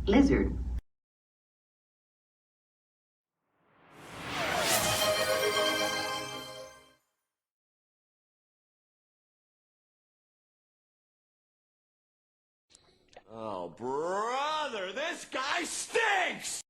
Lizard. Oh, brother, this guy stinks!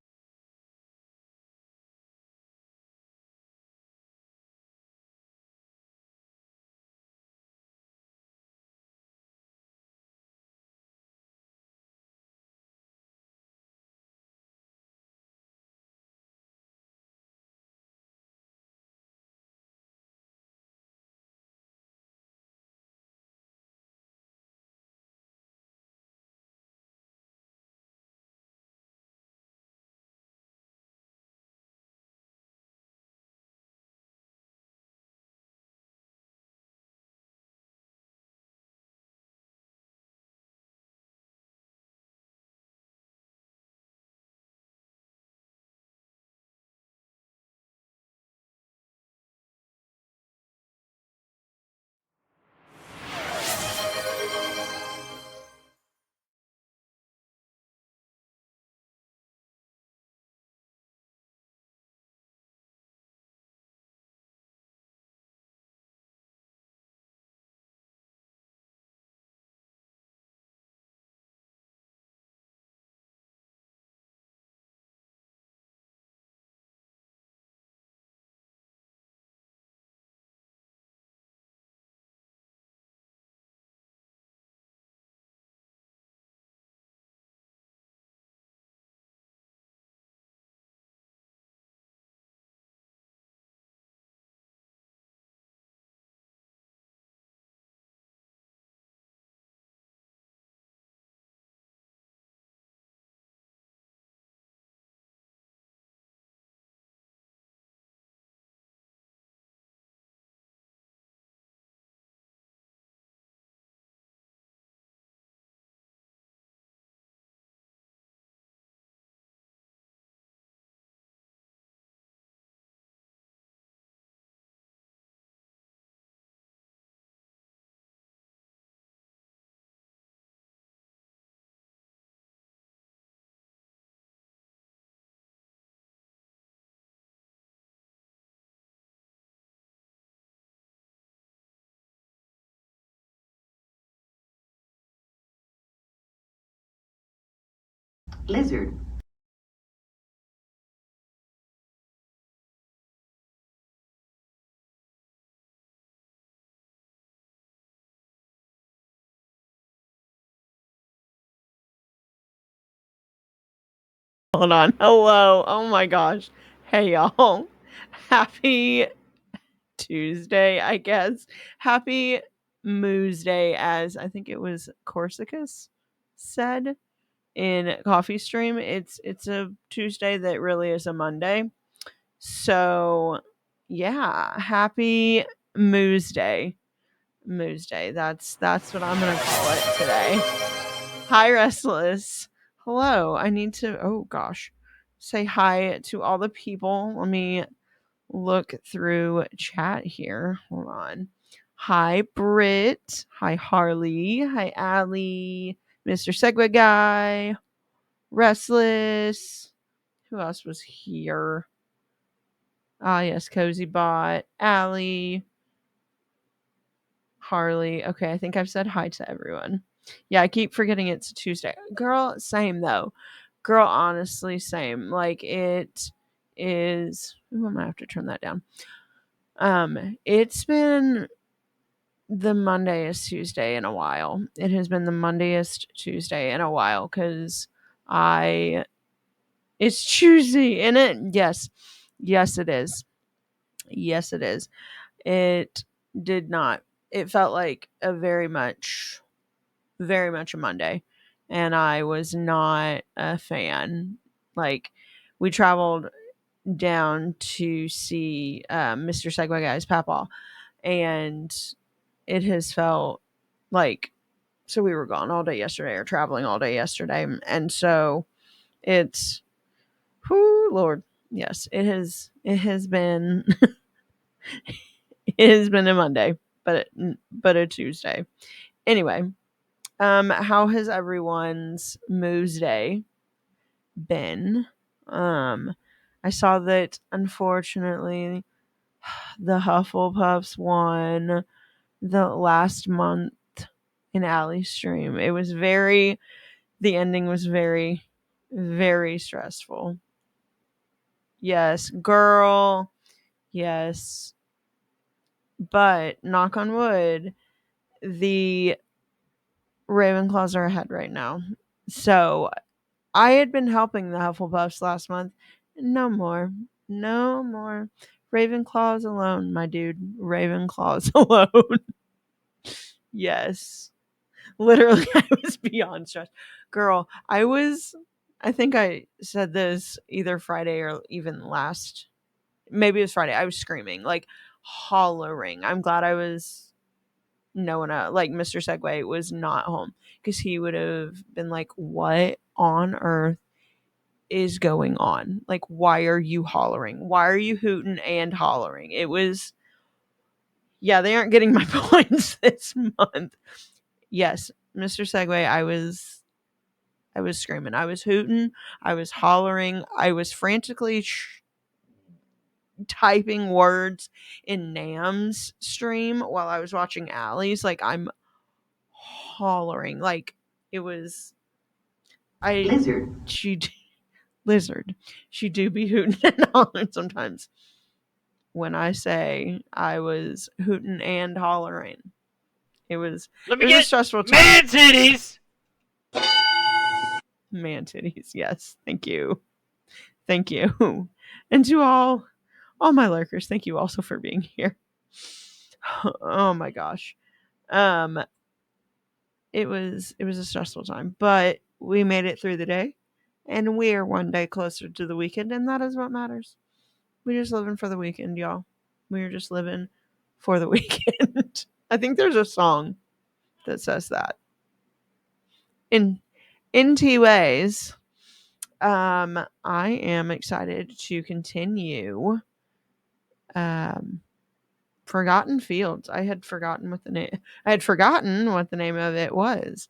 Lizard. Hold on. Hello. Oh my gosh. Hey y'all. Happy Tuesday, I guess. Happy Moose Day, as I think it was Corsicus said in Coffee Stream. It's a Tuesday that really is a Monday. So yeah, happy Moose Day. Moose Day. That's what I'm gonna call it today. Hi, Restless. Hello. I need to, oh gosh, say hi to all the people. Let me look through chat here. Hold on. Hi, Britt. Hi, Harley. Hi, Allie. Mr. Segway Guy. Restless. Who else was here? Ah, yes, Cozy Bot. Allie. Harley. Okay, I think I've said hi to everyone. Yeah, I keep forgetting it's a Tuesday. Girl, same though. Girl, honestly, same. Like it is. Ooh, I'm gonna have to turn that down. It's been the Mondayest Tuesday in a while. It has been the Mondayest Tuesday in a while because I. It's Tuesday, in it. Yes, yes, it is. Yes, it is. It did not. It felt like a very much a Monday, and I was not a fan. Like, we traveled down to see Mr. Segway Guy's Papa, and it has felt like, so we were gone all day yesterday, or traveling all day yesterday, and so it's, whoo, Lord, yes, it has been it has been a Monday, but a Tuesday. Anyway, how has everyone's Moose Day been. I saw that unfortunately the Hufflepuffs won the last month in Allie's stream. It was the ending was very, very stressful. Yes, girl. Yes. But knock on wood, the Ravenclaws are ahead right now. So I had been helping the Hufflepuffs last month. No more. No more. Ravenclaws alone, my dude. Ravenclaws alone. Yes. Literally, I was beyond stressed. Girl, I think I said this either Friday or even maybe it was Friday. I was screaming, like hollering. I'm glad I was like Mr. Segway was not home because he would have been like, what on earth is going on? Like, why are you hollering? Why are you hooting and hollering? It was, yeah, they aren't getting my points this month. Yes, Mr. Segway, I was screaming. I was hooting. I was hollering. I was frantically typing words in Nam's stream while I was watching Allie's. Like, I'm hollering. Like, it was. Lizard. Lizard. She do be hooting and hollering sometimes. When I say I was hooting and hollering, it was a stressful time. Man titties! Man titties, yes. Thank you. Thank you. And to all my lurkers, thank you also for being here. Oh my gosh. It was a stressful time, but we made it through the day and we are one day closer to the weekend, and that is what matters. We're just living for the weekend, y'all. We're just living for the weekend. I think there's a song that says that. In two ways, I am excited to continue Forgotten Fields. I had forgotten what the name of it was.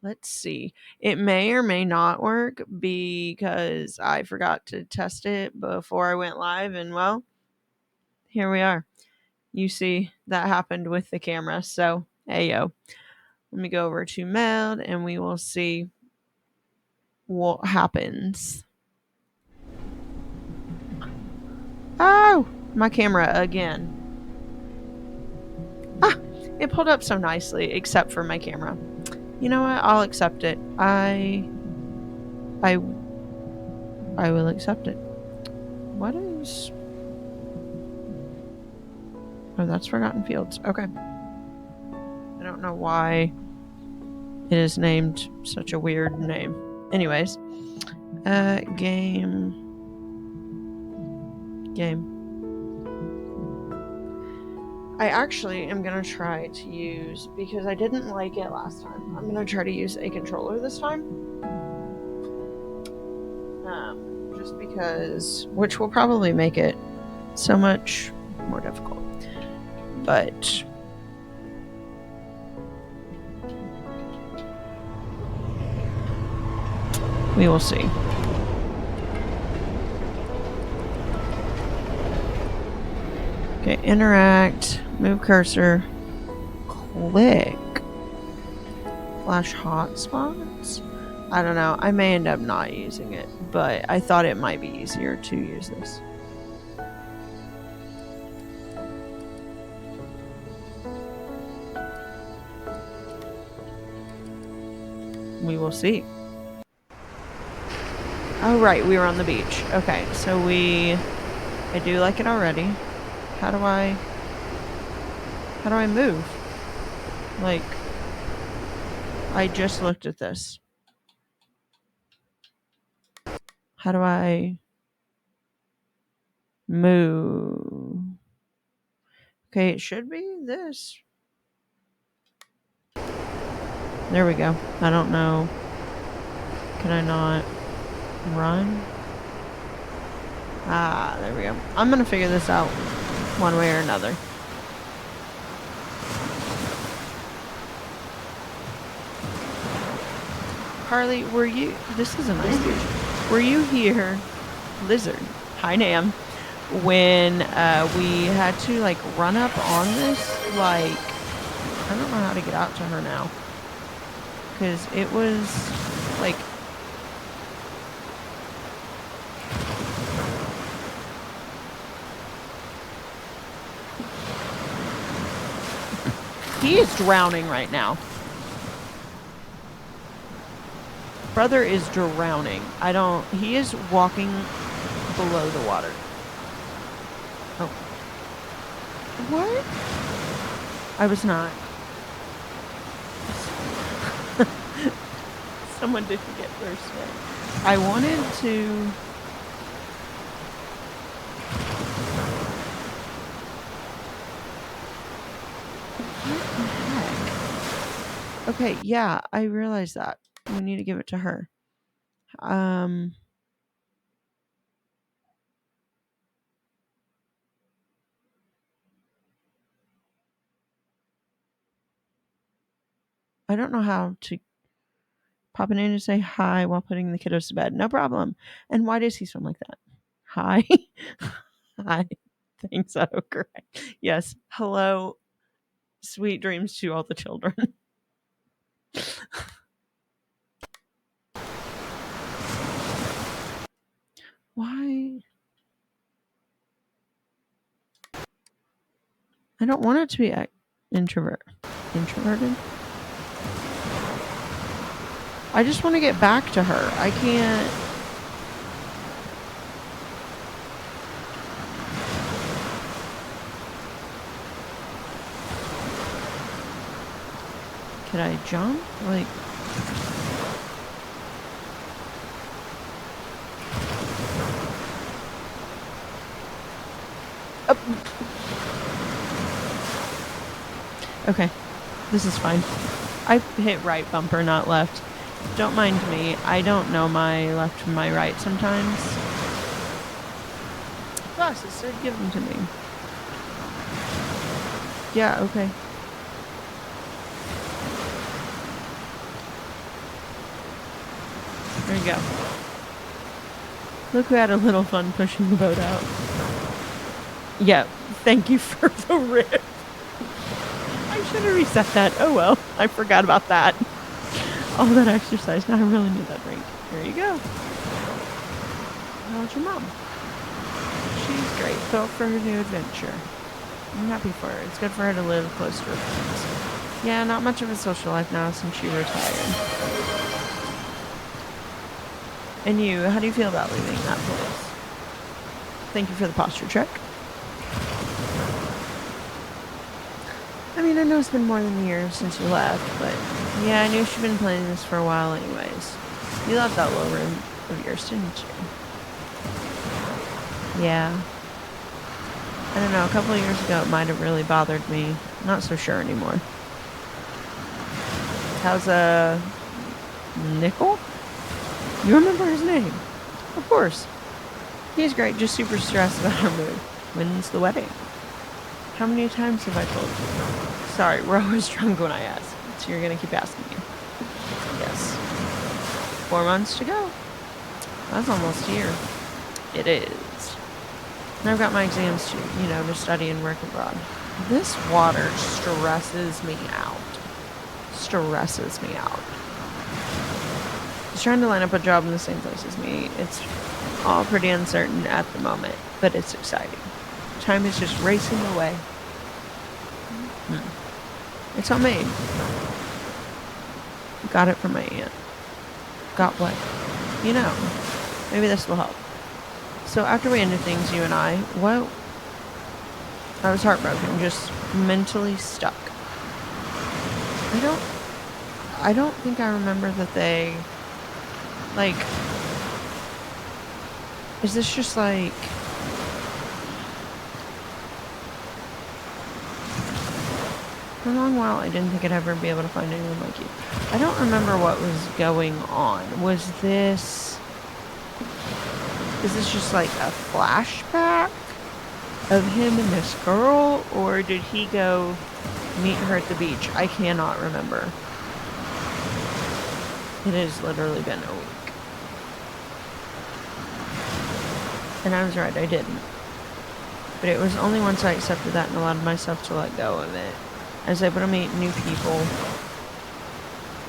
Let's see. It may or may not work because I forgot to test it before I went live, and well, here we are. You see, that happened with the camera. So, hey yo. Let me go over to Meld and we will see what happens. Oh, my camera again. It pulled up so nicely, except for my camera. You know what? I'll accept it. I will accept it. What is... Oh, that's Forgotten Fields. Okay. I don't know why it is named such a weird name. Anyways. Game. I actually am going to try to use, because I didn't like it last time, I'm going to try to use a controller this time. Just because, which will probably make it so much more difficult. But we will see. Okay, interact, move cursor, click, flash hotspots. I don't know. I may end up not using it, but I thought it might be easier to use this. We will see. Oh, right. We were on the beach. Okay, so I do like it already. How do I move? Like, I just looked at this. How do I move? Okay, it should be this. There we go. I don't know. Can I not run? Ah, there we go. I'm gonna figure this out one way or another. Carly, were you... This is a nice beach. Were you here, Lizard, hi Nam, when we had to, like, run up on this, like... I don't know how to get out to her now. Because it was, like... He is drowning right now. Brother is drowning. He is walking below the water. Oh. What? I was not. Someone didn't get first hit. I wanted to... Okay, yeah, I realize that. We need to give it to her. I don't know how to pop in to say hi while putting the kiddos to bed. No problem. And why does he swim like that? Hi. Hi. Thanks, autocorrect. Yes. Hello. Sweet dreams to all the children. Why? I don't want it to be introverted. I just want to get back to her. I can't. Can I jump? Like... Okay, this is fine. I hit right bumper, not left. Don't mind me. I don't know my left from my right sometimes. Glasses, so give them to me. Yeah, okay. There you go. Look who had a little fun pushing the boat out. Yeah, thank you for the rip. I should have reset that. Oh well, I forgot about that. All that exercise. Now I really need that drink. There you go. How's your mom? She's great. Thrilled for her new adventure. I'm happy for her. It's good for her to live close to her friends. Yeah, not much of a social life now since she retired. And you, how do you feel about leaving that place? Thank you for the posture check. I mean, I know it's been more than a year since you left, but yeah, I knew she'd been playing this for a while anyways. You loved that little room of yours, didn't you? Yeah. I don't know, a couple of years ago it might have really bothered me. Not so sure anymore. How's Nickel? You remember his name? Of course. He's great, just super stressed about our move. When's the wedding? How many times have I told you? Sorry, we're always drunk when I ask, so you're gonna keep asking me. Yes. 4 months to go. That's almost here. It is. And I've got my exams too, to study and work abroad. This water stresses me out. Stresses me out. He's trying to line up a job in the same place as me. It's all pretty uncertain at the moment, but it's exciting. Time is just racing away. It's homemade. Got it from my aunt. Got what? Maybe this will help. So after we ended things, you and I was heartbroken, just mentally stuck. I don't think I remember that they, is this just for a long while, I didn't think I'd ever be able to find anyone like you. I don't remember what was going on. Is this just a flashback of him and this girl? Or did he go meet her at the beach? I cannot remember. It has literally been a week. And I was right, I didn't. But it was only once I accepted that and allowed myself to let go of it. I was able to meet new people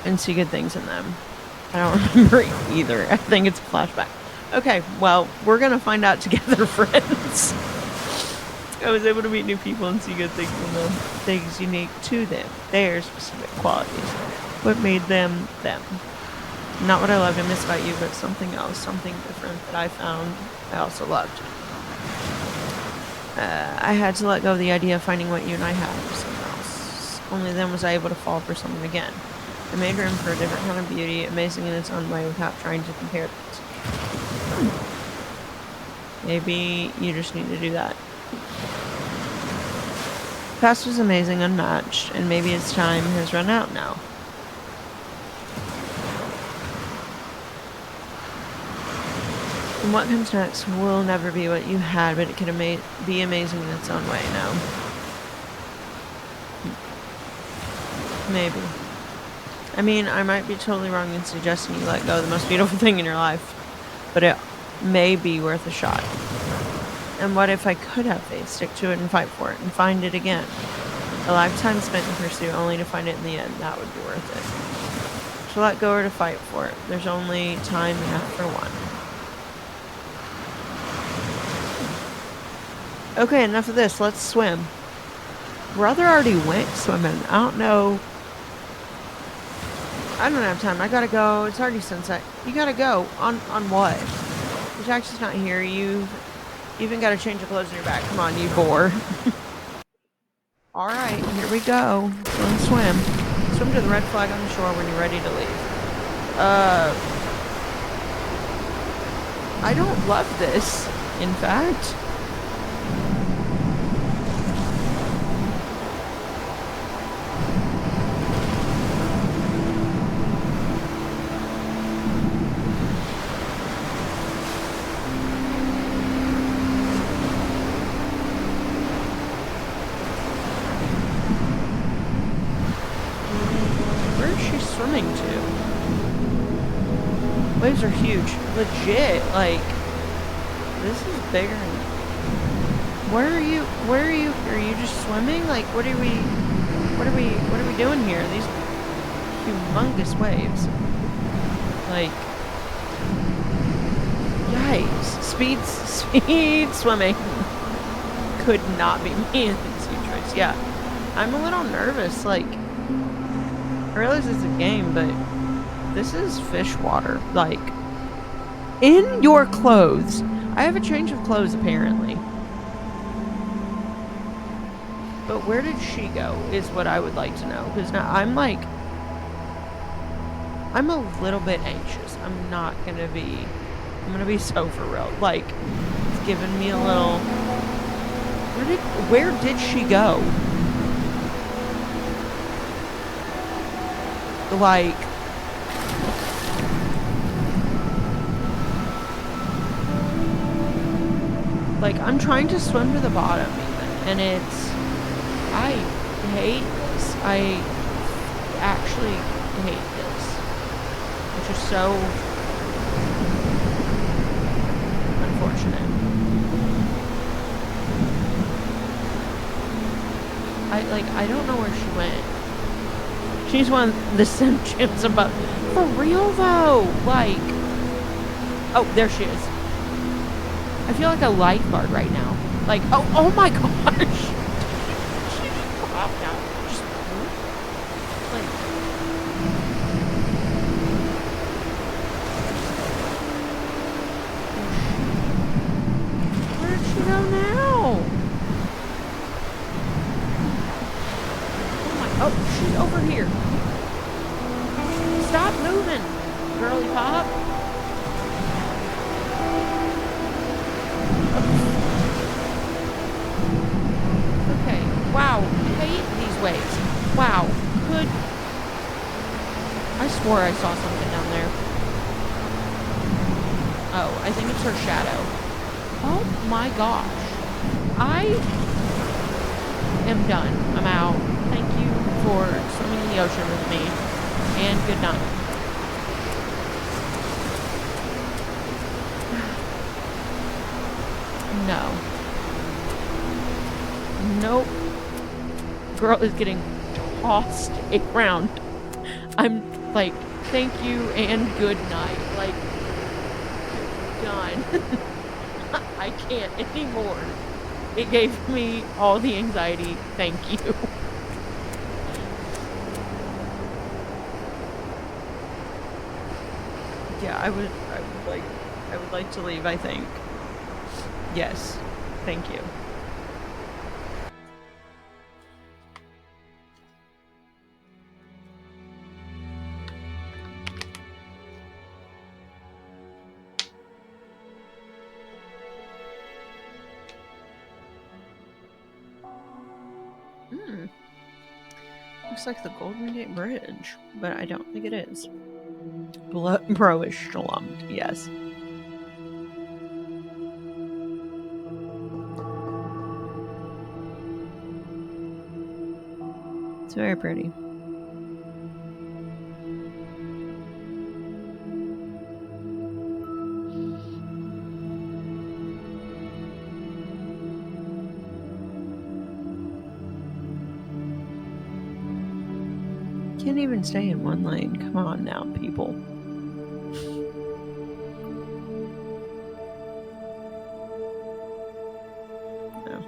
and see good things in them. I don't remember either. I think it's a flashback. Okay, well, we're gonna find out together, friends. I was able to meet new people and see good things in them, things unique to them, their specific qualities, what made them them. Not what I loved and missed about you, but something else, something different that I found I also loved. I had to let go of the idea of finding what you and I had for someone else. Only then was I able to fall for someone again. I made room for a different kind of beauty, amazing in its own way, without trying to compare things. Maybe you just need to do that. The past was amazing, unmatched, and maybe its time has run out now. And what comes next will never be what you had, but it can be amazing in its own way now. Maybe. I mean, I might be totally wrong in suggesting you let go of the most beautiful thing in your life, but it may be worth a shot. And what if I could have faith, stick to it and fight for it, and find it again? A lifetime spent in pursuit only to find it in the end, that would be worth it. To let go or to fight for it, there's only time enough for one. Okay, enough of this, let's swim. Brother already went swimming, I don't know. I don't have time. I gotta go. It's already sunset. You gotta go. On what? Your taxi's not here. You've even got to change the clothes in your back. Come on, you bore. Alright, here we go. Let's swim. Swim to the red flag on the shore when you're ready to leave. I don't love this, in fact. Swimming to? Waves are huge. Legit, like, this is bigger. Where are you? Are you just swimming? Like, what are we doing here? These humongous waves. Like, yikes. Speed swimming could not be me in these choice. Yeah. I'm a little nervous, like, I realize it's a game, but this is fish water. Like, in your clothes. I have a change of clothes, apparently. But where did she go, is what I would like to know. Because now I'm a little bit anxious. I'm gonna be so for real. Like, it's giving me a little... Where did she go? Like, I'm trying to swim to the bottom even, and I hate this. I actually hate this, which is so unfortunate. I don't know where she went. She's one of the sentients about... For real, though! Like... Oh, there she is. I feel like a lifeguard right now. Like, oh my gosh! She just popped out. Just... Like... Where did she go now? Oh, she's over here. Stop moving, girly pop. Okay, wow. Hate these waves. Wow. Good. I swore I saw something down there. Oh, I think it's her shadow. Oh my gosh. I am done. I'm out. Thank you for swimming in the ocean with me, and good night. No. Nope. Girl is getting tossed around. I'm like, thank you and good night. Like, done. I can't anymore. It gave me all the anxiety. Thank you. Yeah, I would like to leave, I think. Yes. Thank you. Looks like the Golden Gate Bridge, but I don't think it is. Bro is slumped, yes. It's very pretty. Can't even stay in one lane. Come on now, people. No.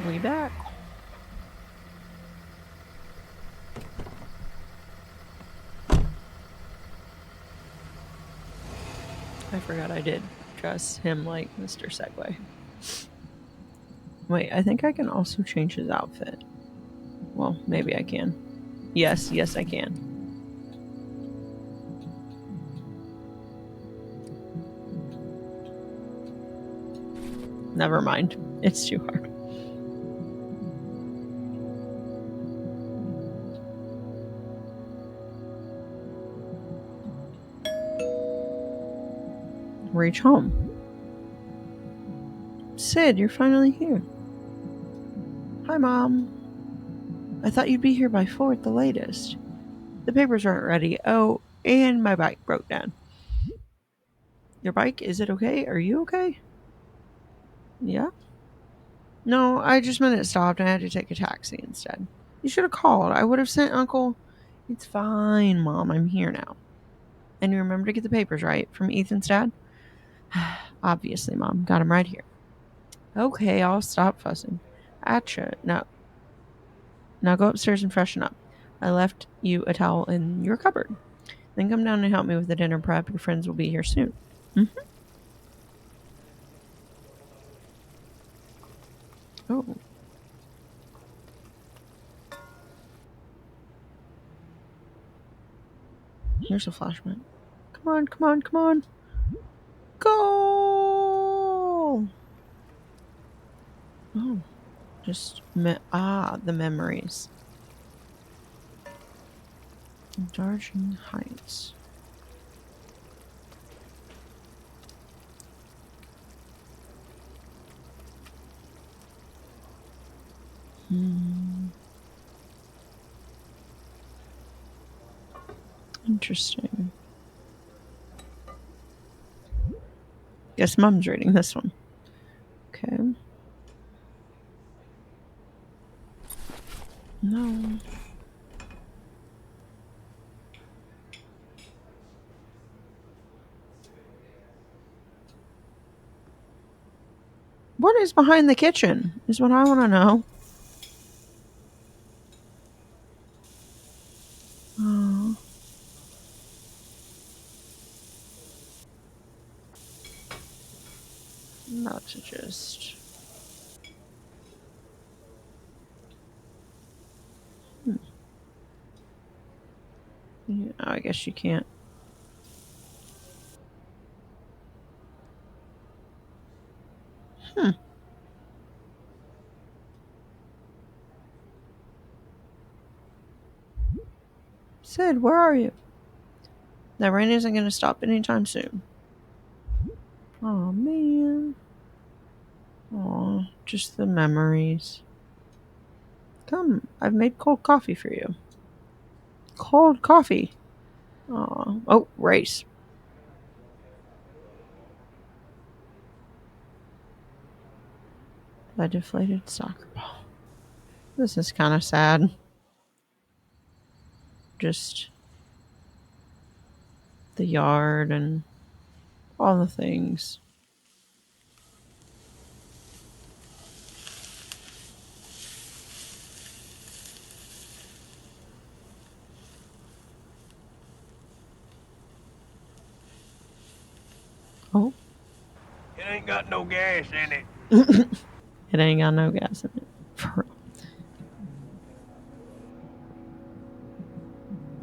We back. I forgot I did dress him like Mr. Segway. Wait, I think I can also change his outfit. Well, maybe I can. Yes, I can. Never mind. It's too hard. Reach home. Sid, you're finally here. Hi, Mom. I thought you'd be here by 4 at the latest. The papers aren't ready. Oh, and my bike broke down. Your bike? Is it okay? Are you okay? Yeah? No, I just meant it stopped and I had to take a taxi instead. You should have called. I would have sent Uncle. It's fine, Mom. I'm here now. And you remember to get the papers right from Ethan's dad? Obviously, Mom. Got him right here. Okay, I'll stop fussing. Atcha. Now go upstairs and freshen up. I left you a towel in your cupboard. Then come down and help me with the dinner prep. Your friends will be here soon. Mm-hmm. Oh. Here's a flashlight. Come on, come on, come on. Go! Oh. Just, the memories. Darjeeling Heights. Interesting. Guess Mom's reading this one. Okay. No. What is behind the kitchen? Is what I want to know. Oh. I'm about to just. Yeah, I guess you can't. Sid, where are you? That rain isn't going to stop anytime soon. Oh, man. Oh, just the memories. Come, I've made cold coffee for you. Cold coffee. Oh, race. A deflated soccer ball. This is kind of sad. Just the yard and all the things. Oh, It ain't got no gas in it. it ain't got no gas in it. For real.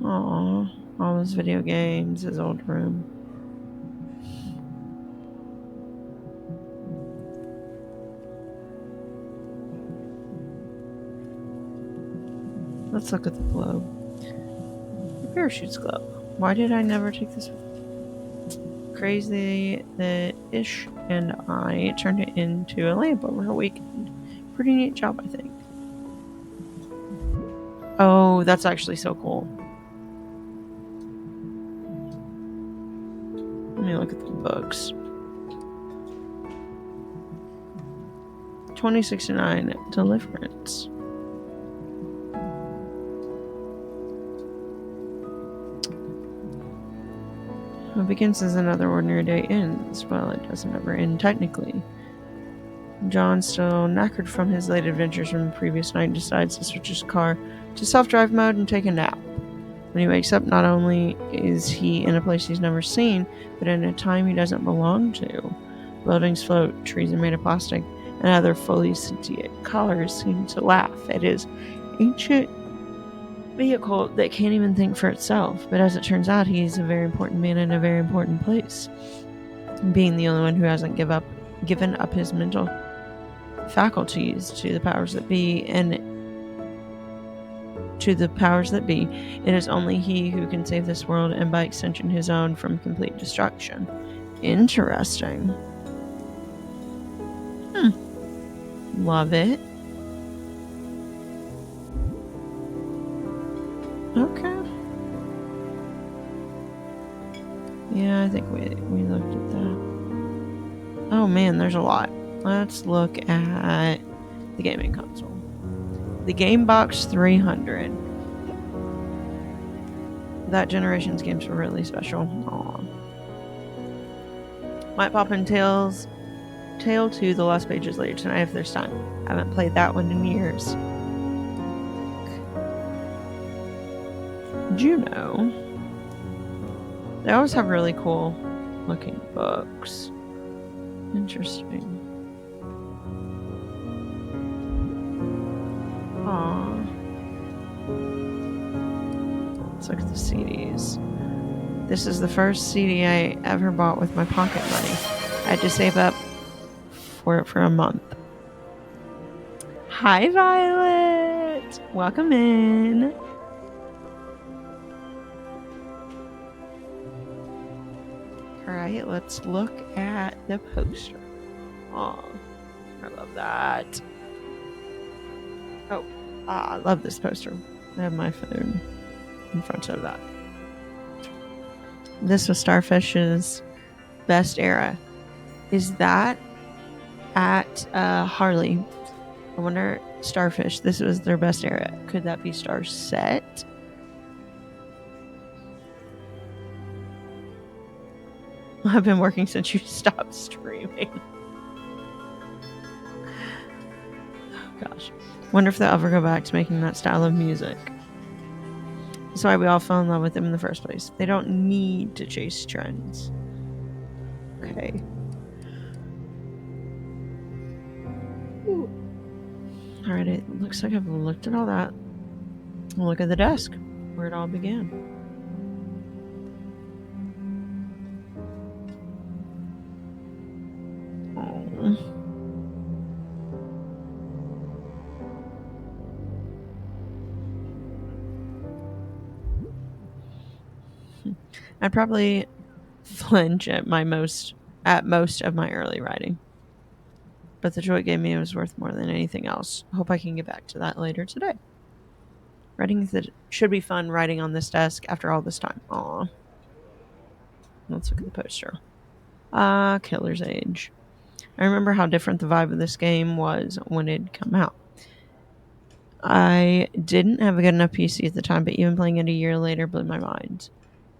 Aw, all those video games, his old room. Let's look at the globe. The parachute's glow. Why did I never take this with me? Crazy that Ish and I turned it into a lamp over a weekend. Pretty neat job, I think. Oh, that's actually so cool. Let me look at the books. 2069 Deliverance. What begins as another ordinary day ends. Well, it doesn't ever end technically. John, still knackered from his late adventures from the previous night, decides to switch his car to self-drive mode and take a nap. When he wakes up, not only is he in a place he's never seen, but in a time he doesn't belong to. Buildings float, trees are made of plastic, and other fully sentient colors seem to laugh at his ancient vehicle that can't even think for itself. But as it turns out, he's a very important man in a very important place. Being the only one who hasn't given up his mental faculties to the powers that be, it is only he who can save this world, and by extension his own, from complete destruction. Interesting. Love it. Okay. Yeah, I think we looked at that. Oh man, there's a lot. Let's look at the gaming console. The Gamebox 300. That generation's games were really special. Aww. Might pop in Tale 2 the last pages later tonight if there's time. I haven't played that one in years. Juno. They always have really cool looking books. Interesting. Aww. Let's look at the CDs. This is the first CD I ever bought with my pocket money. I had to save up for it for a month. Hi, Violet! Welcome in. Alright, let's look at the poster. Oh, I love that. Oh, I love this poster. I have my phone in front of that. This was Starfish's best era. Is that at Harley? I wonder, Starfish, this was their best era. Could that be Starset? I've been working since you stopped streaming. Oh gosh. Wonder if they'll ever go back to making that style of music. That's why we all fell in love with them in the first place. They don't need to chase trends. Okay. Alright, it looks like I've looked at all that. We'll look at the desk, where it all began. I'd probably flinch at most of my early writing. But the joy it gave me was worth more than anything else. Hope I can get back to that later today. Writing should be fun writing on this desk after all this time. Aw. Let's look at the poster. Killer's Age. I remember how different the vibe of this game was when it come out. I didn't have a good enough PC at the time, but even playing it a year later blew my mind.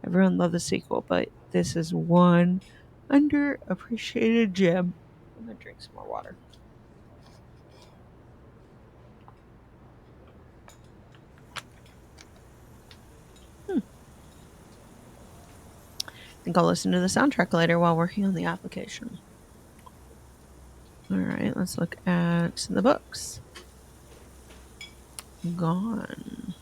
Everyone loved the sequel, but this is one underappreciated gem. I'm gonna drink some more water. I think I'll listen to the soundtrack later while working on the application. Alright, let's look at the books. Gone.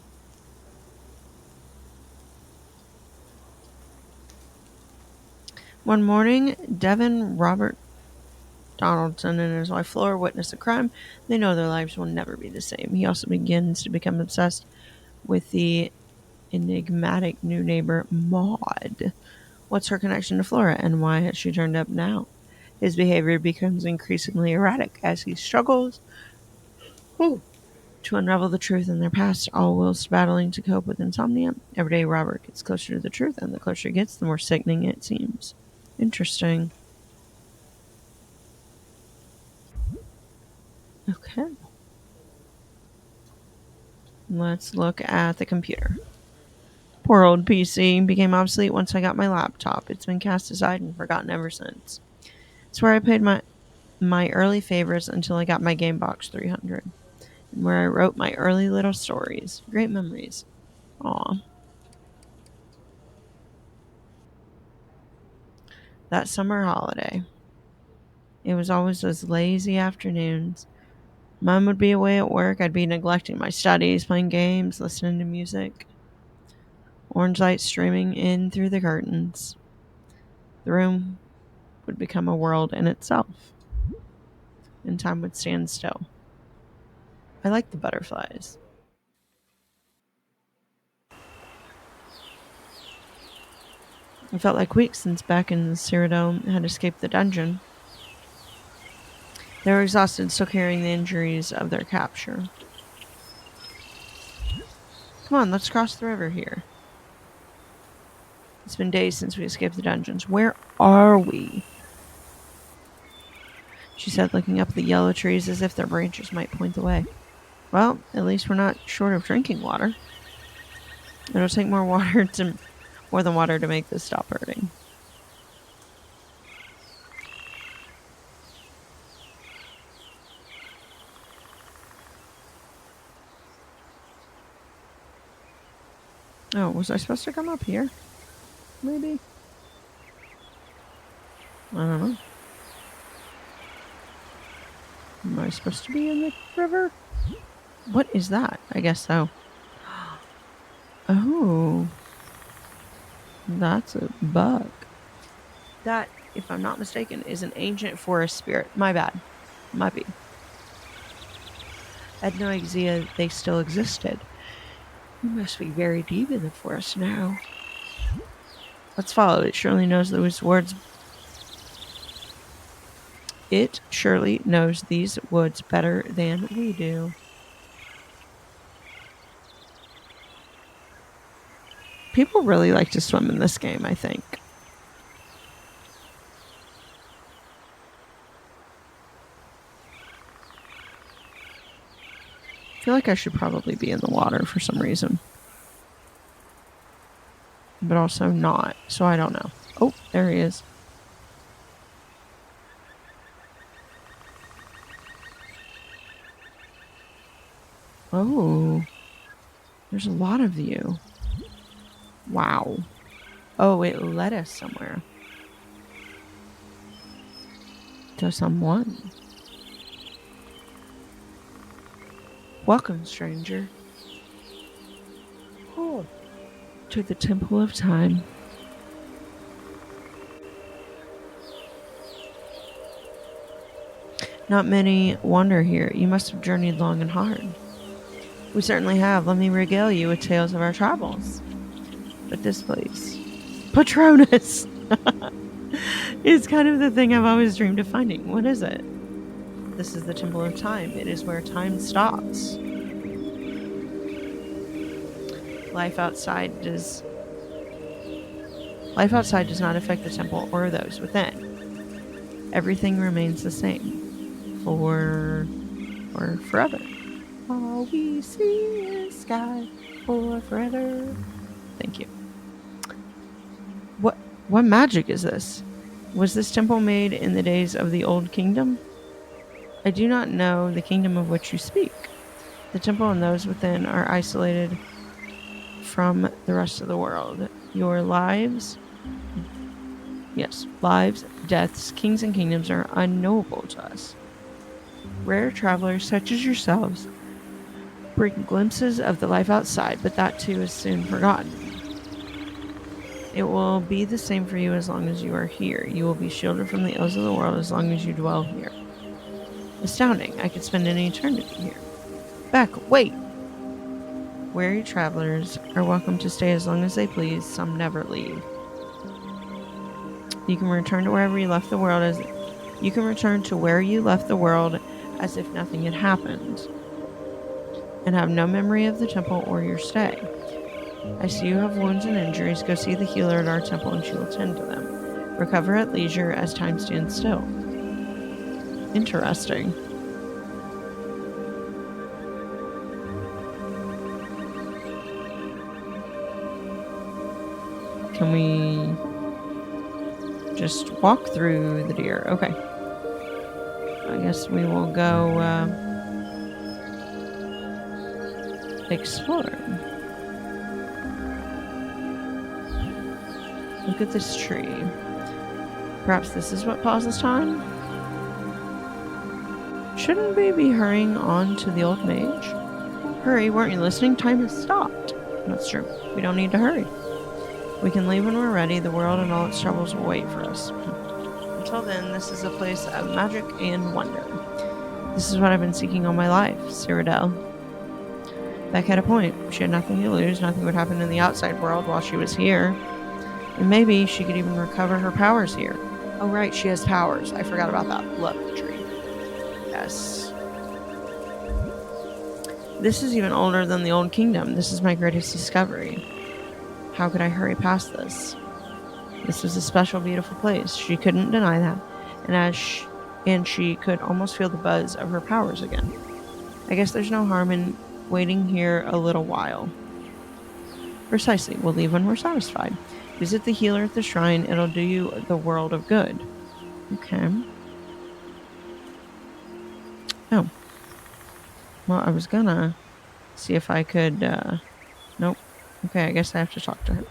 One morning, Devin Robert Donaldson and his wife Flora witness a crime. They know their lives will never be the same. He also begins to become obsessed with the enigmatic new neighbor, Maud. What's her connection to Flora, and why has she turned up now? His behavior becomes increasingly erratic as he struggles to unravel the truth in their past, all whilst battling to cope with insomnia. Every day, Robert gets closer to the truth, and the closer he gets, the more sickening it seems. Interesting. Okay. Let's look at the computer. Poor old PC became obsolete once I got my laptop. It's been cast aside and forgotten ever since. It's where I played my early favorites until I got my Gamebox 300, and where I wrote my early little stories. Great memories. Aw. That summer holiday. It was always those lazy afternoons. Mom would be away at work. I'd be neglecting my studies, playing games, listening to music. Orange light streaming in through the curtains. The room would become a world in itself, and time would stand still. I liked the butterflies. It felt like weeks since back in the Cyrodiil had escaped the dungeon. They were exhausted, still carrying the injuries of their capture. Come on, let's cross the river here. It's been days since we escaped the dungeons. Where are we? She said, looking up at the yellow trees as if their branches might point the way. Well, at least we're not short of drinking water. It'll take more than water to make this stop hurting. Oh, was I supposed to come up here? Maybe? I don't know. Am I supposed to be in the river? What is that? I guess so. Oh. That's a bug. That, if I'm not mistaken, is an ancient forest spirit. My bad. Might be. I had no idea they still existed. We must be very deep in the forest now. Let's follow it. It surely knows those words. It surely knows these woods better than we do. People really like to swim in this game, I think. I feel like I should probably be in the water for some reason. But also not, so I don't know. Oh, there he is. Oh, there's a lot of you. Wow. Oh, it led us somewhere. To someone. Welcome, stranger. Oh. To the Temple of Time. Not many wander here. You must have journeyed long and hard. We certainly have. Let me regale you with tales of our travels. But this place, Patronus is kind of the thing I've always dreamed of finding. What is it? This is the Temple of Time. It is where time stops. Life outside does not affect the temple or those within. Everything remains the same or forever. All we see is sky for forever. Thank you. What magic is this? Was this temple made in the days of the Old Kingdom? I do not know the kingdom of which you speak. The temple and those within are isolated from the rest of the world. Your lives, deaths, kings, and kingdoms are unknowable to us. Rare travelers such as yourselves bring glimpses of the life outside, but that too is soon forgotten. It will be the same for you as long as you are here. You will be shielded from the ills of the world as long as you dwell here. Astounding. I could spend an eternity here. Beck, wait! Weary travelers are welcome to stay as long as they please. Some never leave. You can return to wherever you left the world as if nothing had happened, and have no memory of the temple or your stay. I see you have wounds and injuries. Go see the healer at our temple and she will tend to them. Recover at leisure as time stands still. Interesting. Can we just walk through the deer? Okay. I guess we will go explore. Look at this tree. Perhaps this is what pauses time? Shouldn't we be hurrying on to the old mage? Hurry, weren't you listening? Time has stopped. That's true. We don't need to hurry. We can leave when we're ready. The world and all its troubles will wait for us. Until then, this is a place of magic and wonder. This is what I've been seeking all my life, Cyrodiil. Beck had a point. She had nothing to lose. Nothing would happen in the outside world while she was here. And maybe she could even recover her powers here. Oh, right, she has powers. I forgot about that. Love the tree. Yes. This is even older than the Old Kingdom. This is my greatest discovery. How could I hurry past this? This was a special, beautiful place. She couldn't deny that. And she could almost feel the buzz of her powers again. I guess there's no harm in waiting here a little while. Precisely. We'll leave when we're satisfied. Visit the healer at the shrine. It'll do you the world of good. Okay. Oh. Well, I was gonna see if I could, nope. Okay, I guess I have to talk to her.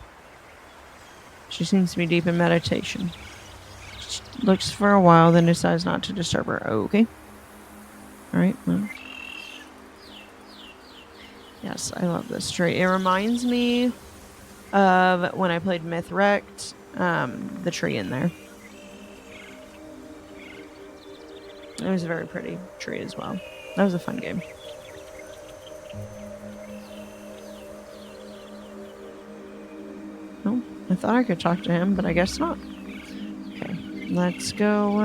She seems to be deep in meditation. She looks for a while, then decides not to disturb her. Okay. Alright, well. Yes, I love this tree. It reminds me of when I played Mythwrecked, the tree in there. It was a very pretty tree as well. That was a fun game. Oh, I thought I could talk to him, but I guess not. Okay, let's go,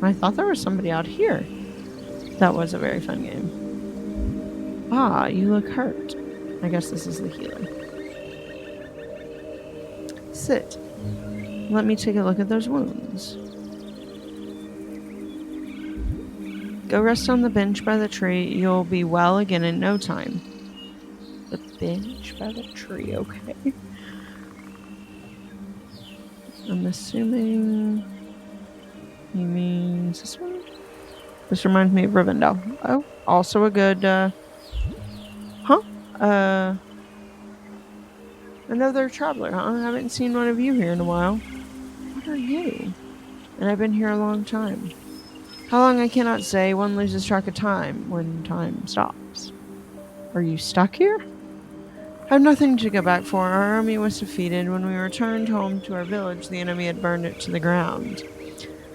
I thought there was somebody out here. That was a very fun game. Ah, you look hurt. I guess this is the healer. Sit. Let me take a look at those wounds. Go rest on the bench by the tree. You'll be well again in no time. The bench by the tree, okay. I'm assuming he means this one? This reminds me of Rivendell. Oh, also a good, another traveler, huh? I haven't seen one of you here in a while. What are you? And I've been here a long time. How long I cannot say. One loses track of time when time stops. Are you stuck here? I have nothing to go back for. Our army was defeated. When we returned home to our village, the enemy had burned it to the ground.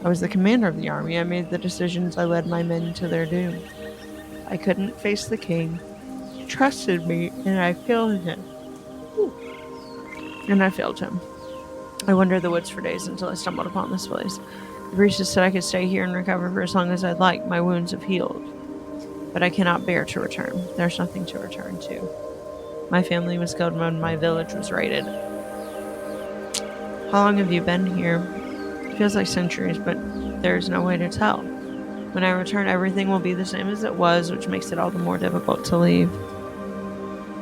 I was the commander of the army. I made the decisions. I led my men to their doom. I couldn't face the king. He trusted me, and I failed him. And I failed him. I wandered the woods for days until I stumbled upon this place. The priestess said I could stay here and recover for as long as I'd like. My wounds have healed. But I cannot bear to return. There's nothing to return to. My family was killed when my village was raided. How long have you been here? It feels like centuries, but there's no way to tell. When I return, everything will be the same as it was, which makes it all the more difficult to leave.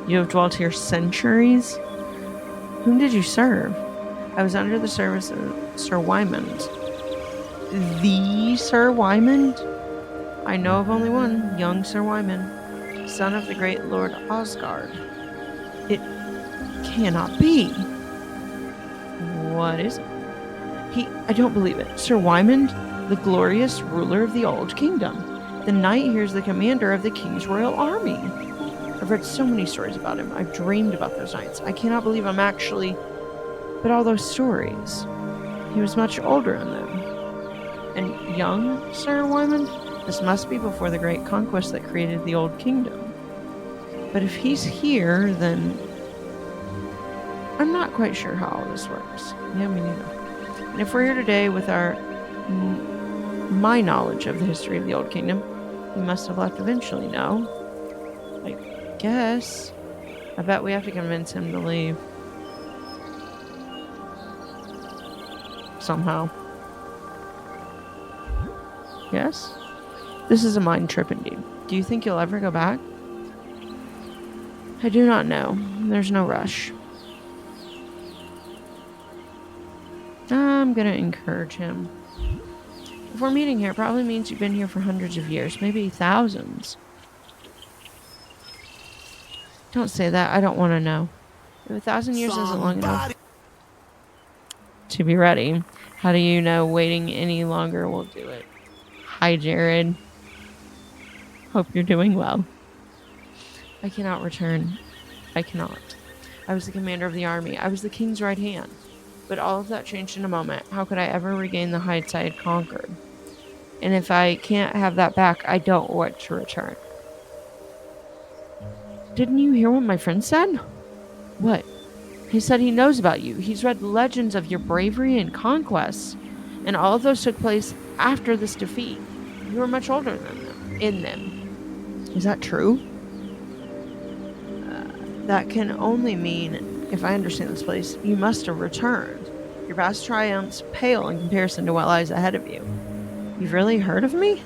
You have dwelt here centuries? Whom did you serve? I was under the service of Sir Wymond. The Sir Wymond? I know of only one, young Sir Wymond, son of the great Lord Osgard. It cannot be. What is it? I don't believe it. Sir Wymond, the glorious ruler of the Old Kingdom. The knight here is the commander of the King's Royal Army. I've read so many stories about him. I've dreamed about those nights. I cannot believe I'm actually... But all those stories. He was much older in them. And young Sir Wymond? This must be before the great conquest that created the Old Kingdom. But if he's here, then... I'm not quite sure how all this works. Yeah, me neither. And if we're here today with my knowledge of the history of the Old Kingdom, he must have left eventually, no? I guess. I bet we have to convince him to leave. Somehow. Yes? This is a mind trip indeed. Do you think you'll ever go back? I do not know. There's no rush. I'm gonna encourage him. If we're meeting here, it probably means you've been here for hundreds of years, maybe thousands. Don't say that. I don't want to know. If 1,000 years isn't long enough to be ready, how do you know waiting any longer will do it? Hi, Jared. Hope you're doing well. I cannot return. I cannot. I was the commander of the army. I was the king's right hand. But all of that changed in a moment. How could I ever regain the heights I had conquered? And if I can't have that back, I don't want to return. Didn't you hear what my friend said? What? He said he knows about you. He's read legends of your bravery and conquests. And all of those took place after this defeat. You were much older than them. In them. Is that true? That can only mean, if I understand this place, you must have returned. Your past triumphs pale in comparison to what lies ahead of you. You've really heard of me?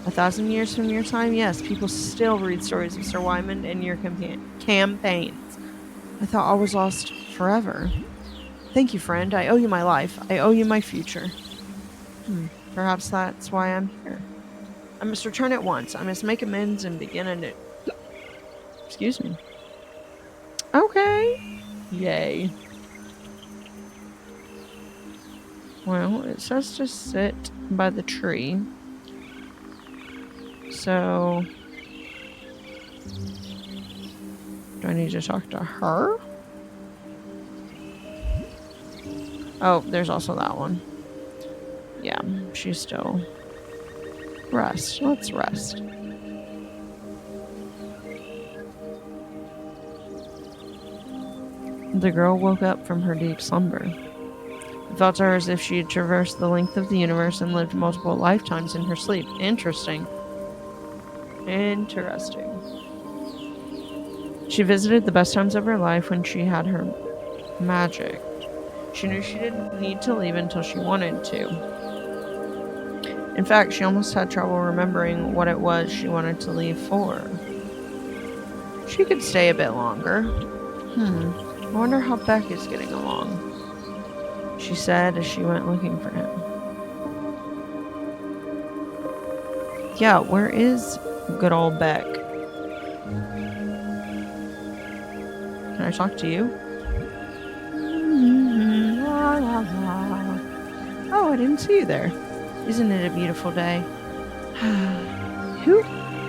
1,000 years from your time, yes, people still read stories of Sir Wymond and your campaigns. I thought all was lost forever. Thank you, friend. I owe you my life. I owe you my future. Perhaps that's why I'm here. I must return at once. I must make amends and begin anew. Excuse me. Okay. Yay. Well, it says to sit by the tree. So... do I need to talk to her? Oh, there's also that one. Yeah, she's still... Rest. Let's rest. The girl woke up from her deep slumber. It felt to her as if she had traversed the length of the universe and lived multiple lifetimes in her sleep. Interesting. Interesting. She visited the best times of her life when she had her magic. She knew she didn't need to leave until she wanted to. In fact, she almost had trouble remembering what it was she wanted to leave for. She could stay a bit longer. I wonder how Beck is getting along, she said as she went looking for him. Yeah, where is good old Beck? Can I talk to you? Oh, I didn't see you there. Isn't it a beautiful day? Who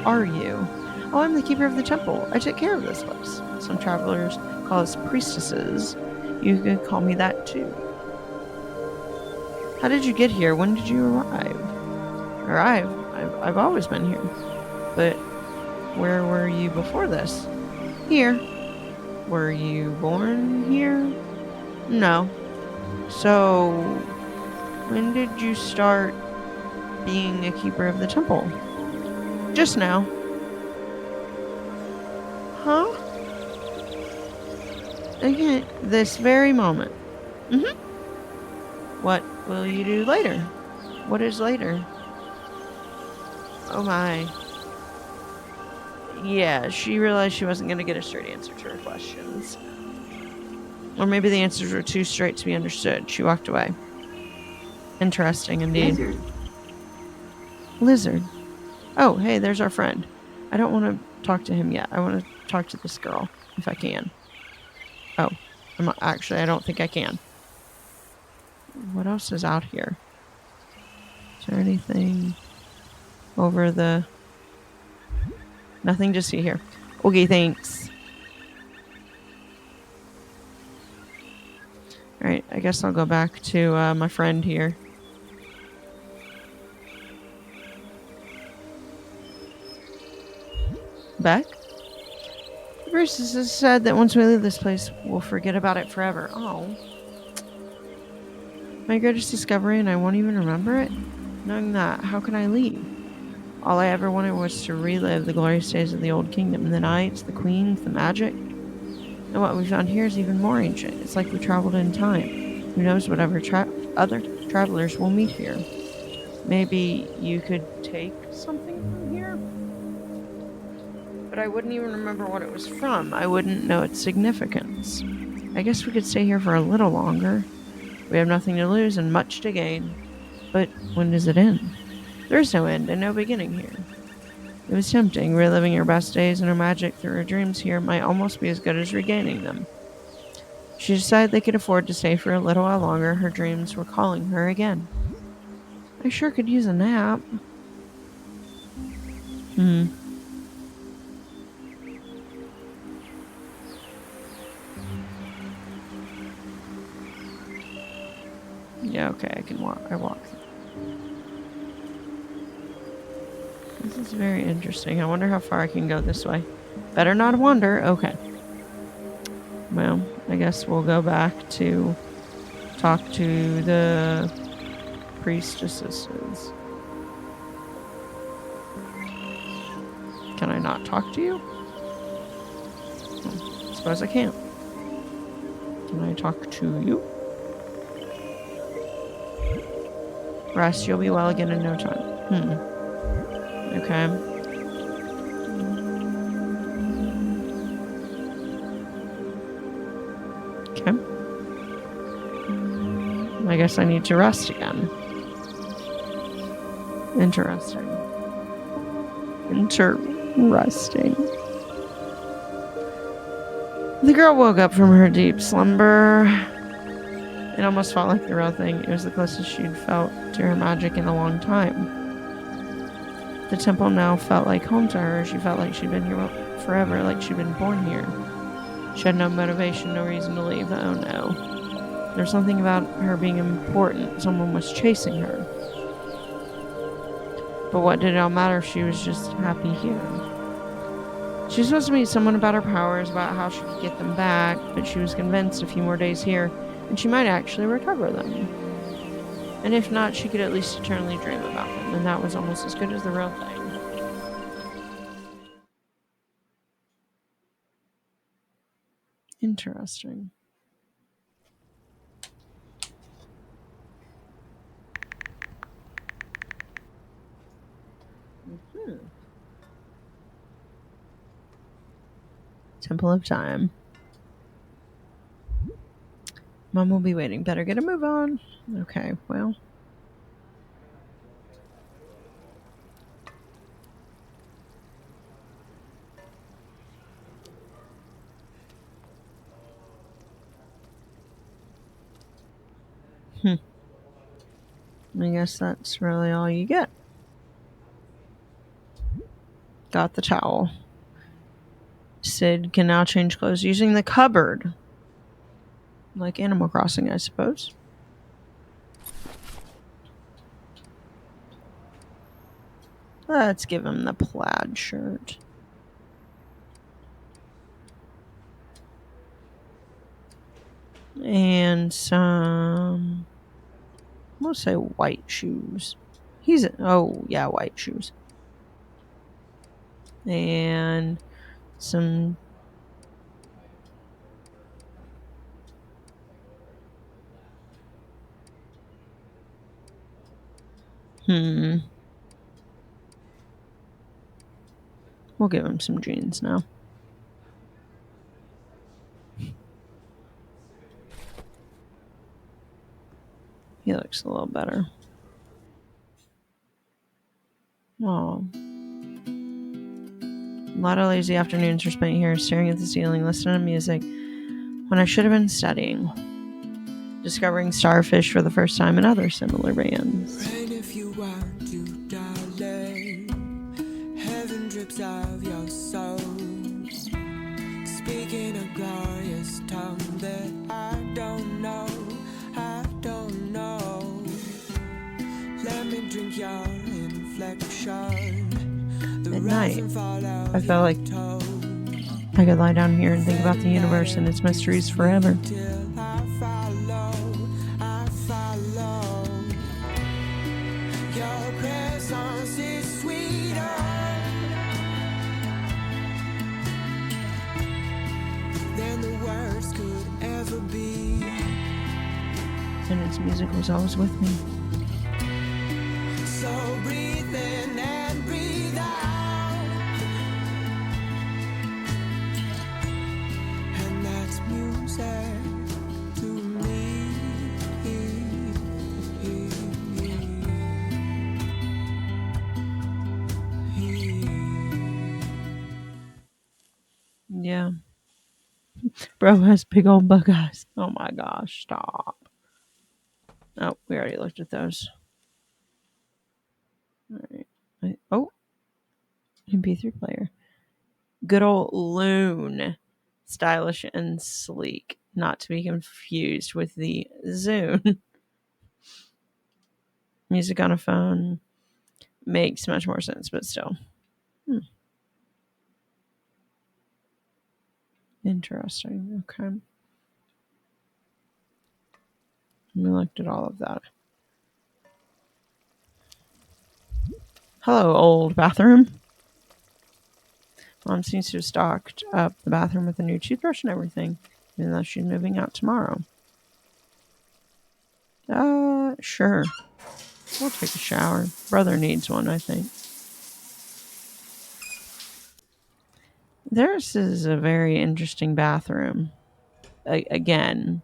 are you? Oh, I'm the keeper of the temple. I take care of this place. Some travelers call us priestesses. You could call me that too. How did you get here? When did you arrive? I've always been here. But where were you before this? Here. Were you born here? No. So, when did you start being a keeper of the temple? Just now. Huh? Okay, this very moment. What will you do later? What is later? Oh my. Yeah, she realized she wasn't going to get a straight answer to her questions. Or maybe the answers were too straight to be understood. She walked away. Interesting indeed. Lizard. Lizard. Oh, hey, there's our friend. I don't want to talk to him yet. I want to talk to this girl, if I can. Oh, actually, I don't think I can. What else is out here? Is there anything over the... Nothing to see here. Okay, thanks. Alright, I guess I'll go back to my friend here. Beck? Bruce has said that once we leave this place, we'll forget about it forever. Oh. My greatest discovery, and I won't even remember it? Knowing that, how can I leave? All I ever wanted was to relive the glorious days of the Old Kingdom, the knights, the queens, the magic. And what we found here is even more ancient. It's like we traveled in time. Who knows what other travelers will meet here. Maybe you could take something from here? But I wouldn't even remember what it was from. I wouldn't know its significance. I guess we could stay here for a little longer. We have nothing to lose and much to gain. But when does it end? There is no end and no beginning here. It was tempting. Reliving her best days and her magic through her dreams here might almost be as good as regaining them. She decided they could afford to stay for a little while longer. Her dreams were calling her again. I sure could use a nap. Yeah, okay, I can walk. I walk. This is very interesting. I wonder how far I can go this way. Better not wander. Okay. Well, I guess we'll go back to talk to the priestesses. Can I not talk to you? I suppose I can't. Can I talk to you? Rest, you'll be well again in no time. Okay. Okay. I guess I need to rest again. Interesting. The girl woke up from her deep slumber. It almost felt like the real thing. It was the closest she'd felt to her magic in a long time. The temple now felt like home to her. She felt like she'd been here forever, like she'd been born here. She had no motivation, no reason to leave. Oh no. There's something about her being important. Someone was chasing her. But what did it all matter if she was just happy here? She was supposed to meet someone about her powers, about how she could get them back, but she was convinced a few more days here, and she might actually recover them. And if not, she could at least eternally dream about them, and that was almost as good as the real thing. Interesting. Temple of Time. Mom will be waiting. Better get a move on. Okay, well. I guess that's really all you get. Got the towel. Sid can now change clothes using the cupboard. Like Animal Crossing, I suppose. Let's give him the plaid shirt. And some, I'm going to say white shoes. White shoes. And some we'll give him some jeans now. He looks a little better. Oh. A lot of lazy afternoons are spent here staring at the ceiling, listening to music, when I should have been studying. Discovering Starfish for the first time and other similar bands. Rain if you want to, darling. Heaven drips of your soul. Speaking a glorious tongue that I don't know. Let me drink your inflection. At night, I felt like I could lie down here and think about the universe and its mysteries forever. Your presence is sweeter than the words could ever be. And its music was always with me. So breathe in and breathe out. And that's music to me. Yeah. Bro has big old bug eyes. Oh my gosh, stop. Oh, we already looked at those. Alright. MP3 player. Good old Loon. Stylish and sleek. Not to be confused with the Zune. Music on a phone makes much more sense, but still. Interesting. Okay. We looked at all of that. Hello, old bathroom. Mom seems to have stocked up the bathroom with a new toothbrush and everything, even though she's moving out tomorrow. Sure. We'll take a shower. Brother needs one, I think. Theirs is a very interesting bathroom. Again,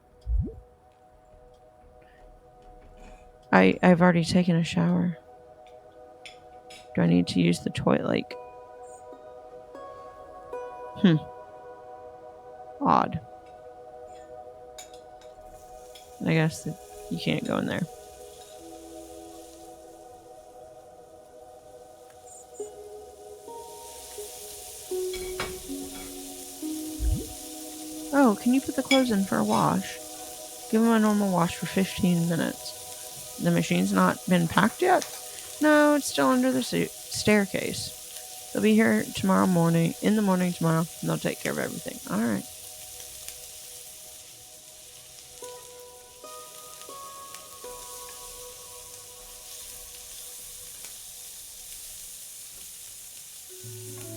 I've already taken a shower. Do I need to use the toilet? Like, odd. I guess that you can't go in there. Oh, can you put the clothes in for a wash? Give them a normal wash for 15 minutes. The machine's not been packed yet? No, it's still under the staircase. They'll be here tomorrow morning, in the morning tomorrow, and they'll take care of everything. All right.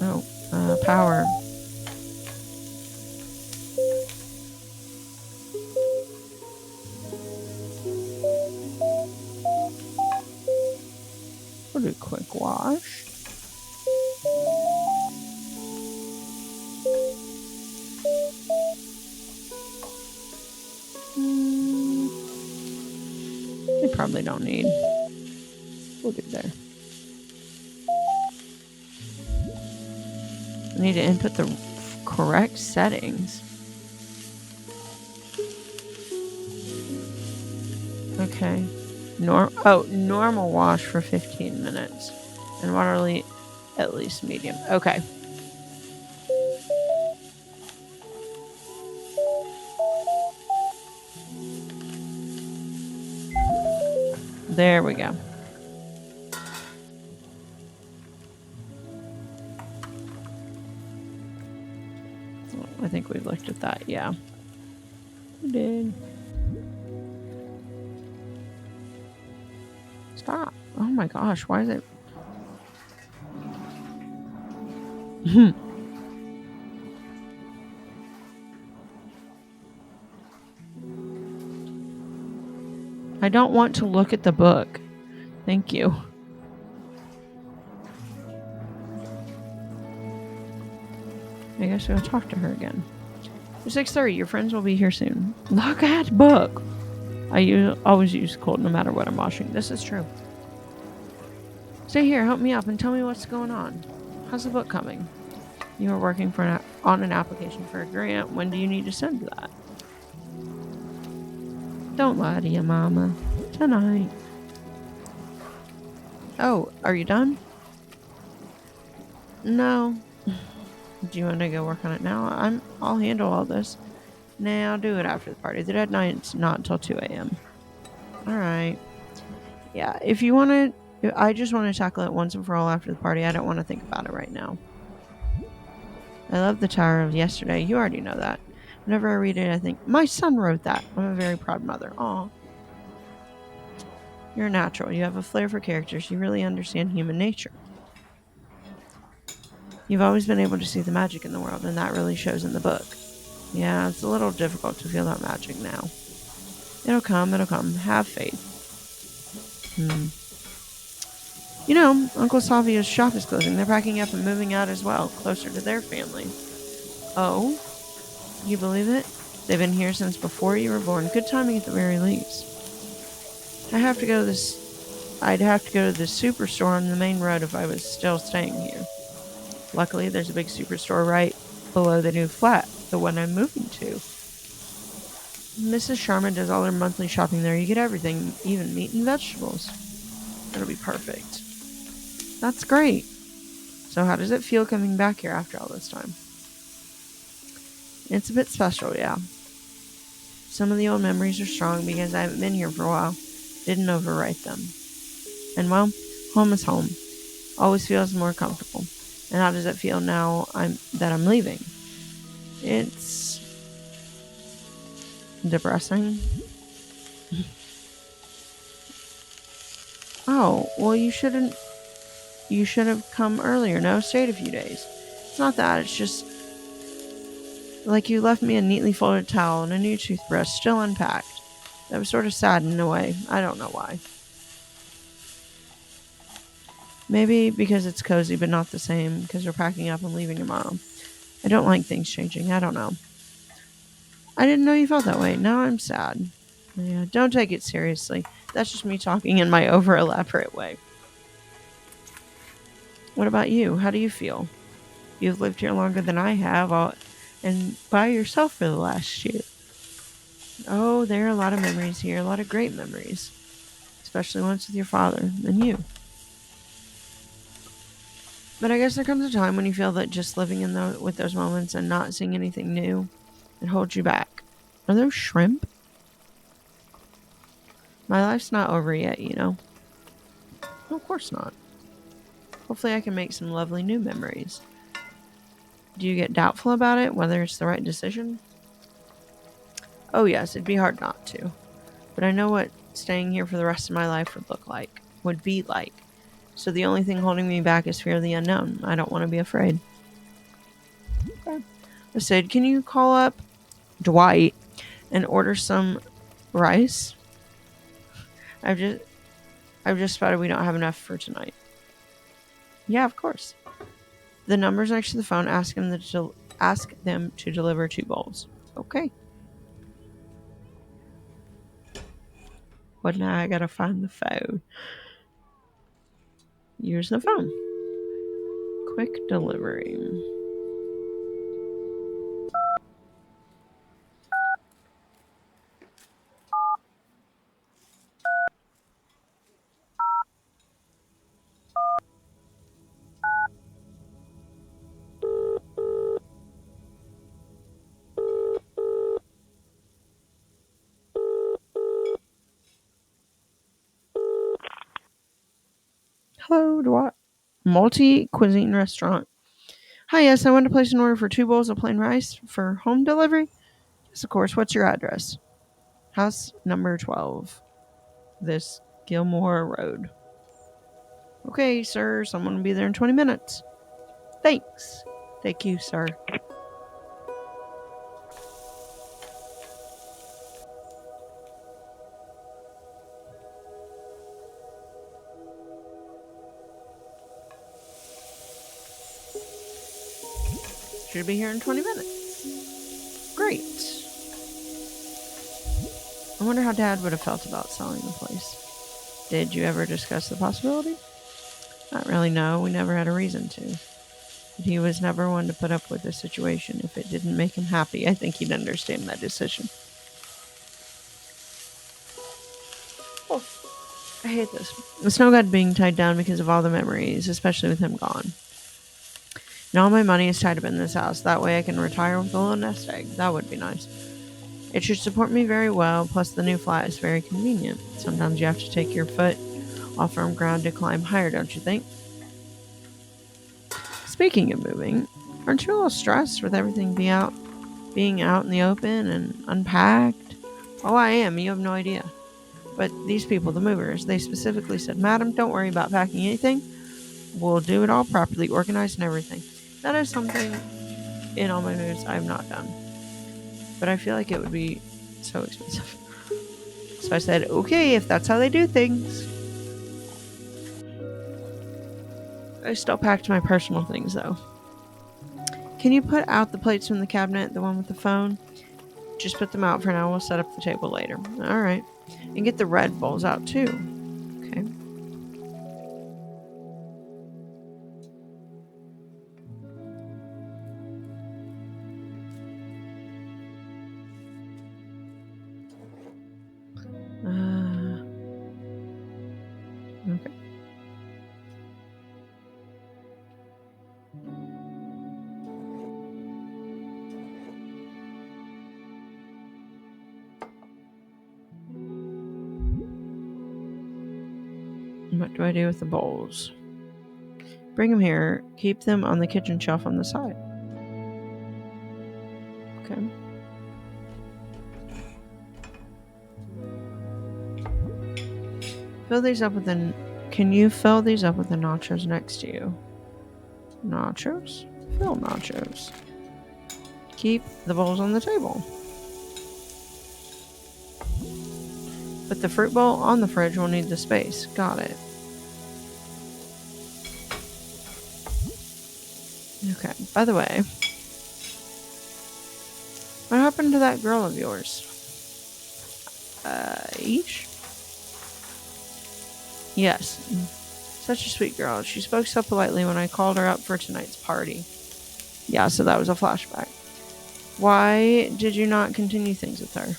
Oh, power. We'll do a quick wash. They probably don't need. We'll do there. I need to input the correct settings. Okay. Normal wash for 15 minutes. And waterly at least medium. Okay. There we go. I think we looked at that, yeah. We did. my gosh, why is it? I don't want to look at the book. Thank you. I guess I'll talk to her again. It's 6:30. Your friends will be here soon. Look at book. I always use cold no matter what I'm washing. This is true. Stay here, help me up, and tell me what's going on. How's the book coming? You are working on an application for a grant. When do you need to send that? Don't lie to your mama. Tonight. Oh, are you done? No. Do you want to go work on it now? I'll handle all this. Nah, I'll do it after the party. The deadline's not until 2 a.m. Alright. Yeah, if you want to... I just want to tackle it once and for all after the party. I don't want to think about it right now. I love the Tower of Yesterday. You already know that. Whenever I read it, I think, my son wrote that. I'm a very proud mother. Aw. You're natural. You have a flair for characters. You really understand human nature. You've always been able to see the magic in the world, and that really shows in the book. Yeah, it's a little difficult to feel that magic now. It'll come. Have faith. You know, Uncle Savio's shop is closing. They're packing up and moving out as well, closer to their family. Oh? You believe it? They've been here since before you were born. Good timing at the very least. I'd have to go to the superstore on the main road if I was still staying here. Luckily, there's a big superstore right below the new flat, the one I'm moving to. Mrs. Sharma does all her monthly shopping there. You get everything, even meat and vegetables. It'll be perfect. That's great. So how does it feel coming back here after all this time? It's a bit special, yeah. Some of the old memories are strong because I haven't been here for a while. Didn't overwrite them. And well, home is home. Always feels more comfortable. And how does it feel now that I'm leaving? It's depressing. Oh, well you should have come earlier. No, stayed a few days. It's not that, it's just like you left me a neatly folded towel and a new toothbrush still unpacked. That was sort of sad in a way. I don't know why. Maybe because it's cozy but not the same, because we're packing up and leaving tomorrow. I don't like things changing. I don't know. I didn't know you felt that way. Now I'm sad. Yeah, don't take it seriously. That's just me talking in my over-elaborate way. What about you? How do you feel? You've lived here longer than I have, and by yourself for the last year. Oh, there are a lot of memories here, a lot of great memories. Especially ones with your father and you. But I guess there comes a time when you feel that just living with those moments and not seeing anything new, it holds you back. Are those shrimp? My life's not over yet, you know. No, of course not. Hopefully I can make some lovely new memories. Do you get doubtful about it, whether it's the right decision? Oh yes, it'd be hard not to. But I know what staying here for the rest of my life would be like. So the only thing holding me back is fear of the unknown. I don't want to be afraid. Okay. I said, can you call up Dwight and order some rice? I've just spotted we don't have enough for tonight. Yeah, of course. The number's next to the phone. Ask them to deliver 2 bowls. Okay. Well, now I gotta find the phone. Use the phone. Quick delivery. Hello, Dwight. Multi-cuisine restaurant. Hi, yes, I want to place an order for 2 bowls of plain rice for home delivery. Yes, of course. What's your address? House number 12. This Gilmore Road. Okay, sir, someone will be there in 20 minutes. Thanks. Thank you, sir. Should be here in 20 minutes. Great. I wonder how Dad would have felt about selling the place. Did you ever discuss the possibility? Not really, no. We never had a reason to. But he was never one to put up with the situation. If it didn't make him happy, I think he'd understand that decision. Oh, I hate this. The snow god being tied down because of all the memories, especially with him gone. And all my money is tied up in this house. That way I can retire with a little nest egg. That would be nice. It should support me very well, plus the new flat is very convenient. Sometimes you have to take your foot off firm ground to climb higher, don't you think? Speaking of moving, aren't you a little stressed with everything being out in the open and unpacked? Oh, I am. You have no idea. But these people, the movers, they specifically said, Madam, don't worry about packing anything. We'll do it all properly, organized and everything. That is something in all my moves I have not done. But I feel like it would be so expensive. So I said, okay, if that's how they do things. I still packed my personal things, though. Can you put out the plates from the cabinet, the one with the phone? Just put them out for now. We'll set up the table later. All right. And get the red bowls out, too. Okay. Okay. What do I do with the bowls? Bring them here. Keep them on the kitchen shelf on the side. Okay. Fill these up with the... Can you fill these up with the nachos next to you? Nachos? Fill nachos. Keep the bowls on the table. Put the fruit bowl on the fridge. We'll need the space. Got it. Okay. By the way, what happened to that girl of yours? Ish? Yes. Such a sweet girl. She spoke so politely when I called her up for tonight's party. Yeah, so that was a flashback. Why did you not continue things with her?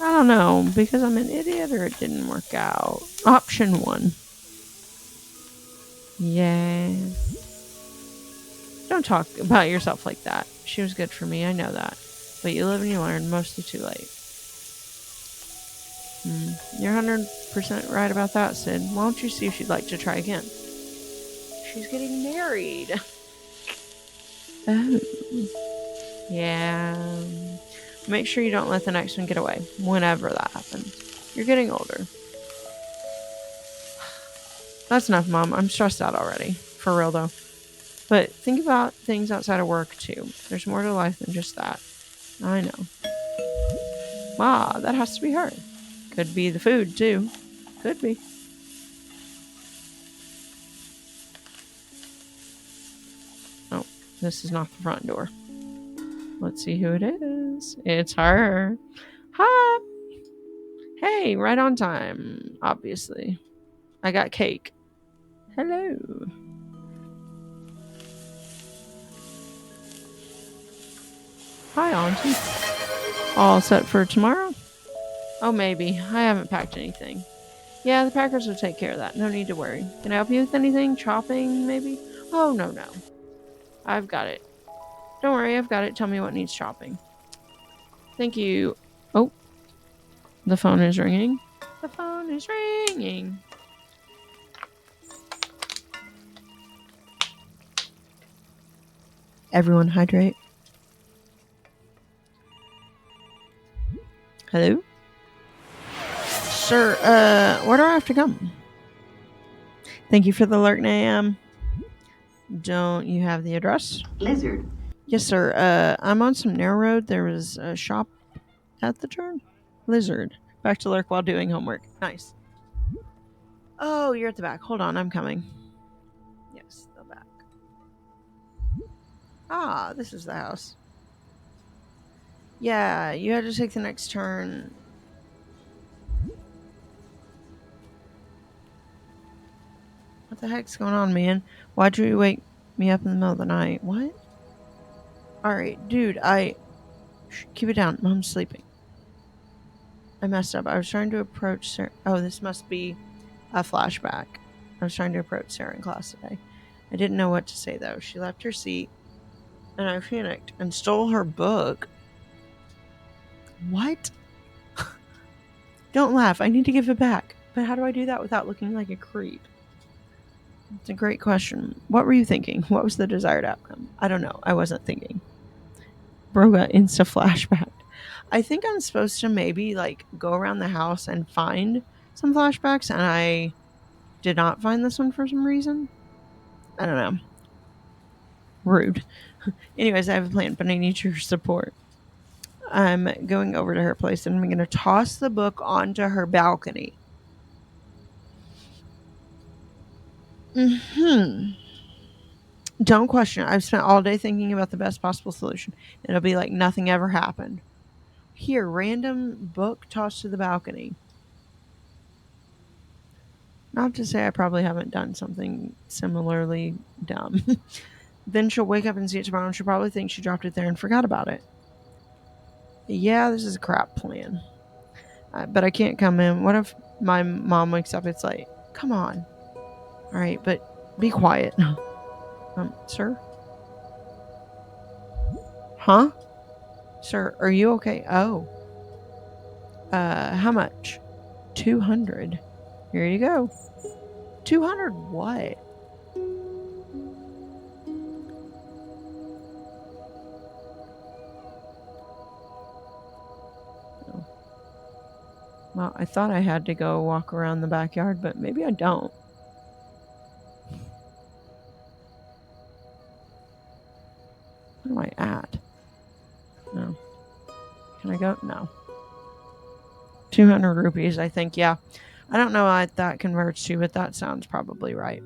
I don't know, because I'm an idiot or it didn't work out. Option 1. Yeah. Don't talk about yourself like that. She was good for me, I know that. But you live and you learn, mostly too late. You're 100% right about that, Sid. Why don't you see if she'd like to try again? She's getting married. Oh. Yeah. Make sure you don't let the next one get away, whenever that happens. You're getting older. That's enough, Mom. I'm stressed out already. For real, though. But think about things outside of work, too. There's more to life than just that. I know. Ah, that has to be her. Could be the food, too. Could be. Oh, this is not the front door. Let's see who it is. It's her. Hi. Hey, right on time, obviously. I got cake. Hello. Hi, Auntie. All set for tomorrow? Oh, maybe. I haven't packed anything. Yeah, the Packers will take care of that. No need to worry. Can I help you with anything? Chopping, maybe? Oh, no. I've got it. Don't worry, I've got it. Tell me what needs chopping. Thank you. Oh, the phone is ringing. The phone is ringing. Everyone hydrate. Hello? Sir, where do I have to come? Thank you for the alert, AM. Don't you have the address? Lizard. Yes, sir. I'm on some narrow road. There was a shop at the turn. Lizard. Back to lurk while doing homework. Nice. Oh, you're at the back. Hold on, I'm coming. Yes, the back. Ah, this is the house. Yeah, you had to take the next turn. What the heck's going on, man? Why'd you wake me up in the middle of the night? What? Alright, dude, keep it down. Mom's sleeping. I messed up. I was trying to approach Sarah. Oh, this must be a flashback. I was trying to approach Sarah in class today. I didn't know what to say, though. She left her seat, and I panicked and stole her book. What? Don't laugh. I need to give it back. But how do I do that without looking like a creep? It's a great question. What were you thinking? What was the desired outcome? I don't know. I wasn't thinking. Bro got insta flashback. I think I'm supposed to maybe like go around the house and find some flashbacks, and I did not find this one for some reason. I don't know. Rude. Anyways, I have a plan, but I need your support. I'm going over to her place and I'm going to toss the book onto her balcony. Don't question it. I've spent all day thinking about the best possible solution. It'll be like nothing ever happened. Here, random book tossed to the balcony. Not to say I probably haven't done something similarly dumb. Then she'll wake up and see it tomorrow and she'll probably think she dropped it there and forgot about it. Yeah, this is a crap plan. But I can't come in. What if my mom wakes up? It's like, come on. All right, but be quiet. Sir? Huh? Sir, are you okay? Oh. How much? 200. Here you go. 200 what? Oh. Well, I thought I had to go walk around the backyard, but maybe I don't. Where am I at? No. Can I go? No. 200 rupees, I think. Yeah. I don't know what that converts to, but that sounds probably right.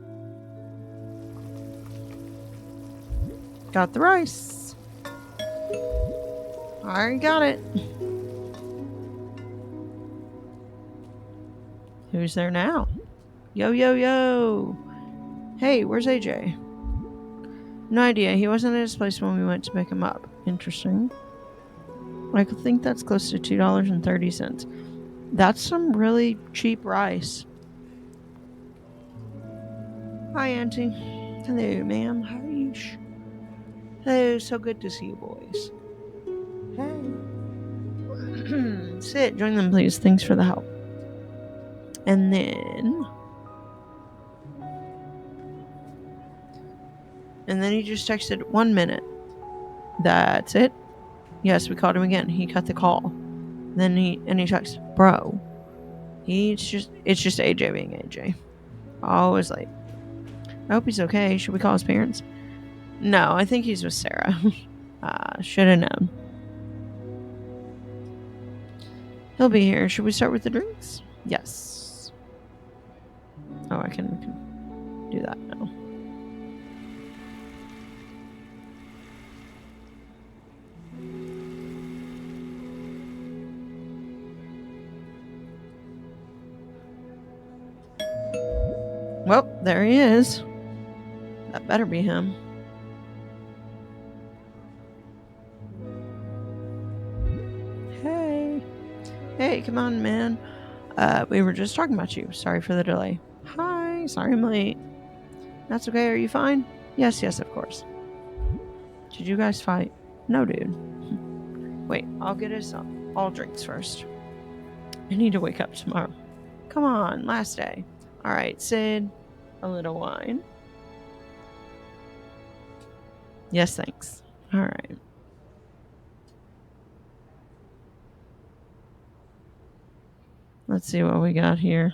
Got the rice. I already got it. Who's there now? Yo, yo, yo. Hey, where's AJ? No idea. He wasn't at his place when we went to pick him up. Interesting. I think that's close to $2.30. That's some really cheap rice. Hi, Auntie. Hello, ma'am. How are you? Hello, so good to see you boys. Hey. Sit, join them, please. Thanks for the help. And then he just texted 1 minute. That's it. Yes, we called him again. He cut the call. Then he texts, bro. It's just AJ being AJ. Always late. I hope he's okay. Should we call his parents? No, I think he's with Sarah. Should have known. He'll be here. Should we start with the drinks? Yes. Oh, I can do that now. Well, there he is. That better be him. Hey, come on, man. We were just talking about you. Sorry for the delay. Hi, sorry I'm late. That's okay. Are you fine? Yes, of course. Did you guys fight? No, dude. Wait, I'll get us all drinks first. I need to wake up tomorrow. Come on, last day. All right, Sid. A little wine. Yes, thanks. All right. Let's see what we got here.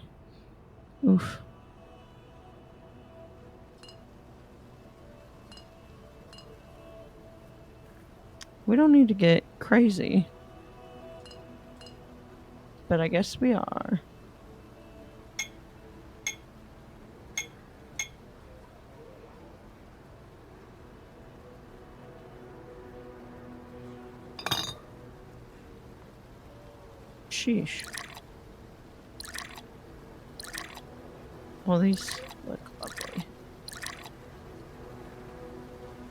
Oof. We don't need to get crazy. But I guess we are. Sheesh. Well, these look lovely.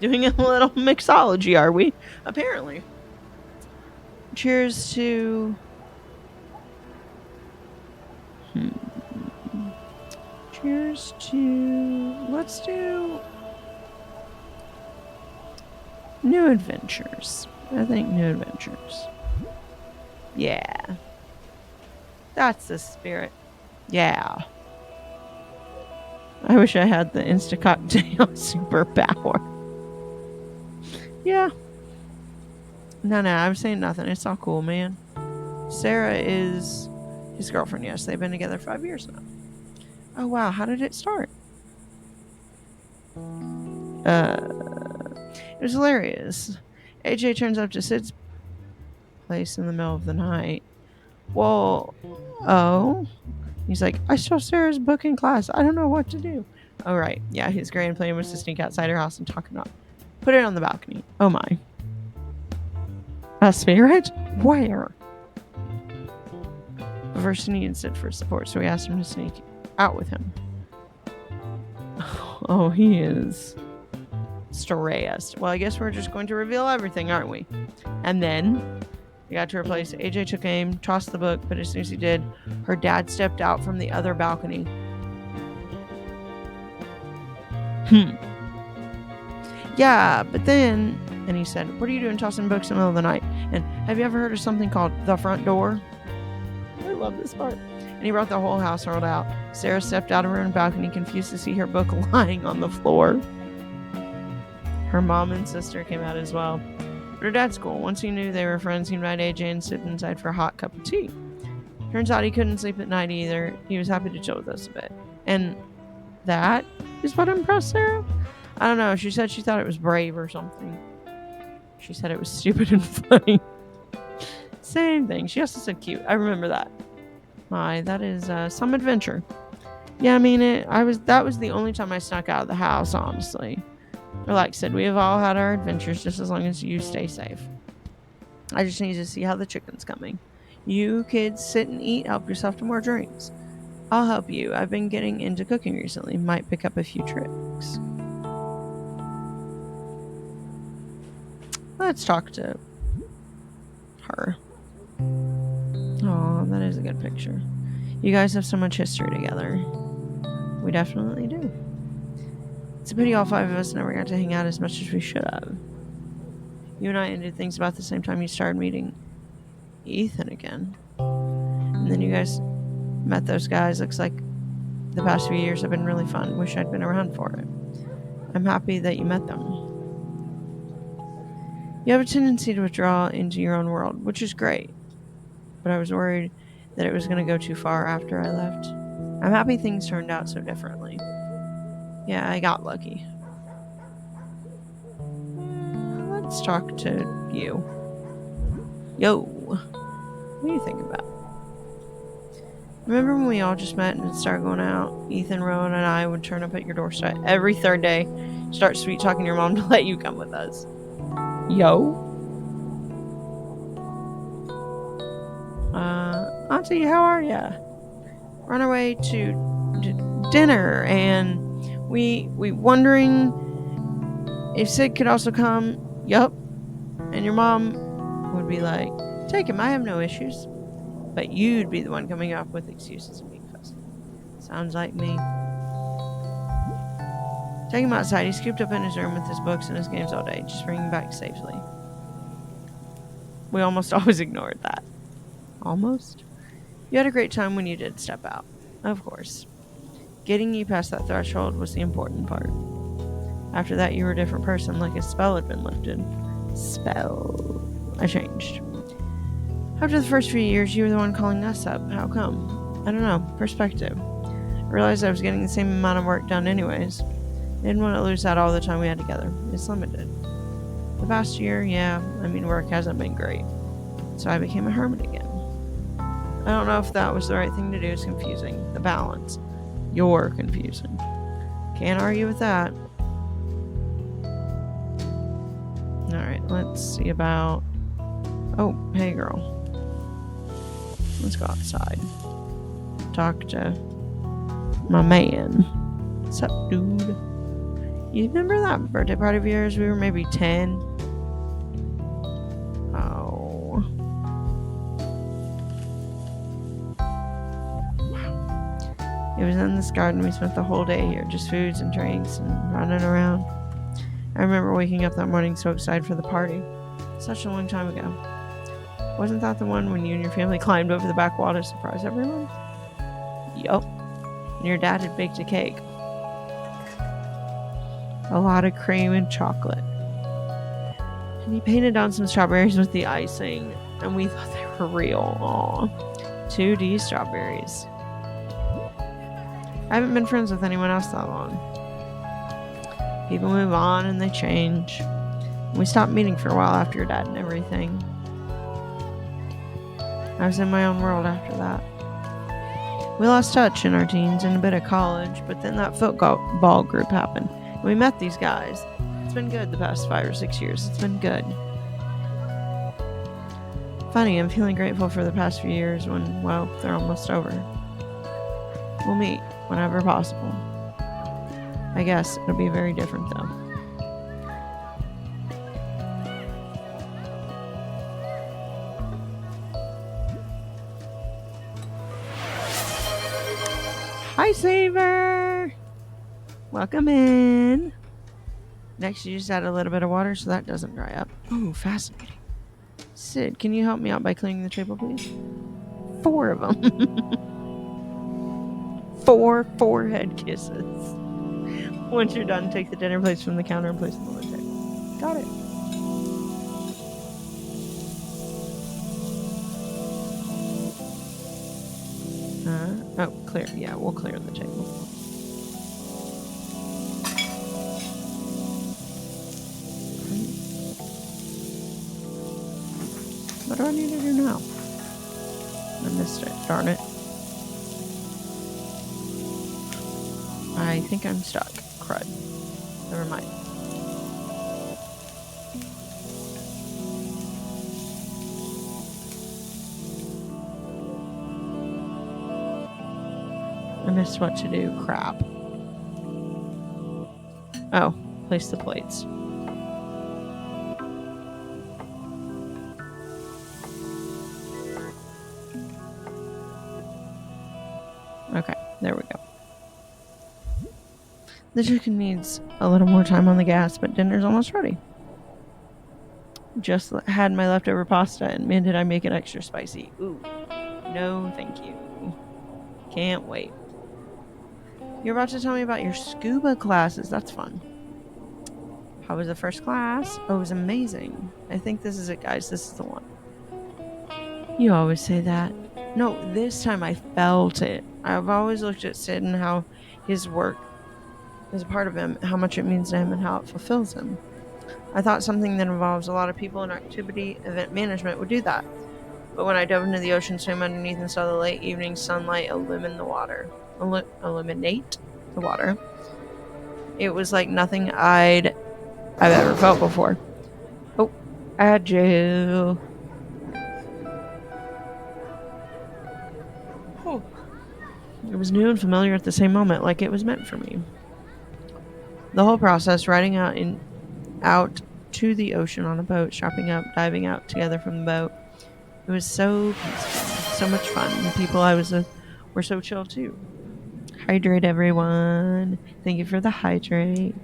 Doing a little mixology, are we? Apparently. Cheers to... Cheers to... Let's do... New adventures. I think new adventures. Yeah. That's the spirit. Yeah. I wish I had the Insta cocktail superpower. Yeah. No, I'm saying nothing. It's all cool, man. Sarah is his girlfriend, yes. They've been together 5 years now. Oh, wow. How did it start? It was hilarious. AJ turns up to Sid's place in the middle of the night. Well, oh. He's like, I saw Sarah's book in class. I don't know what to do. Oh, right. Yeah, his grand plan was to sneak outside her house and talk her up. Put it on the balcony. Oh, my. A spirit? Where? But first, he needed Sid for support, so we asked him to sneak out with him. Oh, he is stressed. Well, I guess we're just going to reveal everything, aren't we? And then we got to her place. AJ took aim, tossed the book, but as soon as he did, her dad stepped out from the other balcony. Yeah, but then... And he said, what are you doing tossing books in the middle of the night? And have you ever heard of something called the front door? I love this part. And he brought the whole household out. Sarah stepped out of her own balcony, confused to see her book lying on the floor. Her mom and sister came out as well. But her dad's cool. Once he knew they were friends, he invited AJ and sit inside for a hot cup of tea. Turns out he couldn't sleep at night either. He was happy to chill with us a bit. And that is what impressed Sarah? I don't know. She said she thought it was brave or something. She said it was stupid and funny. Same thing. She also said cute. I remember that. My, that is some adventure. Yeah, I mean it. That was the only time I snuck out of the house, honestly. Or like I said, we have all had our adventures just as long as you stay safe. I just need to see how the chicken's coming. You kids sit and eat. Help yourself to more drinks. I'll help you. I've been getting into cooking recently. Might pick up a few tricks. Let's talk to her. Oh, that is a good picture. You guys have so much history together. We definitely do. It's a pity all 5 of us never got to hang out as much as we should have. You and I ended things about the same time you started meeting Ethan again. And then you guys met those guys. Looks like the past few years have been really fun. Wish I'd been around for it. I'm happy that you met them. You have a tendency to withdraw into your own world, which is great. But I was worried that it was going to go too far after I left. I'm happy things turned out so differently. Yeah, I got lucky. Let's talk to you. Yo, what do you think about? Remember when we all just met and started going out? Ethan, Rowan, and I would turn up at your doorstep every third day, start sweet talking your mom to let you come with us. Yo. Auntie, how are ya? We're on our way to dinner, and we wondering if Sid could also come. Yup. And your mom would be like, take him, I have no issues. But you'd be the one coming up with excuses and being fussy. Sounds like me. Take him outside. He's cooped up in his room with his books and his games all day. Just bring him back safely. We almost always ignored that. Almost? You had a great time when you did step out. Of course. Getting you past that threshold was the important part. After that, you were a different person, like a spell had been lifted. Spell. I changed. After the first few years, you were the one calling us up. How come? I don't know. Perspective. I realized I was getting the same amount of work done anyways. I didn't want to lose out all the time we had together. It's limited. The past year, yeah, work hasn't been great. So I became a hermit again. I don't know if that was the right thing to do. It's confusing. The balance. You're confusing. Can't argue with that. Alright, let's see about... Oh, hey girl. Let's go outside. Talk to my man. What's up, dude? You remember that birthday party of yours? We were maybe 10. Oh. Wow. It was in this garden. We spent the whole day here. Just foods and drinks and running around. I remember waking up that morning so excited for the party. Such a long time ago. Wasn't that the one when you and your family climbed over the back wall to surprise everyone? Yup. And your dad had baked a cake. A lot of cream and chocolate. And he painted on some strawberries with the icing. And we thought they were real. Aw. 2D strawberries. I haven't been friends with anyone else that long. People move on and they change. We stopped meeting for a while after your dad and everything. I was in my own world after that. We lost touch in our teens and a bit of college, but then that football group happened. We met these guys. It's been good the past 5 or 6 years. It's been good. Funny, I'm feeling grateful for the past few years when, well, they're almost over. We'll meet whenever possible. I guess it'll be very different though. Hi, Saver! Welcome in. Next, you just add a little bit of water so that doesn't dry up. Oh, fascinating. Sid, can you help me out by cleaning the table, please? 4 of them. 4 forehead kisses. Once you're done, take the dinner plates from the counter and place them on the table. Got it. Oh, clear. Yeah, we'll clear the table. What do I need to do now? I missed it. Darn it. I think I'm stuck. Crud. Never mind. I missed what to do. Crap. Oh, place the plates. Okay, there we go. The chicken needs a little more time on the gas, but dinner's almost ready. Just had my leftover pasta, and man, did I make it extra spicy. Ooh, no thank you. Can't wait. You're about to tell me about your scuba classes. That's fun. How was the first class? Oh, it was amazing. I think this is it, guys. This is the one. You always say that. No, this time I felt it. I've always looked at Sid and how his work is a part of him, how much it means to him, and how it fulfills him. I thought something that involves a lot of people and activity event management would do that. But when I dove into the ocean, swam underneath, and saw the late evening sunlight illuminate the water, it was like nothing I've ever felt before. Oh, adieu. Oh. It was new and familiar at the same moment, like it was meant for me. The whole process, riding out to the ocean on a boat, strapping up, diving out together from the boat. It was so peaceful, so much fun. The people I was with were so chill too. Hydrate, everyone. Thank you for the hydrate.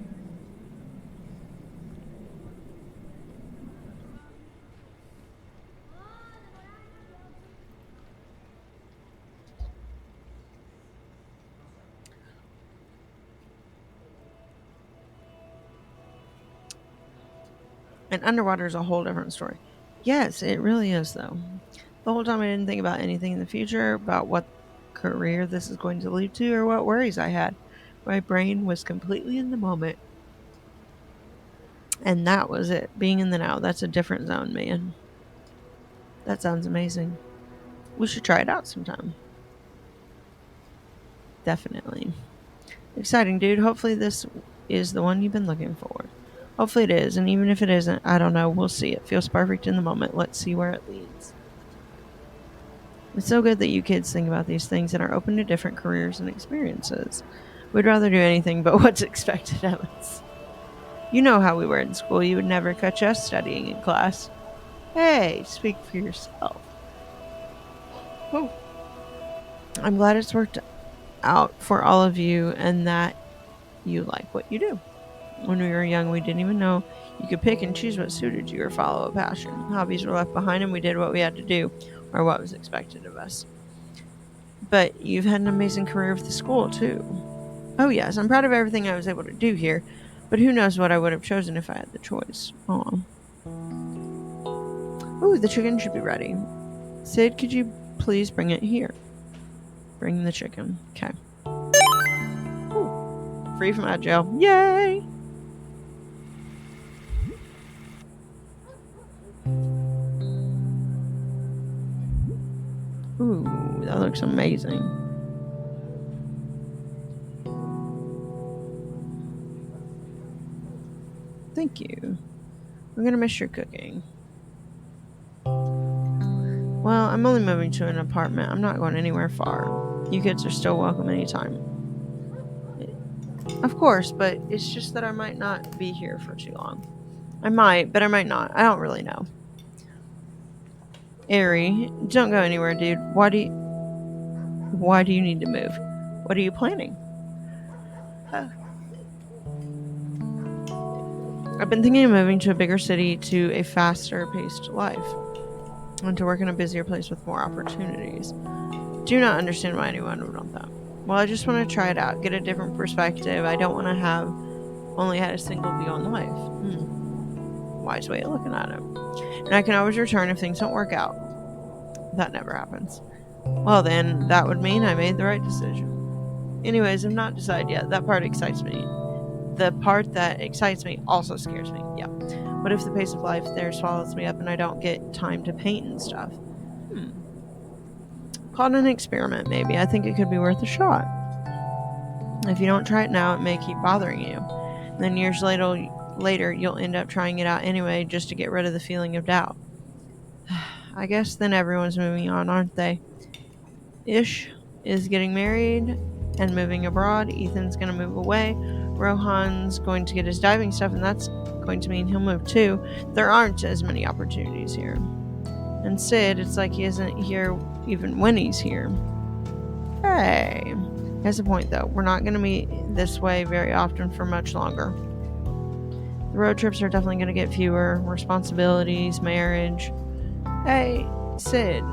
And underwater is a whole different story. Yes, it really is, though. The whole time I didn't think about anything in the future, about what career this is going to lead to, or what worries I had. My brain was completely in the moment. And that was it. Being in the now. That's a different zone, man. That sounds amazing. We should try it out sometime. Definitely. Exciting, dude. Hopefully, this is the one you've been looking for. Hopefully, it is. And even if it isn't, I don't know. We'll see. It feels perfect in the moment. Let's see where it leads. It's so good that you kids think about these things and are open to different careers and experiences. We'd rather do anything but what's expected of us. You know how we were in school. You would never catch us studying in class. Hey, speak for yourself. Oh, I'm glad it's worked out for all of you and that you like what you do. When we were young, we didn't even know you could pick and choose what suited you or follow a passion. Hobbies were left behind and we did what we had to do or what was expected of us. But you've had an amazing career with the school, too. Oh, yes, I'm proud of everything I was able to do here, but who knows what I would have chosen if I had the choice. Aw. Ooh, the chicken should be ready. Sid, could you please bring it here? Bring the chicken. Okay. Ooh, free from that jail. Yay! Ooh, that looks amazing. Thank you. I'm gonna miss your cooking. Well, I'm only moving to an apartment. I'm not going anywhere far. You kids are still welcome anytime. Of course, but it's just that I might not be here for too long. I might, but I might not. I don't really know. Ari, don't go anywhere, dude. Why do you need to move? What are you planning? I've been thinking of moving to a bigger city to a faster paced life and to work in a busier place with more opportunities. Do not understand why anyone would want that. Well, I just want to try it out, get a different perspective. I don't want to have only had a single view on life. Wise way of looking at it. And I can always return if things don't work out. That never happens. Well, then, that would mean I made the right decision. Anyways, I'm not decided yet. That part excites me. The part that excites me also scares me. Yeah. What if the pace of life there swallows me up and I don't get time to paint and stuff? Call it an experiment, maybe. I think it could be worth a shot. If you don't try it now, it may keep bothering you. And then years later, you'll end up trying it out anyway just to get rid of the feeling of doubt. I guess then everyone's moving on, aren't they? Ish is getting married and moving abroad. Ethan's going to move away. Rohan's going to get his diving stuff, and that's going to mean he'll move too. There aren't as many opportunities here. And Sid, it's like he isn't here even when he's here. Hey, has a point though. We're not going to meet this way very often for much longer. The road trips are definitely going to get fewer. Responsibilities, marriage. Hey, Sid,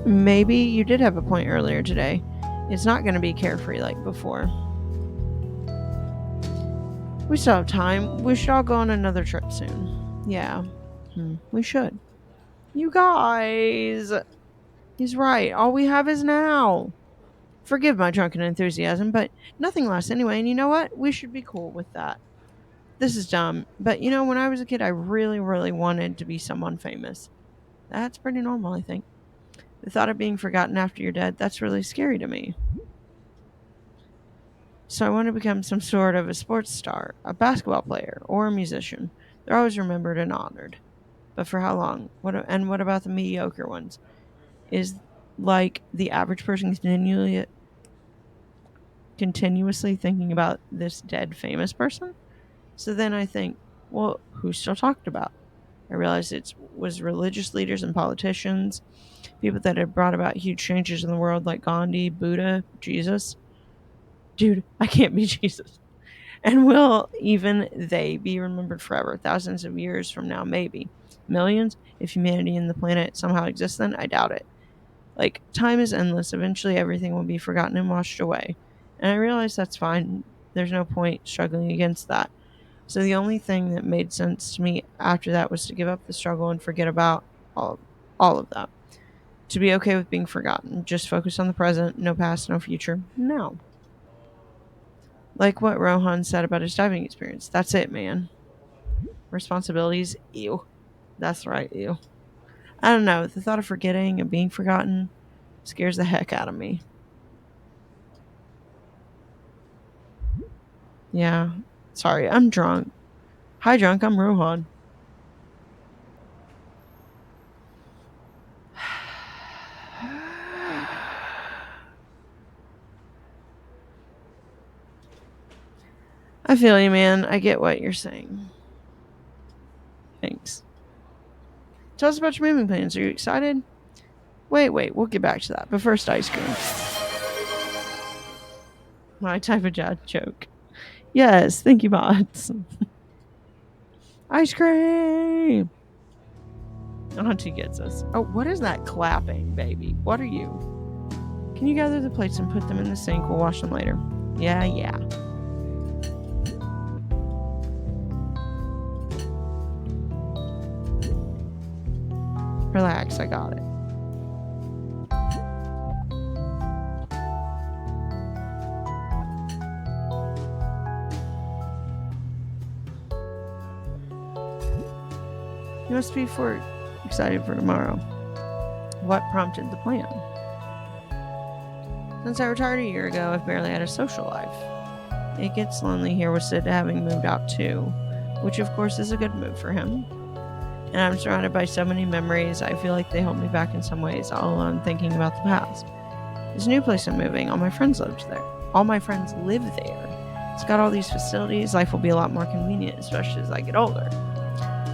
maybe you did have a point earlier today. It's not going to be carefree like before. We still have time. We should all go on another trip soon. Yeah, we should. You guys, he's right. All we have is now. Forgive my drunken enthusiasm, but nothing lasts anyway. And you know what? We should be cool with that. This is dumb, but you know, when I was a kid, I really, really wanted to be someone famous. That's pretty normal, I think. The thought of being forgotten after you're dead, that's really scary to me. So I want to become some sort of a sports star, a basketball player, or a musician. They're always remembered and honored. But for how long? What about the mediocre ones? Is like the average person continuously thinking about this dead famous person? So then I think, well, who's still talked about? I realized it was religious leaders and politicians, people that had brought about huge changes in the world like Gandhi, Buddha, Jesus. Dude, I can't be Jesus. And will even they be remembered forever? Thousands of years from now, maybe. Millions? If humanity and the planet somehow exist then, I doubt it. Like, time is endless. Eventually, everything will be forgotten and washed away. And I realize that's fine. There's no point struggling against that. So the only thing that made sense to me after that was to give up the struggle and forget about all, all of that. To be okay with being forgotten. Just focus on the present, no past, no future. No. Like what Rohan said about his diving experience. That's it, man. Responsibilities, ew. That's right, ew. I don't know. The thought of forgetting and being forgotten scares the heck out of me. Yeah. Sorry, I'm drunk. Hi, drunk. I'm Rohan. I feel you, man. I get what you're saying. Thanks. Tell us about your moving plans. Are you excited? Wait. We'll get back to that. But first, ice cream. My type of dad joke. Yes, thank you, bots. Ice cream. Auntie gets us. Oh, what is that clapping, baby? What are you? Can you gather the plates and put them in the sink? We'll wash them later. Yeah. Relax, I got it. You must be excited for tomorrow. What prompted the plan? Since I retired a year ago, I've barely had a social life. It gets lonely here with Sid having moved out too, which of course is a good move for him. And I'm surrounded by so many memories, I feel like they hold me back in some ways, all alone thinking about the past. This new place I'm moving, all my friends live there. It's got all these facilities, life will be a lot more convenient, especially as I get older.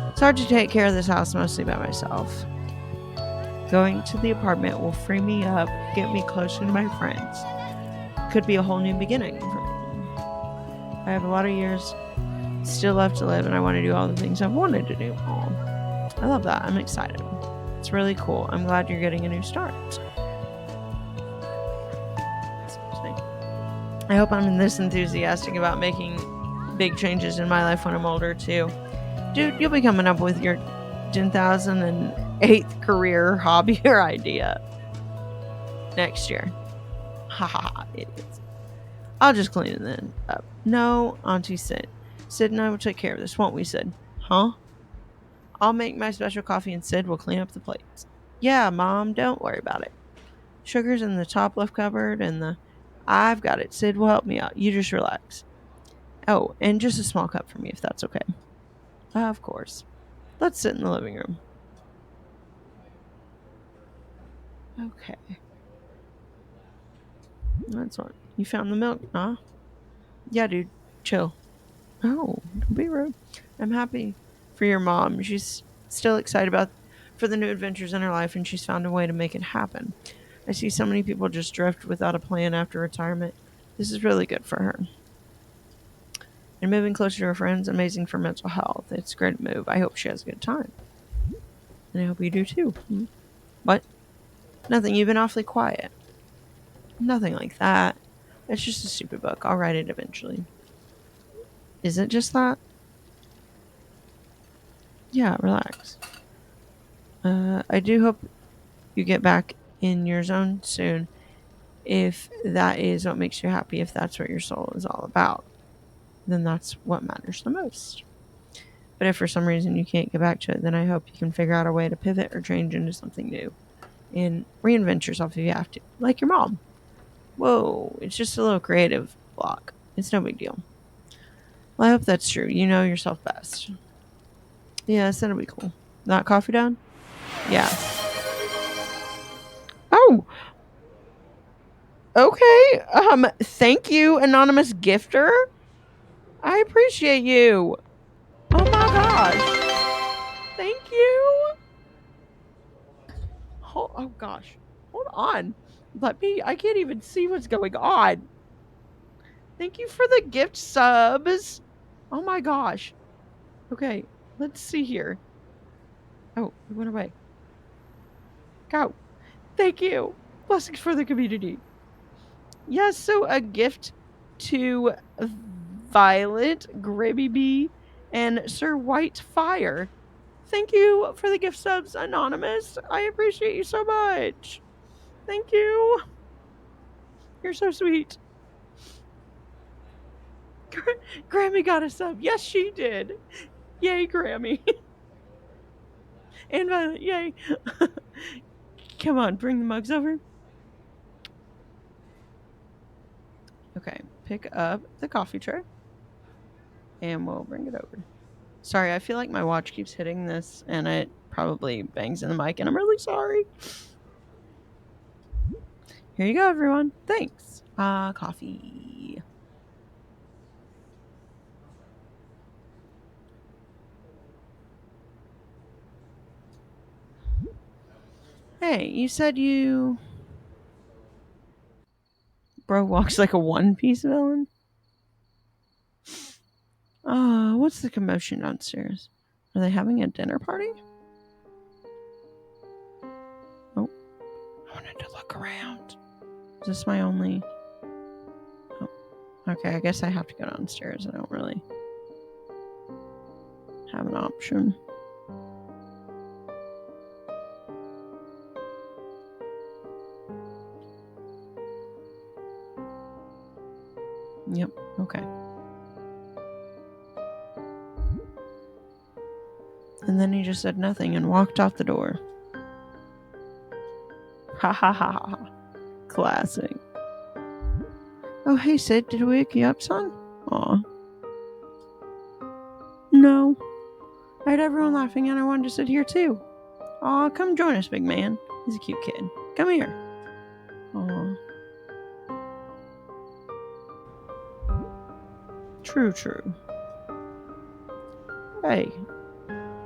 It's hard to take care of this house mostly by myself. Going to the apartment will free me up, get me closer to my friends. Could be a whole new beginning for me. I have a lot of years still left to live, and I want to do all the things I've wanted to do. I love that. I'm excited. It's really cool. I'm glad you're getting a new start. I hope I'm this enthusiastic about making big changes in my life when I'm older, too. Dude, you'll be coming up with your 2008th career hobby or idea next year. Haha, idiots. I'll just clean it then up. No, Auntie Sid. Sid and I will take care of this, won't we, Sid? Huh? I'll make my special coffee and Sid will clean up the plates. Yeah, Mom, don't worry about it. Sugar's in the top left cupboard and I've got it. Sid will help me out. You just relax. Oh, and just a small cup for me if that's okay. Of course. Let's sit in the living room. Okay. That's what. You found the milk, huh? Yeah, dude. Chill. Oh, don't be rude. I'm happy for your mom. She's still excited for the new adventures in her life, and she's found a way to make it happen. I see so many people just drift without a plan after retirement. This is really good for her. And moving closer to her friends, amazing for mental health. It's a great move. I hope she has a good time. And I hope you do too. What? Nothing. You've been awfully quiet. Nothing like that. It's just a stupid book. I'll write it eventually. Is it just that? Yeah, relax. I do hope you get back in your zone soon. If that is what makes you happy, if that's what your soul is all about, then that's what matters the most. But if for some reason you can't get back to it, then I hope you can figure out a way to pivot or change into something new and reinvent yourself if you have to, like your mom. Whoa, it's just a little creative block. It's no big deal. Well, I hope that's true. You know yourself best. Yes, that'll be cool. Not coffee done? Yeah. Oh, okay. Thank you, anonymous gifter. I appreciate you. Oh my gosh. Thank you. Oh gosh. Hold on. I can't even see what's going on. Thank you for the gift subs. Oh my gosh. Okay, let's see here. Oh, it went away. Go. Thank you. Blessings for the community. Yes, so a gift to Violet, Gribby Bee, and Sir White Fire. Thank you for the gift subs, Anonymous. I appreciate you so much. Thank you. You're so sweet. Grammy got a sub. Yes, she did. Yay, Grammy. And Violet, yay. Come on, bring the mugs over. Okay, pick up the coffee tray. And we'll bring it over. Sorry, I feel like my watch keeps hitting this and it probably bangs in the mic, and I'm really sorry. Here you go, everyone. Thanks. Coffee. Hey, you said you. Bro walks like a One Piece villain? What's the commotion downstairs? Are they having a dinner party? Oh, I wanted to look around. Is this my only. Oh, okay, I guess I have to go downstairs. I don't really have an option. Yep, okay. And then he just said nothing and walked out the door. Ha ha ha ha ha. Classic. Oh, hey, Sid, did we wake you up, son? Aw. No. I heard everyone laughing and I wanted to sit here too. Aw, come join us, big man. He's a cute kid. Come here. Aw. True, true. Hey.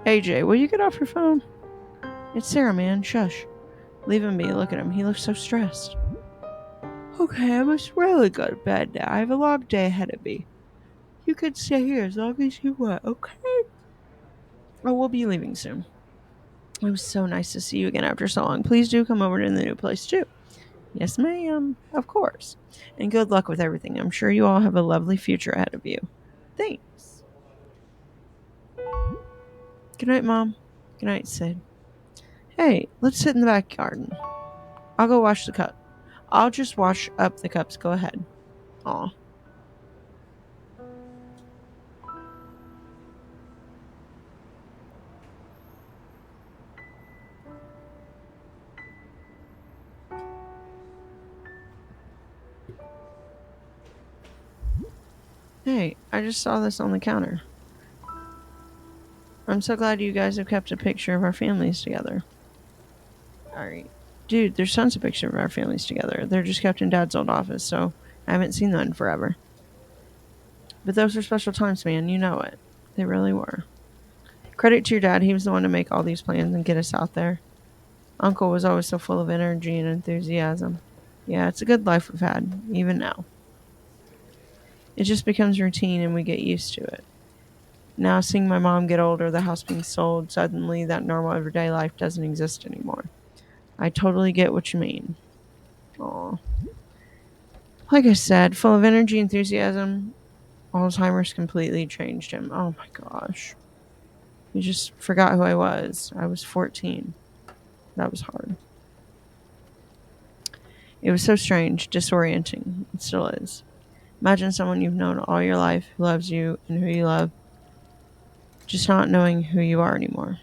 AJ, will you get off your phone? It's Sarah, man. Shush. Leave him be. Look at him. He looks so stressed. Okay, I must really go to bed now. I have a long day ahead of me. You can stay here as long as you want, okay? Oh, we'll be leaving soon. It was so nice to see you again after so long. Please do come over to the new place, too. Yes, ma'am. Of course. And good luck with everything. I'm sure you all have a lovely future ahead of you. Thanks. Good night, Mom. Good night, Sid. Hey, let's sit in the back garden. I'll go wash the cup. I'll just wash up the cups. Go ahead. Aw. Hey, I just saw this on the counter. I'm so glad you guys have kept a picture of our families together. Alright. Dude, there's tons of pictures of our families together. They're just kept in Dad's old office, so I haven't seen them in forever. But those were special times, man. You know it. They really were. Credit to your dad. He was the one to make all these plans and get us out there. Uncle was always so full of energy and enthusiasm. Yeah, it's a good life we've had, even now. It just becomes routine and we get used to it. Now, seeing my mom get older, the house being sold, suddenly that normal everyday life doesn't exist anymore. I totally get what you mean. Aw. Like I said, full of energy, enthusiasm, Alzheimer's completely changed him. Oh my gosh. He just forgot who I was. I was 14. That was hard. It was so strange, disorienting. It still is. Imagine someone you've known all your life who loves you and who you love, just not knowing who you are anymore.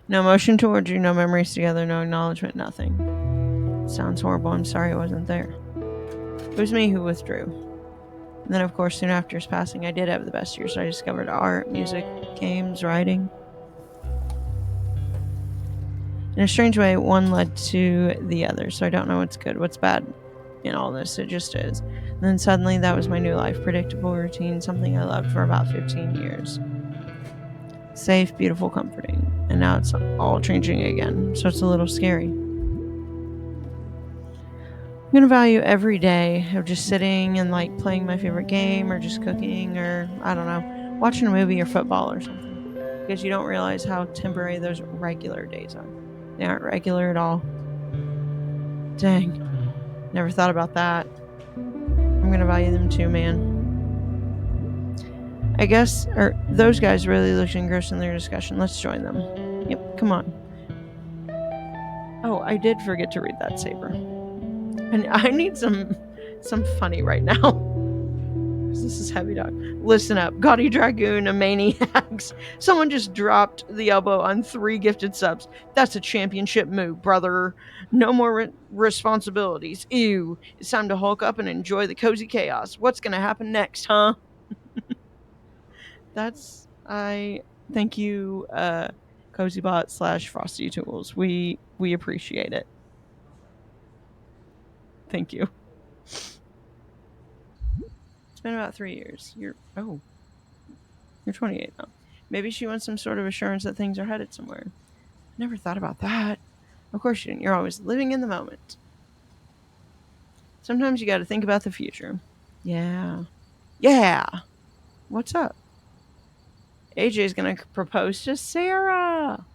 No emotion towards you, no memories together, no acknowledgement, nothing. Sounds horrible. I'm sorry I wasn't there. It was me who withdrew. And then, of course, soon after his passing, I did have the best years. I discovered art, music, games, writing. In a strange way, one led to the other, so I don't know what's good, what's bad in all this. It just is. And then suddenly, that was my new life. Predictable routine, something I loved for about 15 years. Safe, beautiful, comforting. And now it's all changing again, so it's a little scary. I'm going to value every day of just sitting and like playing my favorite game or just cooking or, I don't know, watching a movie or football or something. Because you don't realize how temporary those regular days are. They aren't regular at all. Dang. Never thought about that. I'm gonna buy you them too, man. I guess those guys really looked engrossed in their discussion. Let's join them. Yep, come on. Oh, I did forget to read that, Saber. And I need some funny right now. This is heavy dog. Listen up, Gaudy Dragoon, a maniacs. Someone just dropped the elbow on 3 gifted subs. That's a championship move, brother. No more responsibilities. Ew. It's time to hulk up and enjoy the cozy chaos. What's gonna happen next, huh? I thank you, CozyBot / Frosty Tools. We appreciate it. Thank you. It's been about 3 years. You're 28 now. Maybe she wants some sort of assurance that things are headed somewhere. Never thought about that. Of course you didn't. You're always living in the moment. Sometimes you got to think about the future. Yeah. Yeah. What's up? AJ's gonna propose to Sarah.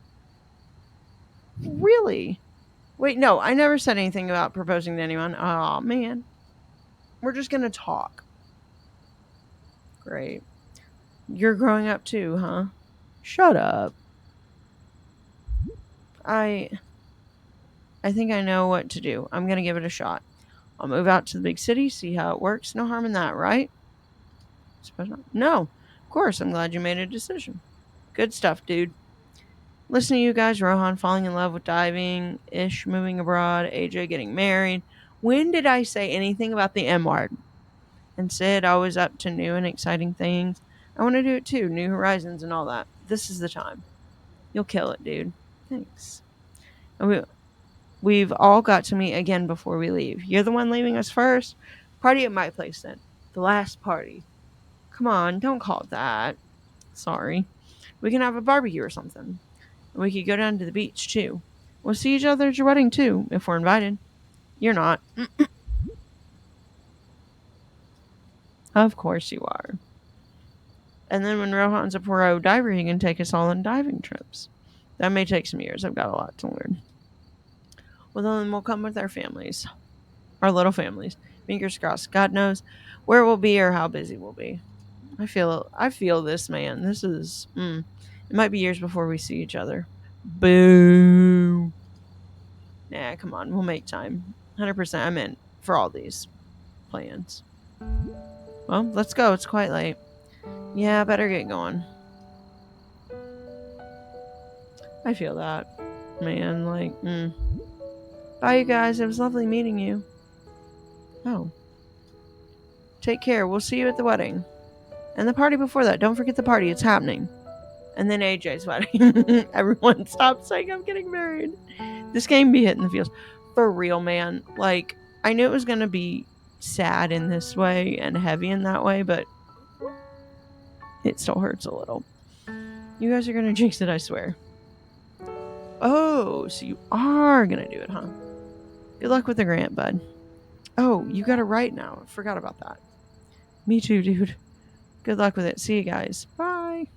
Really? Wait, no, I never said anything about proposing to anyone. Oh man. We're just gonna talk. Great. You're growing up too, huh? Shut up. I think I know what to do. I'm gonna give it a shot. I'll move out to the big city, see how it works. No harm in that, right? Suppose not. No. Of course, I'm glad you made a decision. Good stuff, dude. Listen to you guys, Rohan falling in love with diving, Ish moving abroad, AJ getting married. When did I say anything about the M word? And Sid always up to new and exciting things. I want to do it too, new horizons and all that. This is the time. You'll kill it, dude. Thanks. We've all got to meet again before we leave. You're the one leaving us first? Party at my place then. The last party. Come on, don't call it that. Sorry. We can have a barbecue or something. And we could go down to the beach too. We'll see each other at your wedding too, if we're invited. You're not. Of course you are. And then when Rohan's a pro diver, he can take us all on diving trips. That may take some years. I've got a lot to learn. Well, then we'll come with our families. Our little families. Fingers crossed. God knows where we'll be or how busy we'll be. I feel this, man. This is it might be years before we see each other. Boo. Nah, come on. We'll make time. 100% I'm in for all these plans. Well, let's go. It's quite late. Yeah, better get going. I feel that. Man, Bye, you guys. It was lovely meeting you. Oh. Take care. We'll see you at the wedding. And the party before that. Don't forget the party. It's happening. And then AJ's wedding. Everyone stop saying I'm getting married. This game be hitting the feels. For real, man. Like, I knew it was going to be sad in this way and heavy in that way, but it still hurts a little. You guys are going to jinx it, I swear. Oh, so you are going to do it, huh? Good luck with the grant, bud. Oh, you got it right now. I forgot about that. Me too, dude. Good luck with it. See you guys. Bye.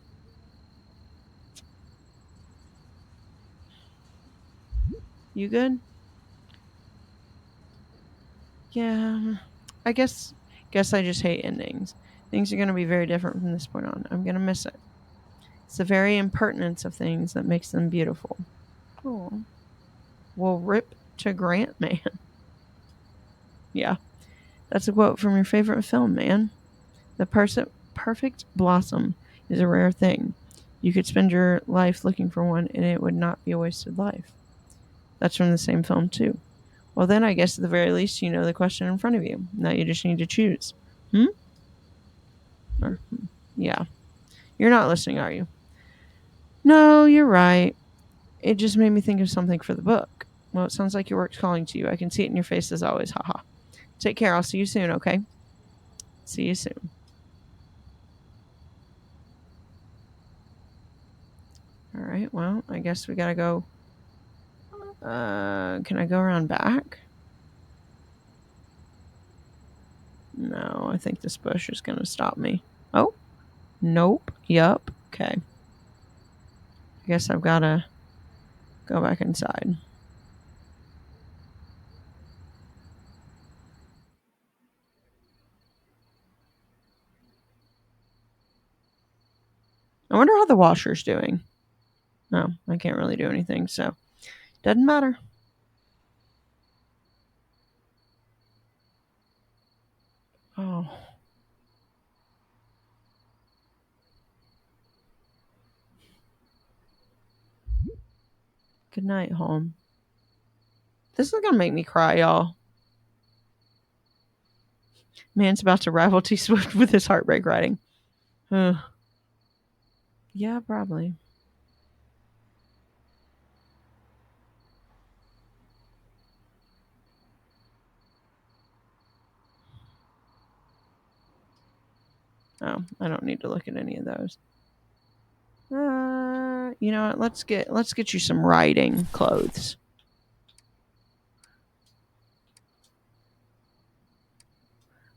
You good? Yeah. I guess I just hate endings. Things are going to be very different from this point on. I'm going to miss it. It's the very impertinence of things that makes them beautiful. Cool. Well, rip to Grant, man. Yeah. That's a quote from your favorite film, man. The perfect blossom is a rare thing. You could spend your life looking for one and it would not be a wasted life. That's from the same film, too. Well, then I guess at the very least you know the question in front of you. Now you just need to choose. Yeah. You're not listening, are you? No, you're right. It just made me think of something for the book. Well, it sounds like your work's calling to you. I can see it in your face as always. Haha. Take care. I'll see you soon, okay? See you soon. All right. Well, I guess we gotta go. Can I go around back? No, I think this bush is gonna stop me. Oh, nope. Yup. Okay. I guess I've gotta Go back inside. I wonder how the washer's doing. No, I can't really do anything, so doesn't matter. Oh. Good night, home. This is gonna make me cry, y'all. Man's about to rival T Swift with his heartbreak writing. Yeah, probably. Oh, I don't need to look at any of those. You know what? Let's get you some riding clothes.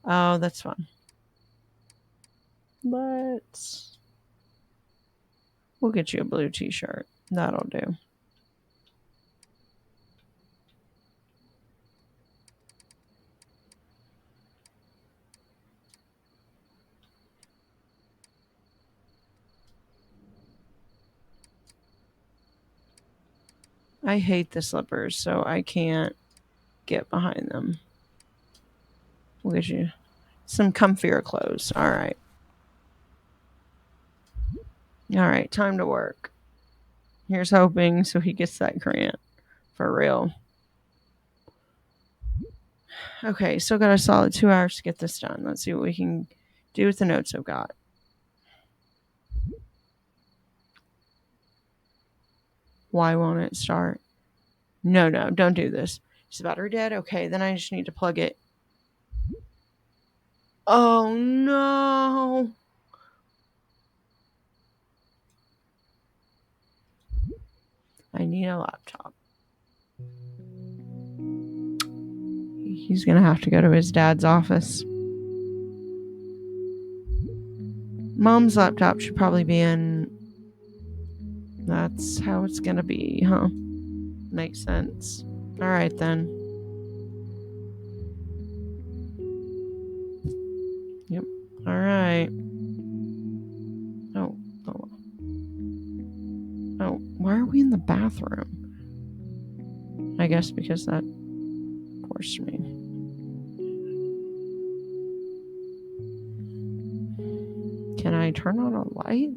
Oh, that's fun. We'll get you a blue t-shirt. That'll do. I hate the slippers, so I can't get behind them. We'll get you some comfier clothes. All right. All right, time to work. Here's hoping so he gets that grant. For real. Okay, still got a solid 2 hours to get this done. Let's see what we can do with the notes I've got. Why won't it start? No, don't do this. Is the battery dead? Okay, then I just need to plug it. Oh no. I need a laptop. He's gonna have to go to his dad's office. Mom's laptop should probably be in. That's how it's gonna be, huh? Makes sense. Alright then. Yep. Alright. Oh. Oh, why are we in the bathroom? I guess because that forced me. Can I turn on a light?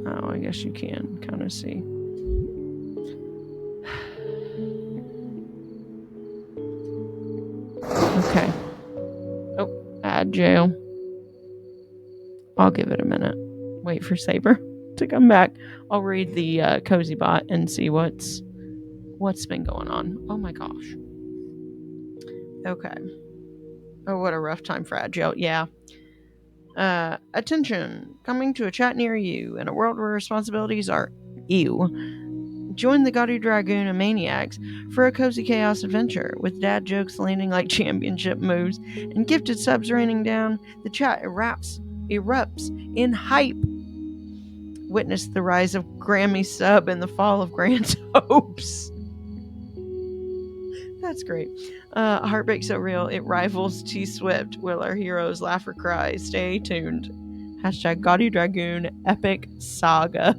Oh, I guess you can kind of see. Okay. Oh, add jail. I'll give it a minute. Wait for Saber to come back. I'll read the cozy bot and see what's been going on. Oh my gosh. Okay. Oh, what a rough time for Agile. Yeah. Attention. Coming to a chat near you in a world where responsibilities are ew. Join the Gaudy Dragoon and Maniacs for a cozy chaos adventure with dad jokes landing like championship moves and gifted subs raining down. The chat erupts in hype. Witness the rise of Grammy sub and the fall of Grant's hopes. That's great. Heartbreak so real it rivals T Swift. Will our heroes laugh or cry? Stay tuned. Hashtag Gaudy Dragoon Epic Saga.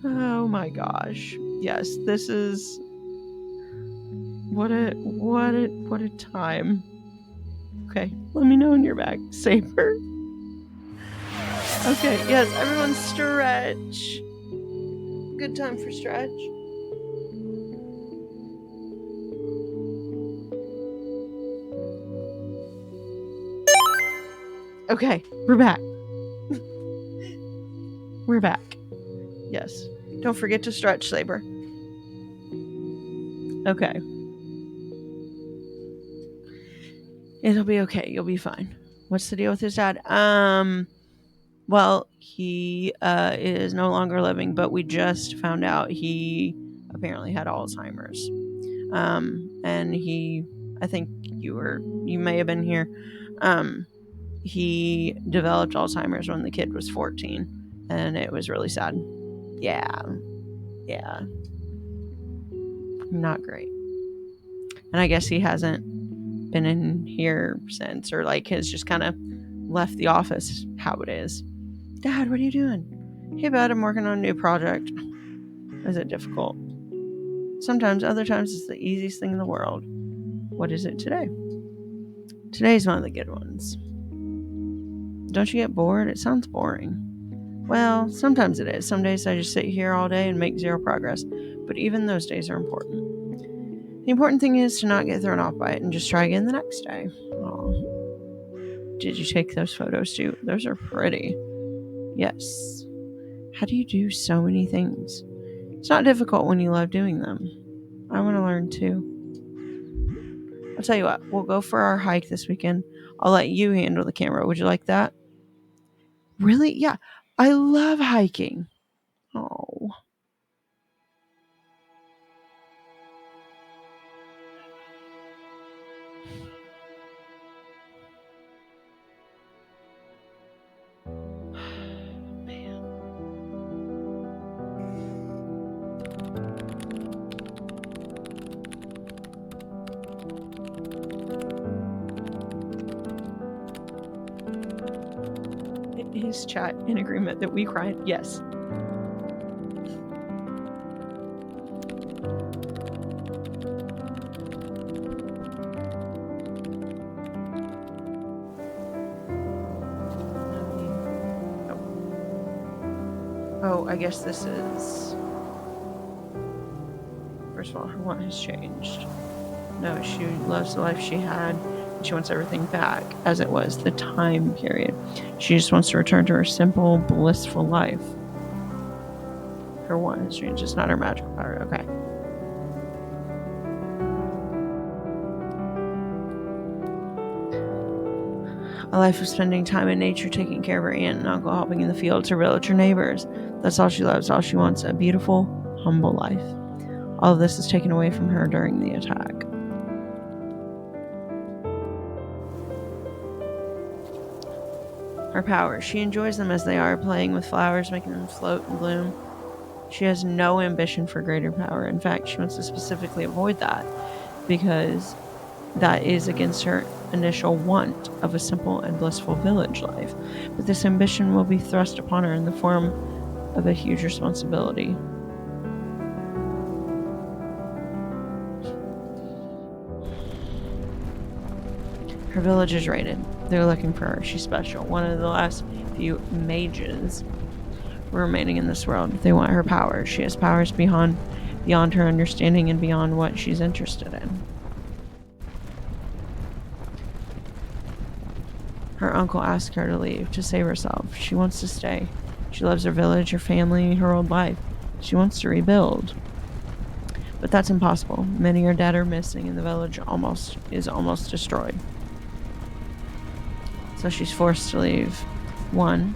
Oh my gosh. Yes, this is what a time. Okay, let me know when you're back. Saber. Okay, yes, everyone stretch. Good time for stretch. Okay, we're back. We're back. Yes. Don't forget to stretch, Saber. Okay. It'll be okay. You'll be fine. What's the deal with his dad? Well, he is no longer living, but we just found out he apparently had Alzheimer's. And I think you may have been here. he developed Alzheimer's when the kid was 14, and it was really sad. Yeah. Not great. And I guess he hasn't been in here since, or like has just kind of left the office how it is. Dad, what are you doing? Hey, bud, I'm working on a new project. Is it difficult? Sometimes, other times it's the easiest thing in the world. What is it today? Today's one of the good ones. Don't you get bored? It sounds boring. Well, sometimes it is. Some days I just sit here all day and make zero progress, but even those days are important. The important thing is to not get thrown off by it and just try again the next day. Oh, did you take those photos too? Those are pretty. Yes. How do you do so many things? It's not difficult when you love doing them. I want to learn too. I'll tell you what, we'll go for our hike this weekend. I'll let you handle the camera. Would you like that? Really? Yeah. I love hiking. Oh. Man. Is chat in agreement that we cried? Yes. Oh, I guess this is... First of all, her want has changed. No, she loves the life she had. She wants everything back as it was, the time period. She just wants to return to her simple, blissful life. Her want has changed, it's not her magical power. Okay. A life of spending time in nature, taking care of her aunt and uncle, helping in the fields, her village, her neighbors. That's all she loves, all she wants, a beautiful, humble life. All of this is taken away from her during the attack. Her powers. She enjoys them as they are, playing with flowers, making them float and bloom. She has no ambition for greater power. In fact, she wants to specifically avoid that because that is against her initial want of a simple and blissful village life. But this ambition will be thrust upon her in the form of a huge responsibility. Her village is raided. They're looking for her. She's special. One of the last few mages remaining in this world. They want her powers. She has powers beyond her understanding and beyond what she's interested in. Her uncle asked her to leave, to save herself. She wants to stay. She loves her village, her family, her old life. She wants to rebuild. But that's impossible. Many are dead or missing, and the village is almost destroyed. So she's forced to leave. One,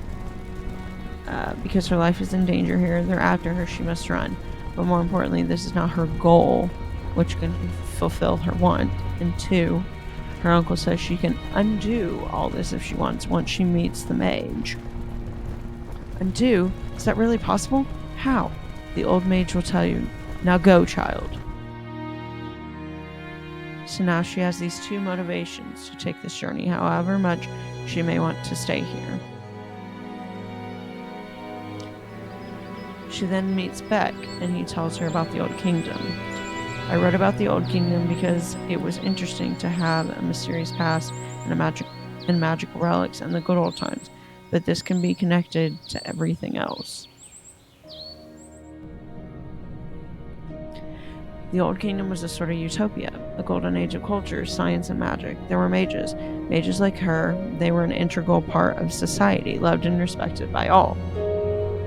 because her life is in danger here. They're after her. She must run. But more importantly, this is not her goal, which can fulfill her want. And two, her uncle says she can undo all this if she wants, once she meets the mage. Undo? Is that really possible? How? The old mage will tell you. Now go, child. So now she has these two motivations to take this journey, however much she may want to stay here. She then meets Beck, and he tells her about the Old Kingdom. I wrote about the Old Kingdom because it was interesting to have a mysterious past and magical relics and the good old times, but this can be connected to everything else. The Old Kingdom was a sort of utopia, a golden age of culture, science, and magic. There were mages. Mages like her, they were an integral part of society, loved and respected by all.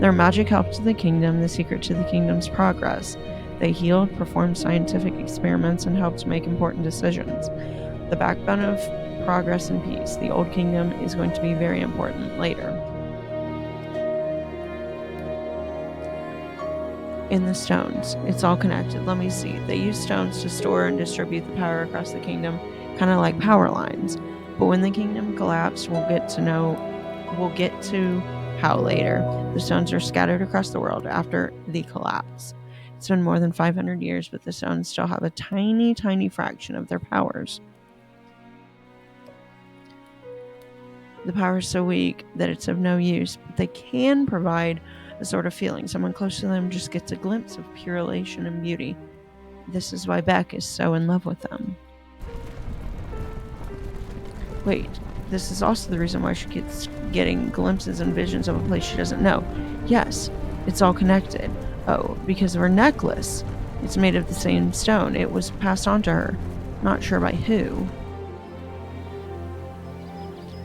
Their magic helped the kingdom, the secret to the kingdom's progress. They healed, performed scientific experiments, and helped make important decisions. The backbone of progress and peace. The Old Kingdom is going to be very important later. In the stones, it's all connected. Let me see. They use stones to store and distribute the power across the kingdom, kind of like power lines. But when the kingdom collapsed, we'll get to how later. The stones are scattered across the world after the collapse. It's been more than 500 years, but the stones still have a tiny, tiny fraction of their powers. The power is so weak that it's of no use, but they can provide a sort of feeling. Someone close to them just gets a glimpse of pure elation and beauty. This is why Beck is so in love with them. Wait, this is also the reason why she keeps getting glimpses and visions of a place she doesn't know. Yes, it's all connected. Oh, because of her necklace. It's made of the same stone. It was passed on to her. Not sure by who.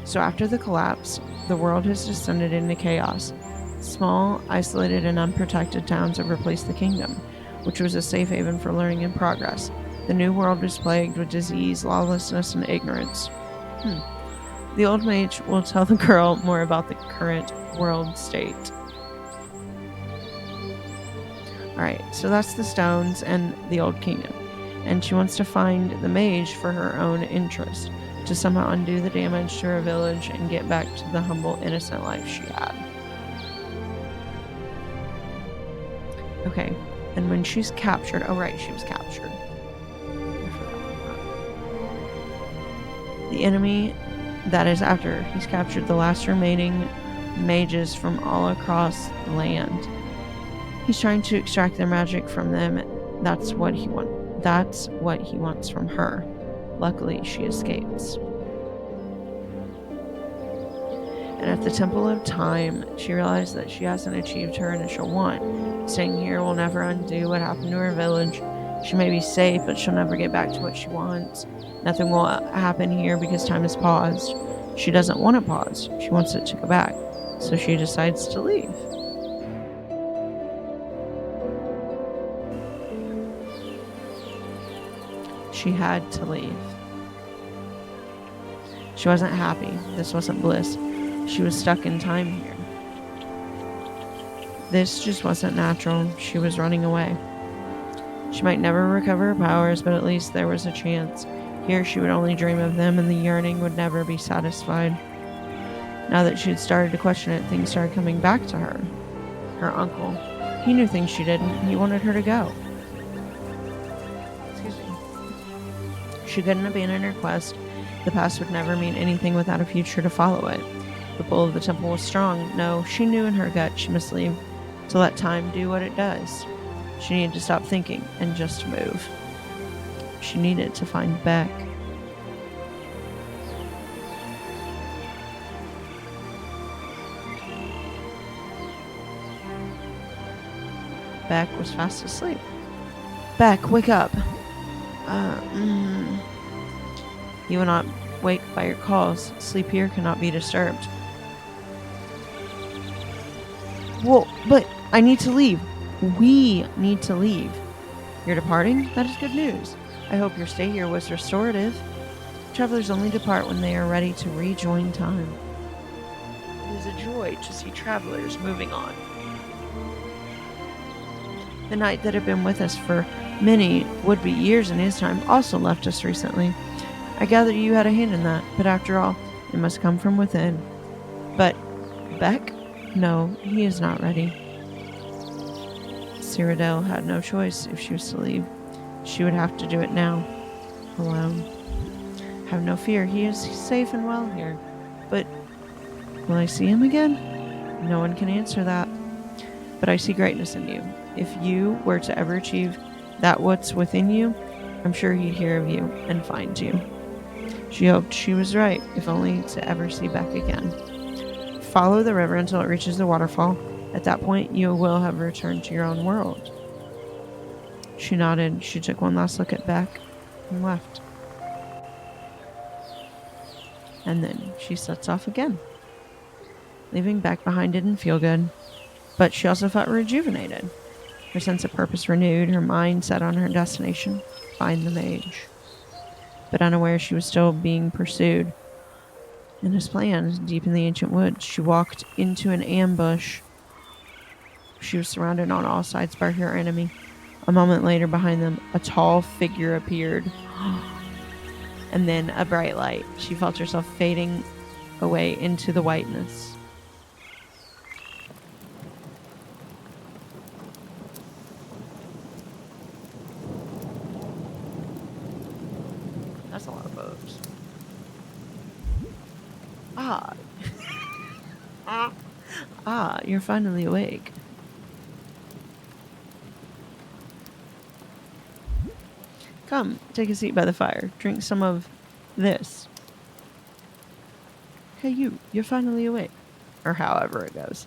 So after the collapse, the world has descended into chaos. Small, isolated, and unprotected towns have replaced the kingdom, which was a safe haven for learning and progress. The new world is plagued with disease, lawlessness, and ignorance. The old mage will tell the girl more about the current world state. Alright, so that's the stones and the old kingdom. And she wants to find the mage for her own interest, to somehow undo the damage to her village and get back to the humble, innocent life she had. Okay, and when she's captured... Oh, right, she was captured. I forgot about that. The enemy that is after her, he's captured the last remaining mages from all across the land. He's trying to extract their magic from them. That's what he wants from her. Luckily, she escapes. And at the Temple of Time, she realized that she hasn't achieved her initial want. Staying here will never undo what happened to her village. She may be safe, but she'll never get back to what she wants. Nothing will happen here because time is paused. She doesn't want it paused. She wants it to go back. So she decides to leave. She had to leave. She wasn't happy. This wasn't bliss. She was stuck in time here. This just wasn't natural. She was running away. She might never recover her powers, but at least there was a chance. Here she would only dream of them, and the yearning would never be satisfied. Now that she had started to question it, things started coming back to her. Her uncle. He knew things she didn't. He wanted her to go. She couldn't abandon her quest. The past would never mean anything without a future to follow it. The pull of the temple was strong. No, she knew in her gut she must leave, to let time do what it does. She needed to stop thinking and just move. She needed to find Beck. Beck was fast asleep. Beck, wake up. You will not wake by your calls. Sleep here cannot be disturbed. Well, but I need to leave. We need to leave. You're departing? That is good news. I hope your stay here was restorative. Travelers only depart when they are ready to rejoin time. It is a joy to see travelers moving on. The knight that had been with us for many would-be years in his time also left us recently. I gather you had a hand in that, but after all, it must come from within. But Beck? No, he is not ready. Cyrodiil had no choice if she was to leave. She would have to do it now, alone. Have no fear, he is safe and well here. But will I see him again? No one can answer that. But I see greatness in you. If you were to ever achieve that what's within you, I'm sure he'd hear of you and find you. She hoped she was right, if only to ever see Beck again. Follow the river until it reaches the waterfall. At that point, you will have returned to your own world. She nodded. She took one last look at Beck and left. And then she sets off again. Leaving Beck behind didn't feel good, but she also felt rejuvenated. Her sense of purpose renewed, her mind set on her destination, find the mage. But unaware she was still being pursued. In his plan, deep in the ancient woods, she walked into an ambush. She was surrounded on all sides by her enemy. A moment later, behind them, a tall figure appeared. and then a bright light. She felt herself fading away into the whiteness. That's a lot of boats. Ah. Ah, you're finally awake. Come, take a seat by the fire. Drink some of this. Hey, you're finally awake. Or however it goes.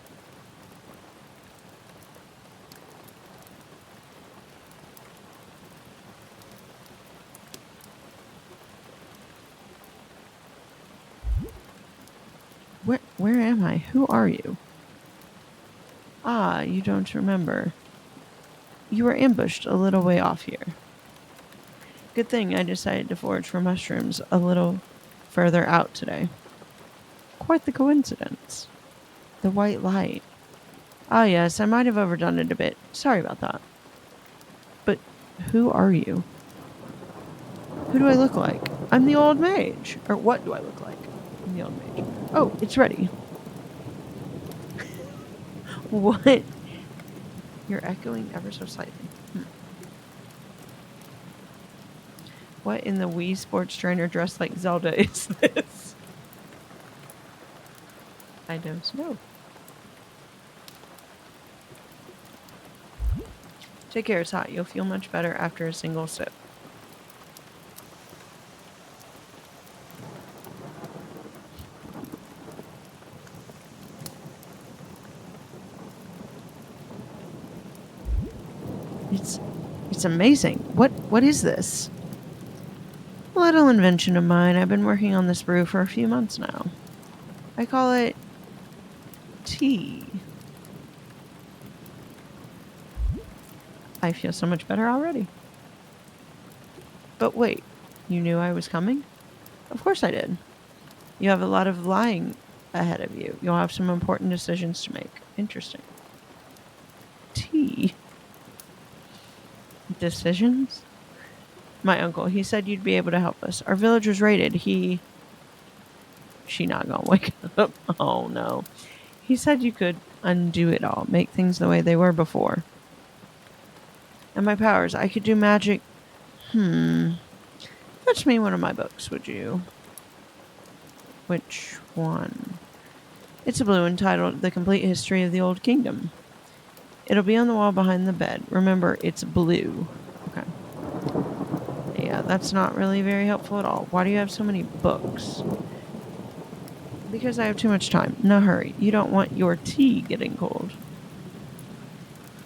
Where am I? Who are you? Ah, you don't remember. You were ambushed a little way off here. Good thing I decided to forage for mushrooms a little further out today. Quite the coincidence. The white light. Ah, yes, I might have overdone it a bit. Sorry about that. But who are you? Who do I look like? I'm the old mage. Or what do I look like? I'm the old mage. Oh, it's ready. What? You're echoing ever so slightly. What in the Wii Sports trainer dressed like Zelda is this? I don't know. Take care, it's hot. You'll feel much better after a single sip. It's amazing. What is this? A little invention of mine. I've been working on this brew for a few months now. I call it tea. I feel so much better already. But wait, you knew I was coming? Of course I did. You have a lot of lying ahead of you. You'll have some important decisions to make. Interesting. Tea. Decisions? My uncle, he said you'd be able to help us. Our village was raided. She not gonna wake up. Oh no. He said you could undo it all, make things the way they were before. And my powers, I could do magic. Fetch me one of my books, would you? Which one? It's a blue entitled The Complete History of the Old Kingdom. It'll be on the wall behind the bed. Remember, it's blue. Okay. Yeah, that's not really very helpful at all. Why do you have so many books? Because I have too much time. No hurry. You don't want your tea getting cold.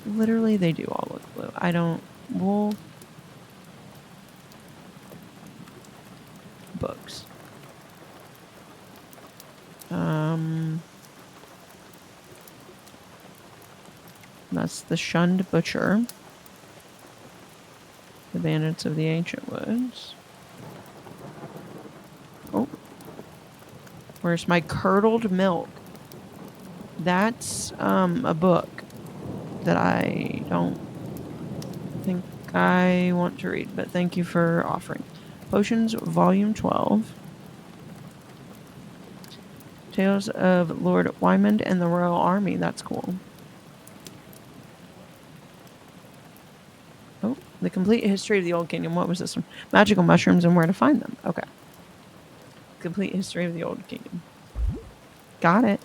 Literally, they do all look blue. I don't... Wool. Books. That's The Shunned Butcher. The Bandits of the Ancient Woods. Oh. Where's my curdled milk? That's a book that I don't think I want to read, but thank you for offering. Potions, Volume 12. Tales of Lord Wymond and the Royal Army. That's cool. Oh, The Complete History of the Old Kingdom. What was this one? Magical mushrooms and where to find them. Okay. Complete History of the Old Kingdom. Got it.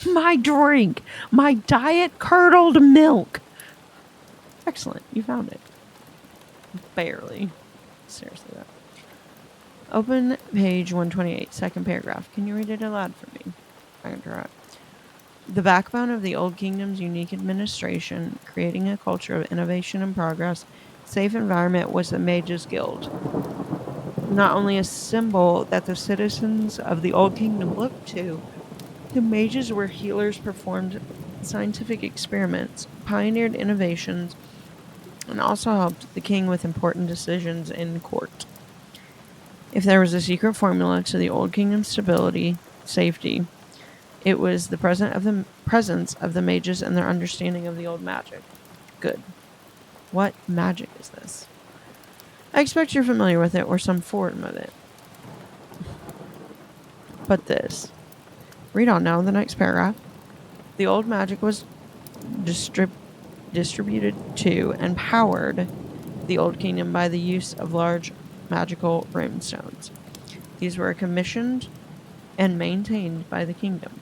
My drink! My diet curdled milk! Excellent. You found it. Barely. Seriously, though. Open page 128, second paragraph. Can you read it aloud for me? I can try. The backbone of the Old Kingdom's unique administration, creating a culture of innovation and progress, safe environment was the Mages Guild. Not only a symbol that the citizens of the Old Kingdom looked to, the mages were healers, performed scientific experiments, pioneered innovations, and also helped the king with important decisions in court. If there was a secret formula to the Old Kingdom's stability, safety. It was the presence of the mages and their understanding of the old magic. Good. What magic is this? I expect you're familiar with it or some form of it. But this. Read on now in the next paragraph. The old magic was distributed to and powered the Old Kingdom by the use of large magical runestones. These were commissioned and maintained by the kingdom.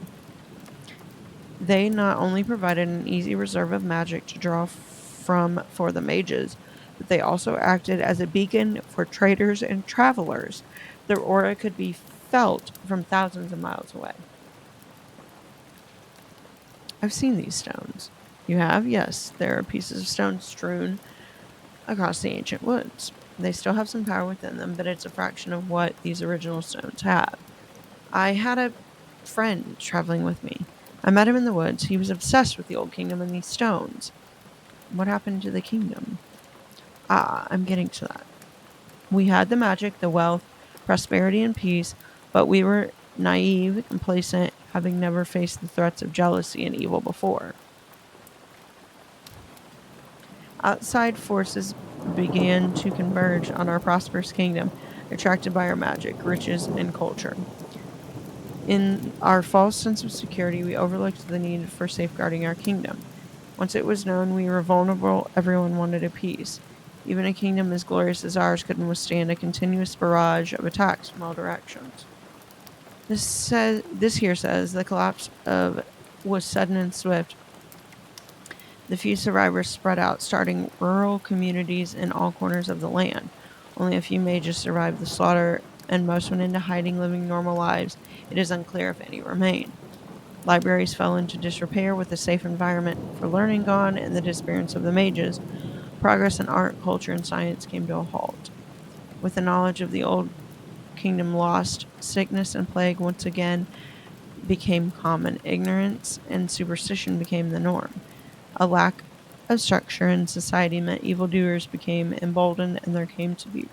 They not only provided an easy reserve of magic to draw from for the mages, but they also acted as a beacon for traders and travelers. Their aura could be felt from thousands of miles away. I've seen these stones. You have? Yes. There are pieces of stone strewn across the ancient woods. They still have some power within them, but it's a fraction of what these original stones have. I had a friend traveling with me. I met him in the woods. He was obsessed with the old kingdom and these stones. What happened to the kingdom? I'm getting to that. We had the magic, the wealth, prosperity, and peace, but we were naive, complacent, having never faced the threats of jealousy and evil before. Outside forces began to converge on our prosperous kingdom, attracted by our magic, riches, and culture. In our false sense of security, we overlooked the need for safeguarding our kingdom. Once it was known we were vulnerable, everyone wanted a peace. Even a kingdom as glorious as ours couldn't withstand a continuous barrage of attacks from all directions. This here says the collapse was sudden and swift. The few survivors spread out, starting rural communities in all corners of the land. Only a few mages survived the slaughter, and most went into hiding, living normal lives. It is unclear if any remain. Libraries fell into disrepair with a safe environment for learning gone and the disappearance of the mages. Progress in art, culture, and science came to a halt. With the knowledge of the old kingdom lost, sickness and plague once again became common. Ignorance and superstition became the norm. A lack of structure in society meant evildoers became emboldened, and there came to be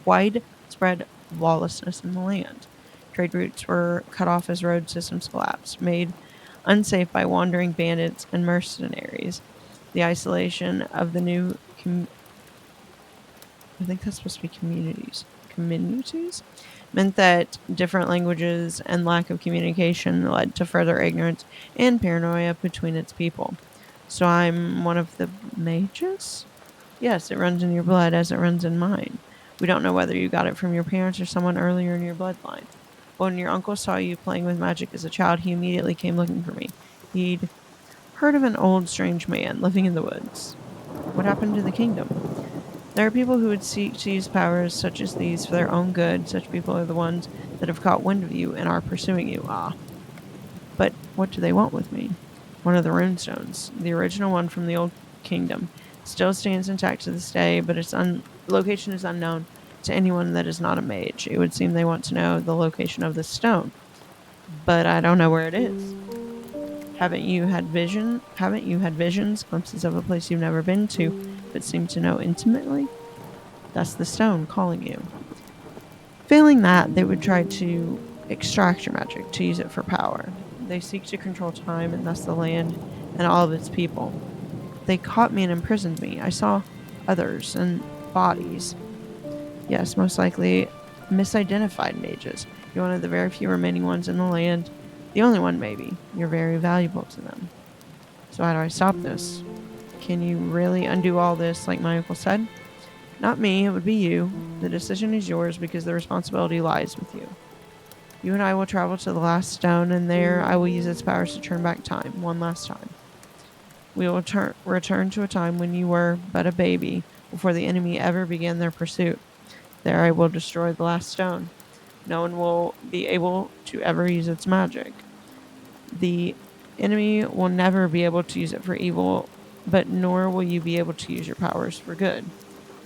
widespread lawlessness in the land. Trade routes were cut off as road systems collapsed, made unsafe by wandering bandits and mercenaries. The isolation of the new I think that's supposed to be communities, meant that different languages and lack of communication led to further ignorance and paranoia between its people. So I'm one of the mages? Yes, it runs in your blood as it runs in mine. We don't know whether you got it from your parents or someone earlier in your bloodline. But when your uncle saw you playing with magic as a child, he immediately came looking for me. He'd heard of an old strange man living in the woods. What happened to the kingdom? There are people who would seek to use powers such as these for their own good. Such people are the ones that have caught wind of you and are pursuing you. But what do they want with me? One of the runestones, the original one from the old kingdom, still stands intact to this day, but its location is unknown to anyone that is not a mage. It would seem they want to know the location of this stone, but I don't know where it is. Haven't you had visions, glimpses of a place you've never been to, but seem to know intimately? That's the stone calling you. Failing that, they would try to extract your magic, to use it for power. They seek to control time and thus the land and all of its people. They caught me and imprisoned me. I saw others and bodies. Yes, most likely misidentified mages. You're one of the very few remaining ones in the land. The only one, maybe. You're very valuable to them. So how do I stop this? Can you really undo all this like my uncle said? Not me, it would be you. The decision is yours because the responsibility lies with you. You and I will travel to the last stone, and there I will use its powers to turn back time, one last time. We will return to a time when you were but a baby, before the enemy ever began their pursuit. There I will destroy the last stone. No one will be able to ever use its magic. The enemy will never be able to use it for evil, but nor will you be able to use your powers for good.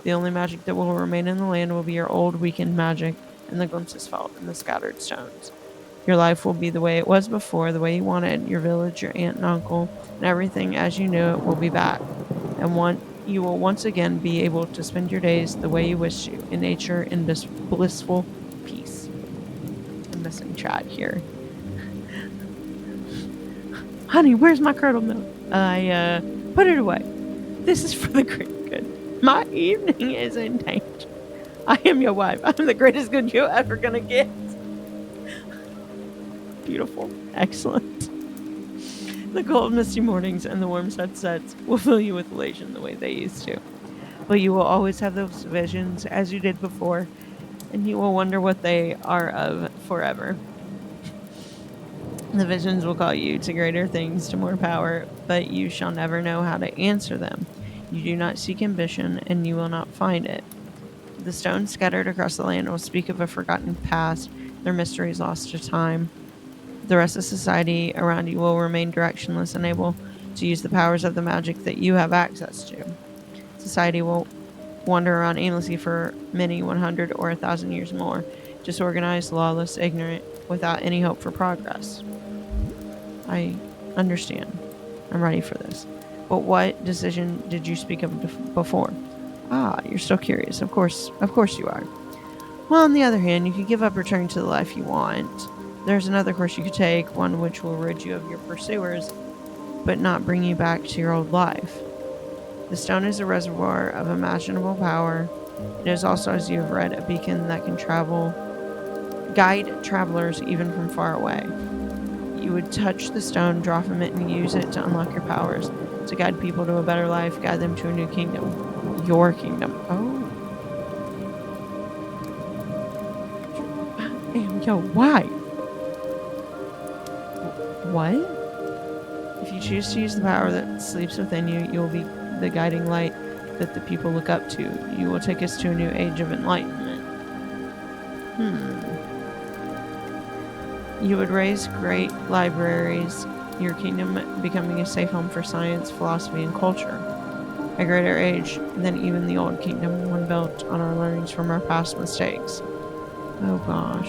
The only magic that will remain in the land will be your old, weakened magic and the glimpses felt in the scattered stones. Your life will be the way it was before, the way you wanted. Your village, your aunt and uncle, and everything as you knew it will be back. And you will once again be able to spend your days the way you wish to, in nature, in blissful peace. I'm missing Chad here. Honey, where's my curdled milk? I put it away. This is for the great good. My evening is in danger. I am your wife. I'm the greatest good you're ever gonna get. Beautiful. Excellent. The cold, misty mornings and the warm sunsets will fill you with elation the way they used to. But you will always have those visions as you did before, and you will wonder what they are of forever. The visions will call you to greater things, to more power, but you shall never know how to answer them. You do not seek ambition, and you will not find it. The stones scattered across the land will speak of a forgotten past, their mysteries lost to time. The rest of society around you will remain directionless, unable to use the powers of the magic that you have access to. Society will wander around aimlessly for many 100 or 1,000 years more, disorganized, lawless, ignorant, without any hope for progress. I understand. I'm ready for this. But what decision did you speak of before? Ah, you're still curious. Of course you are. Well, on the other hand, you could give up returning to the life you want. There's another course you could take, one which will rid you of your pursuers, but not bring you back to your old life. The stone is a reservoir of imaginable power. It is also, as you have read, a beacon that can guide travelers even from far away. You would touch the stone, draw from it, and use it to unlock your powers, to guide people to a better life, guide them to a new kingdom. Your kingdom. Oh. I am your wife. What? If you choose to use the power that sleeps within you, you will be the guiding light that the people look up to. You will take us to a new age of enlightenment. You would raise great libraries, your kingdom becoming a safe home for science, philosophy, and culture. A greater age than even the old kingdom, one built on our learnings from our past mistakes. Oh gosh.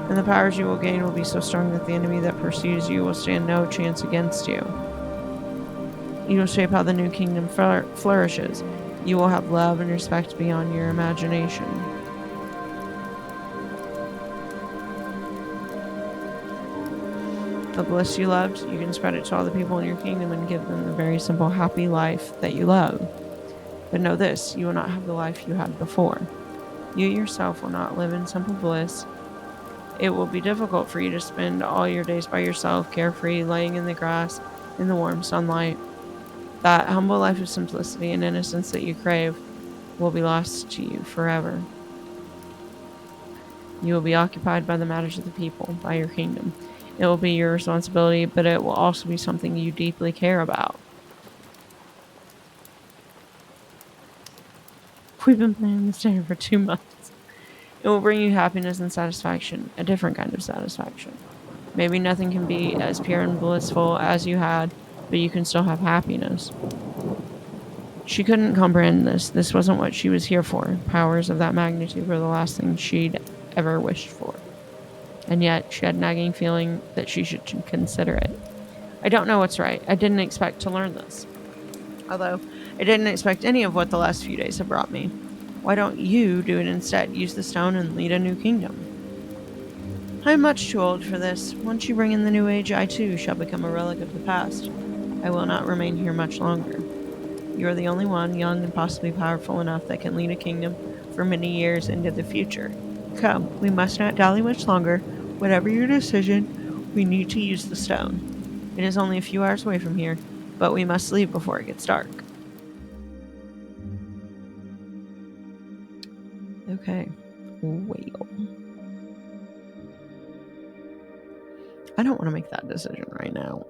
And the powers you will gain will be so strong that the enemy that pursues you will stand no chance against you. You will shape how the new kingdom flourishes. You will have love and respect beyond your imagination. The bliss you loved, you can spread it to all the people in your kingdom and give them the very simple, happy life that you love. But know this, you will not have the life you had before. You yourself will not live in simple bliss. It will be difficult for you to spend all your days by yourself, carefree, laying in the grass, in the warm sunlight. That humble life of simplicity and innocence that you crave will be lost to you forever. You will be occupied by the matters of the people, by your kingdom. It will be your responsibility, but it will also be something you deeply care about. We've been planning this day for 2 months. It will bring you happiness and satisfaction, a different kind of satisfaction. Maybe nothing can be as pure and blissful as you had, but you can still have happiness. She couldn't comprehend this. This wasn't what she was here for. Powers of that magnitude were the last thing she'd ever wished for. And yet, she had a nagging feeling that she should consider it. I don't know what's right. I didn't expect to learn this. Although, I didn't expect any of what the last few days have brought me. Why don't you do it instead? Use the stone and lead a new kingdom. I am much too old for this. Once you bring in the new age, I too shall become a relic of the past. I will not remain here much longer. You are the only one, young and possibly powerful enough, that can lead a kingdom for many years into the future. Come, we must not dally much longer. Whatever your decision, we need to use the stone. It is only a few hours away from here, but we must leave before it gets dark. Okay. Well. I don't want to make that decision right now.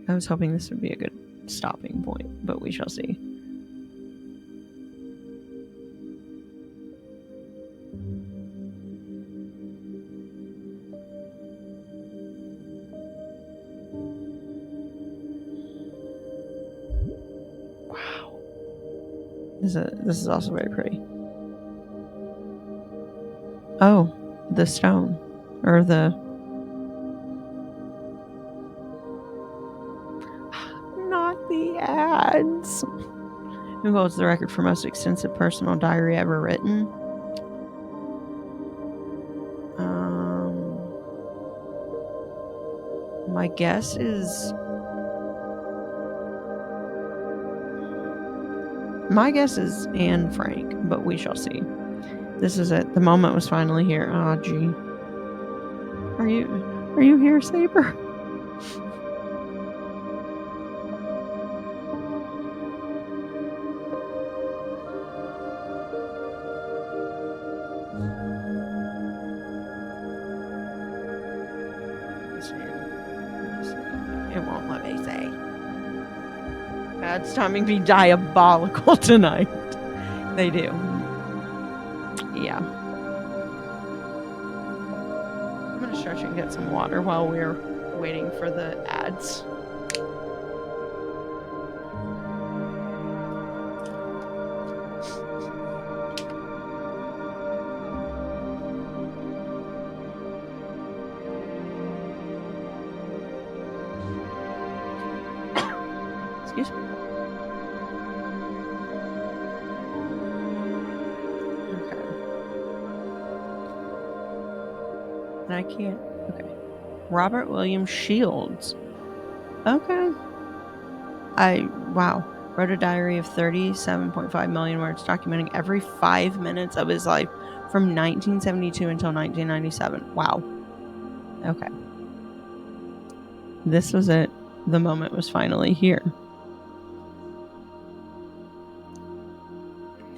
I was hoping this would be a good stopping point, but we shall see. Wow. This is also very pretty. Oh, the stone. Or the... Not the ads. Who holds the record for most extensive personal diary ever written? My guess is Anne Frank, but we shall see. This is it. The moment was finally here. Ah, gee. Are you here, Saber? It won't let me say. Bad timing be diabolical tonight. They do. Yeah. I'm gonna stretch and get some water while we're waiting for the ads. Excuse me. Okay. And I can't. Okay. Robert William Shields. Okay. Wow. Wrote a diary of 37.5 million words documenting every 5 minutes of his life from 1972 until 1997. Wow. Okay. This was it. The moment was finally here.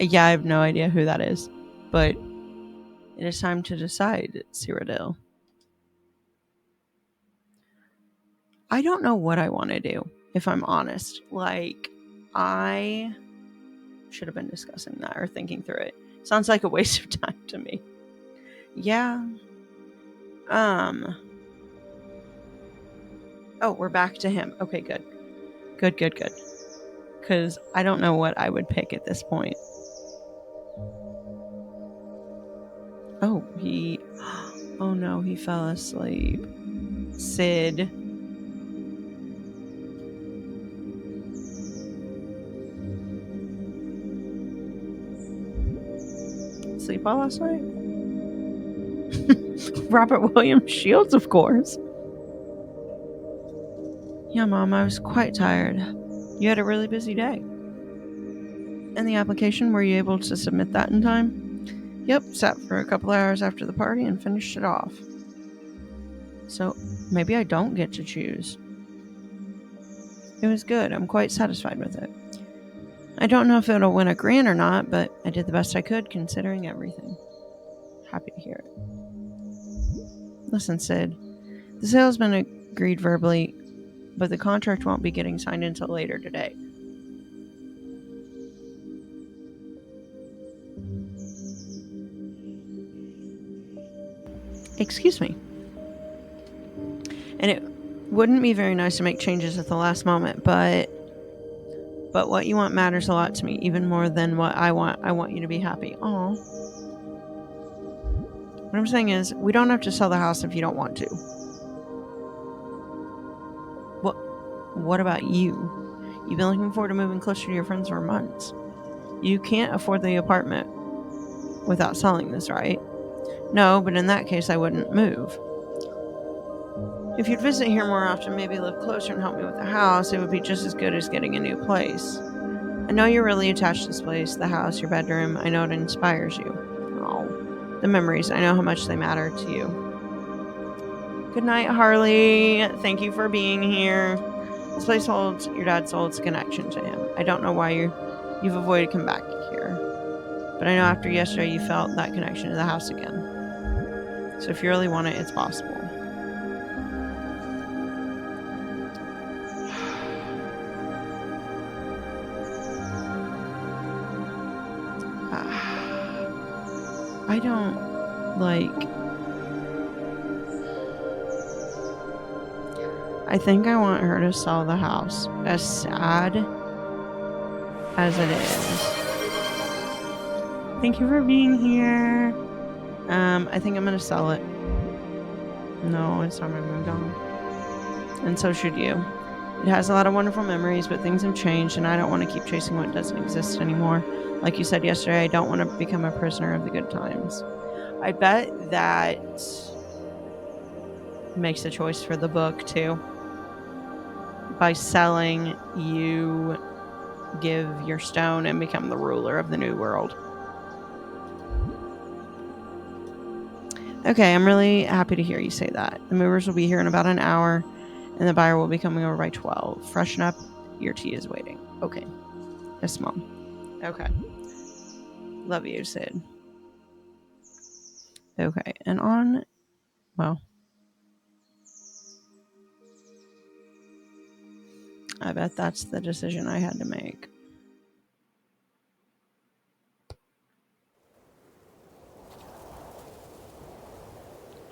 Yeah, I have no idea who that is, but it is time to decide, Cyrodiil. I don't know what I want to do, if I'm honest. Like, I should have been discussing that or thinking through it. Sounds like a waste of time to me. Yeah. Oh, we're back to him. Okay, good. Good. Because I don't know what I would pick at this point. Oh, oh no, he fell asleep. Sid. Sleep well last night? Robert William Shields, of course. Yeah, Mom, I was quite tired. You had a really busy day. And the application, were you able to submit that in time? Yep, sat for a couple hours after the party and finished it off. So, maybe I don't get to choose. It was good. I'm quite satisfied with it. I don't know if it'll win a grant or not, but I did the best I could considering everything. Happy to hear it. Listen, Sid, the sale's been agreed verbally, but the contract won't be getting signed until later today. Excuse me. And it wouldn't be very nice to make changes at the last moment, but what you want matters a lot to me, even more than what I want. I want you to be happy. Aw. What I'm saying is, we don't have to sell the house if you don't want to. What about you? You've been looking forward to moving closer to your friends for months. You can't afford the apartment without selling this, right? No, but in that case, I wouldn't move. If you'd visit here more often, maybe live closer and help me with the house, it would be just as good as getting a new place. I know you're really attached to this place, the house, your bedroom. I know it inspires you. Oh, the memories. I know how much they matter to you. Good night, Harley. Thank you for being here. This place holds your dad's oldest connection to him. I don't know why you've avoided coming back here, but I know after yesterday you felt that connection to the house again. So if you really want it, it's possible. I don't I think I want her to sell the house, as sad as it is. Thank you for being here. I think I'm gonna sell it. No, it's time I moved on. And so should you. It has a lot of wonderful memories, but things have changed, and I don't want to keep chasing what doesn't exist anymore. Like you said yesterday, I don't want to become a prisoner of the good times. I bet that makes a choice for the book, too. by selling, you give your stone and become the ruler of the new world. Okay, I'm really happy to hear you say that. The movers will be here in about an hour, and the buyer will be coming over by 12. Freshen up. Your tea is waiting. Okay. Yes, Mom. Okay. Love you, Sid. Okay, and on... Well, I bet that's the decision I had to make.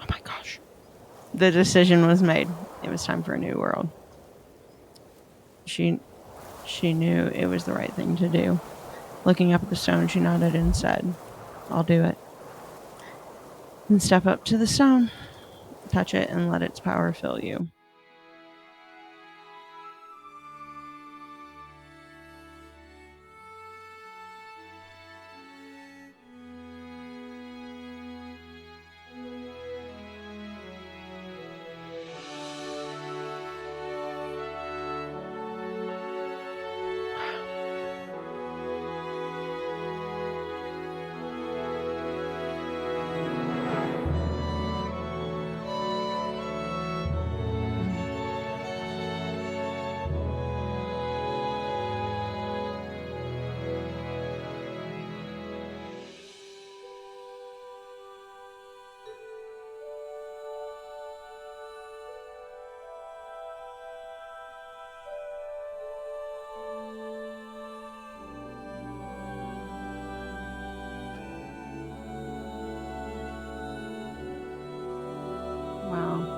Oh my gosh. The decision was made. It was time for a new world. She knew it was the right thing to do. Looking up at the stone, she nodded and said, I'll do it. Then step up to the stone, touch it, and let its power fill you. Wow.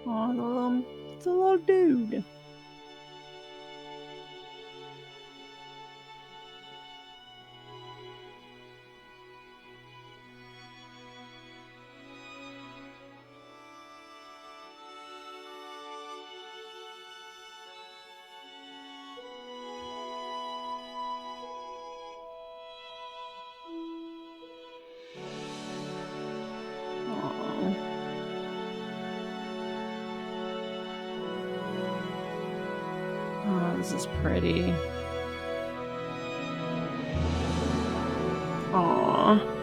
Oh, it's a little dude. Oh, this is pretty. Aww.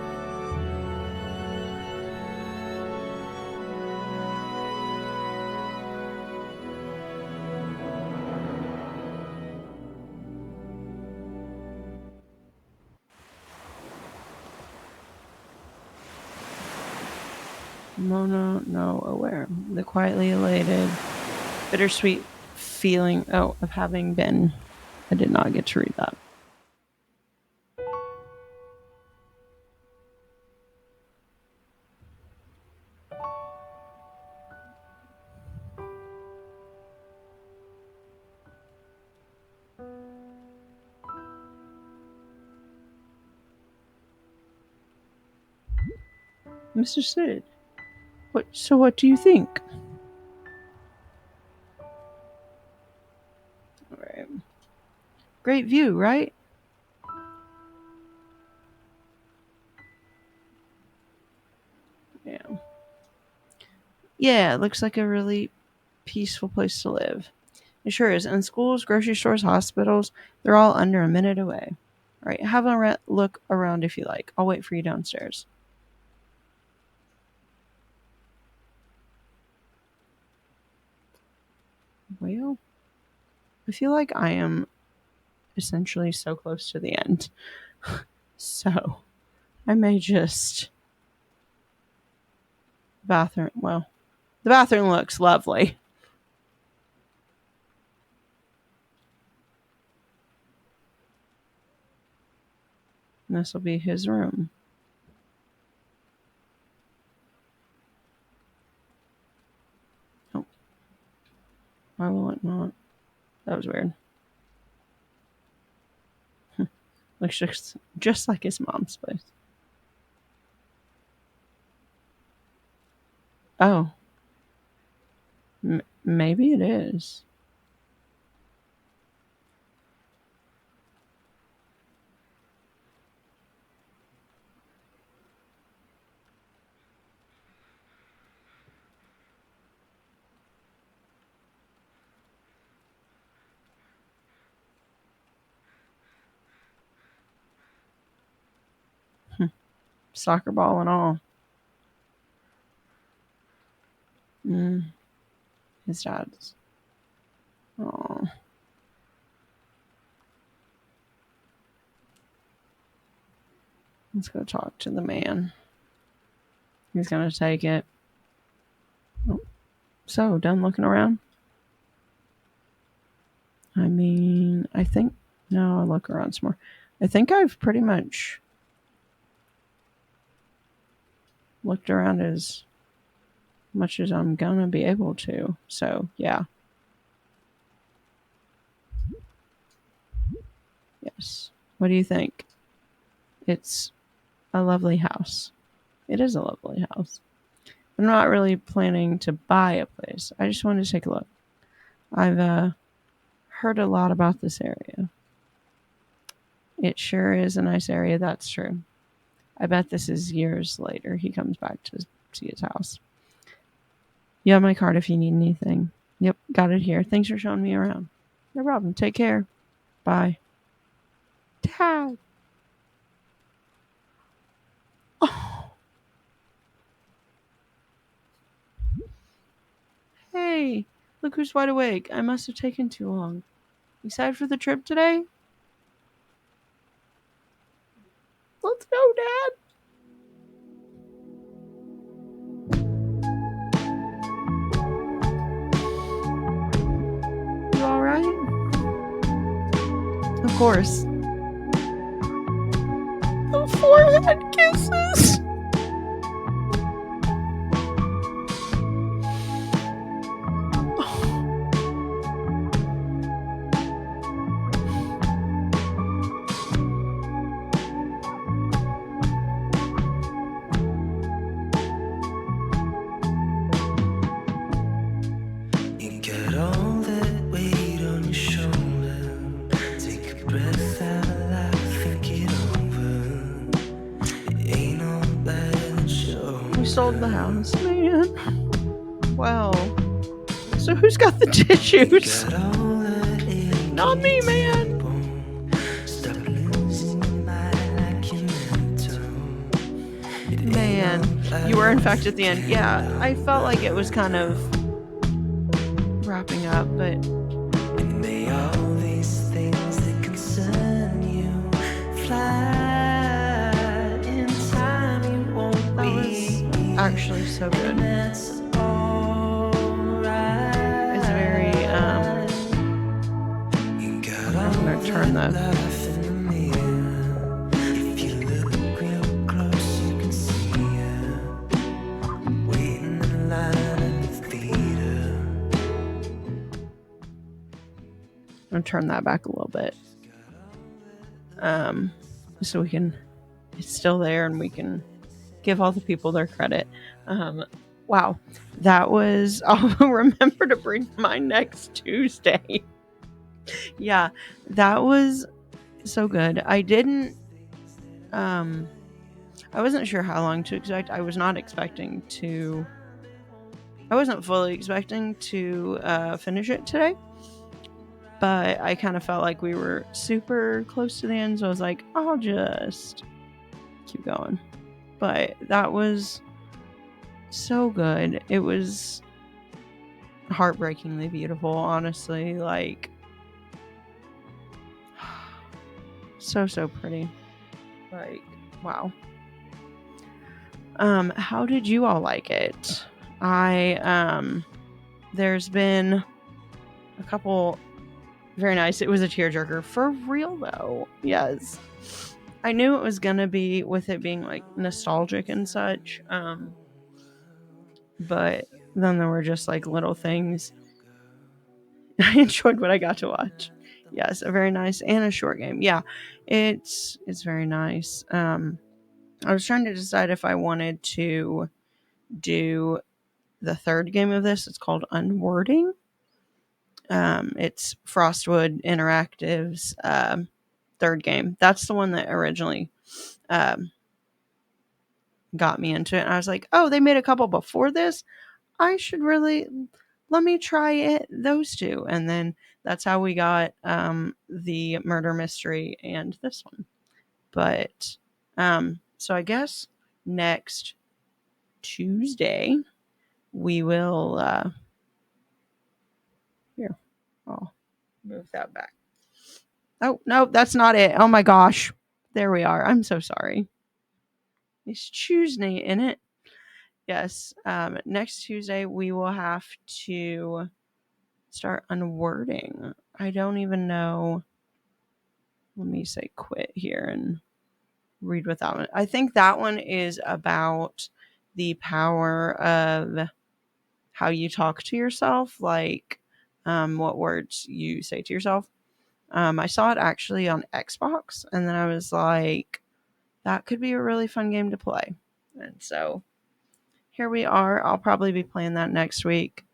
No, aware. The quietly elated, bittersweet feeling, of having been. I did not get to read that. Mr. Sid, what do you think? All right. Great view, right? Yeah. Yeah, it looks like a really peaceful place to live. It sure is. And schools, grocery stores, hospitals, they're all under a minute away. All right, have a look around if you like. I'll wait for you downstairs. Well, I feel like I am essentially so close to the end. So, I may just... Bathroom. Well, the bathroom looks lovely. And this will be his room. Oh, why will it not? That was weird. Looks just like his mom's place. Oh, maybe it is. Soccer ball and all. His dad's. Oh. Let's go talk to the man. He's going to take it. Oh. So, done looking around? I mean, I think. No, I'll look around some more. I think I've pretty much looked around as much as I'm going to be able to. So, yeah. Yes. What do you think? It's a lovely house. It is a lovely house. I'm not really planning to buy a place. I just wanted to take a look. I've heard a lot about this area. It sure is a nice area, that's true. I bet this is years later he comes back to see his house. You have my card if you need anything. Yep, got it here. Thanks for showing me around. No problem. Take care. Bye. Dad. Oh. Hey, look who's wide awake. I must have taken too long. Excited for the trip today? Let's go, Dad. You alright? Of course. The forehead kisses. You got all that weight on your shoulder. Take a breath out loud, think it over. It ain't all that sure. We sold the house, man. Wow. So who's got the tissues? Not me, man. Man, you were in fact at the end. Yeah, I felt like it was kind of wrapping up, but And may all these things that concern you fly in time, you won't that be. was actually so good. That's alright. It's very You got I'm all gonna turn that that. life in the mirror. If you look real close, you can see her waiting in line at the theater. I'm gonna turn that back a little bit. So we can it's still there and we can give all the people their credit. Wow. That was I'll remember to bring mine next Tuesday. Yeah, that was so good. I didn't I wasn't sure how long to expect. I wasn't fully expecting to finish it today, but I kind of felt like we were super close to the end, so I was like, I'll just keep going. But that was so good. It was heartbreakingly beautiful, honestly. Like, so pretty. Like, wow. How did you all like it? There's been a couple very nice. It was a tearjerker for real though. Yes. I knew it was gonna be with it being like nostalgic and such. But then there were just like little things. I enjoyed what I got to watch. Yes, a very nice and a short game. Yeah, it's very nice. I was trying to decide if I wanted to do the third game of this. It's called Unwording. It's Frostwood Interactive's third game. That's the one that originally got me into it. And I was like, oh, they made a couple before this. I should really let me try it. Those two, and then that's how we got the murder mystery and this one. But so I guess next Tuesday, we will here. I'll move that back. Oh, no, that's not it. Oh my gosh. There we are. I'm so sorry. It's Tuesday, in it. Yes. Next Tuesday, we will have to start unwording. I don't even know. Let me say quit here and read what that one. I think that one is about the power of how you talk to yourself, like what words you say to yourself. I saw it actually on Xbox, and then I was like, that could be a really fun game to play. And so here we are. I'll probably be playing that next week.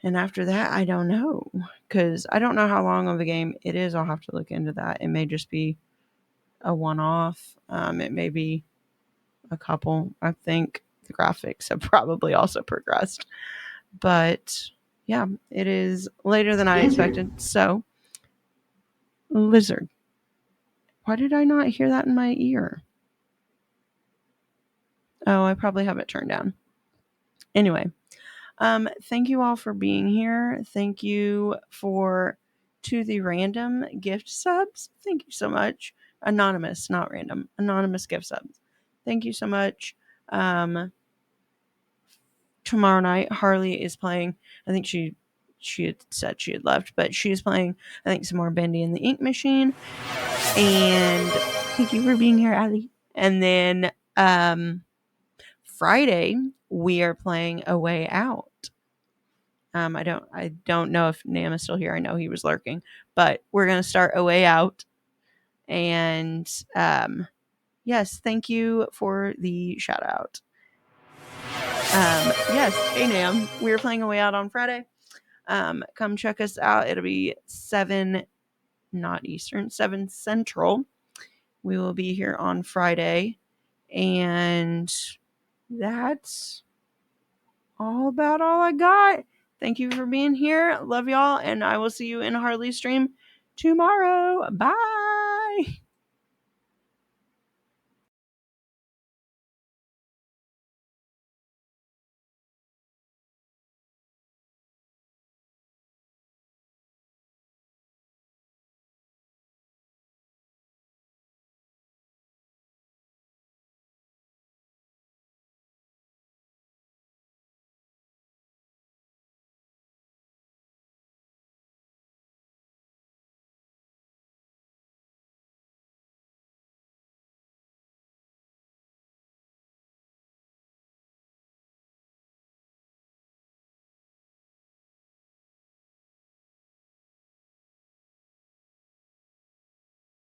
And after that, I don't know, because I don't know how long of a game it is. I'll have to look into that. It may just be a one-off. It may be a couple. I think the graphics have probably also progressed. But yeah, it is later than I expected. So, lizard. Why did I not hear that in my ear? Oh, I probably have it turned down. Anyway, thank you all for being here. Thank you to the random gift subs. Thank you so much. Anonymous, not random. Anonymous gift subs. Thank you so much. Tomorrow night, Harley is playing. I think she had said she had left, but she is playing, I think, some more Bendy and the Ink Machine. And thank you for being here, Ali. And then Friday, we are playing A Way Out. I don't know if Nam is still here. I know he was lurking, but we're gonna start A Way Out. And yes, thank you for the shout out. Yes, hey Nam, we're playing A Way Out on Friday. Come check us out. It'll be 7, not Eastern, 7 Central. We will be here on Friday. And that's all I got. Thank you for being here. Love y'all. And I will see you in Harley's stream tomorrow. Bye.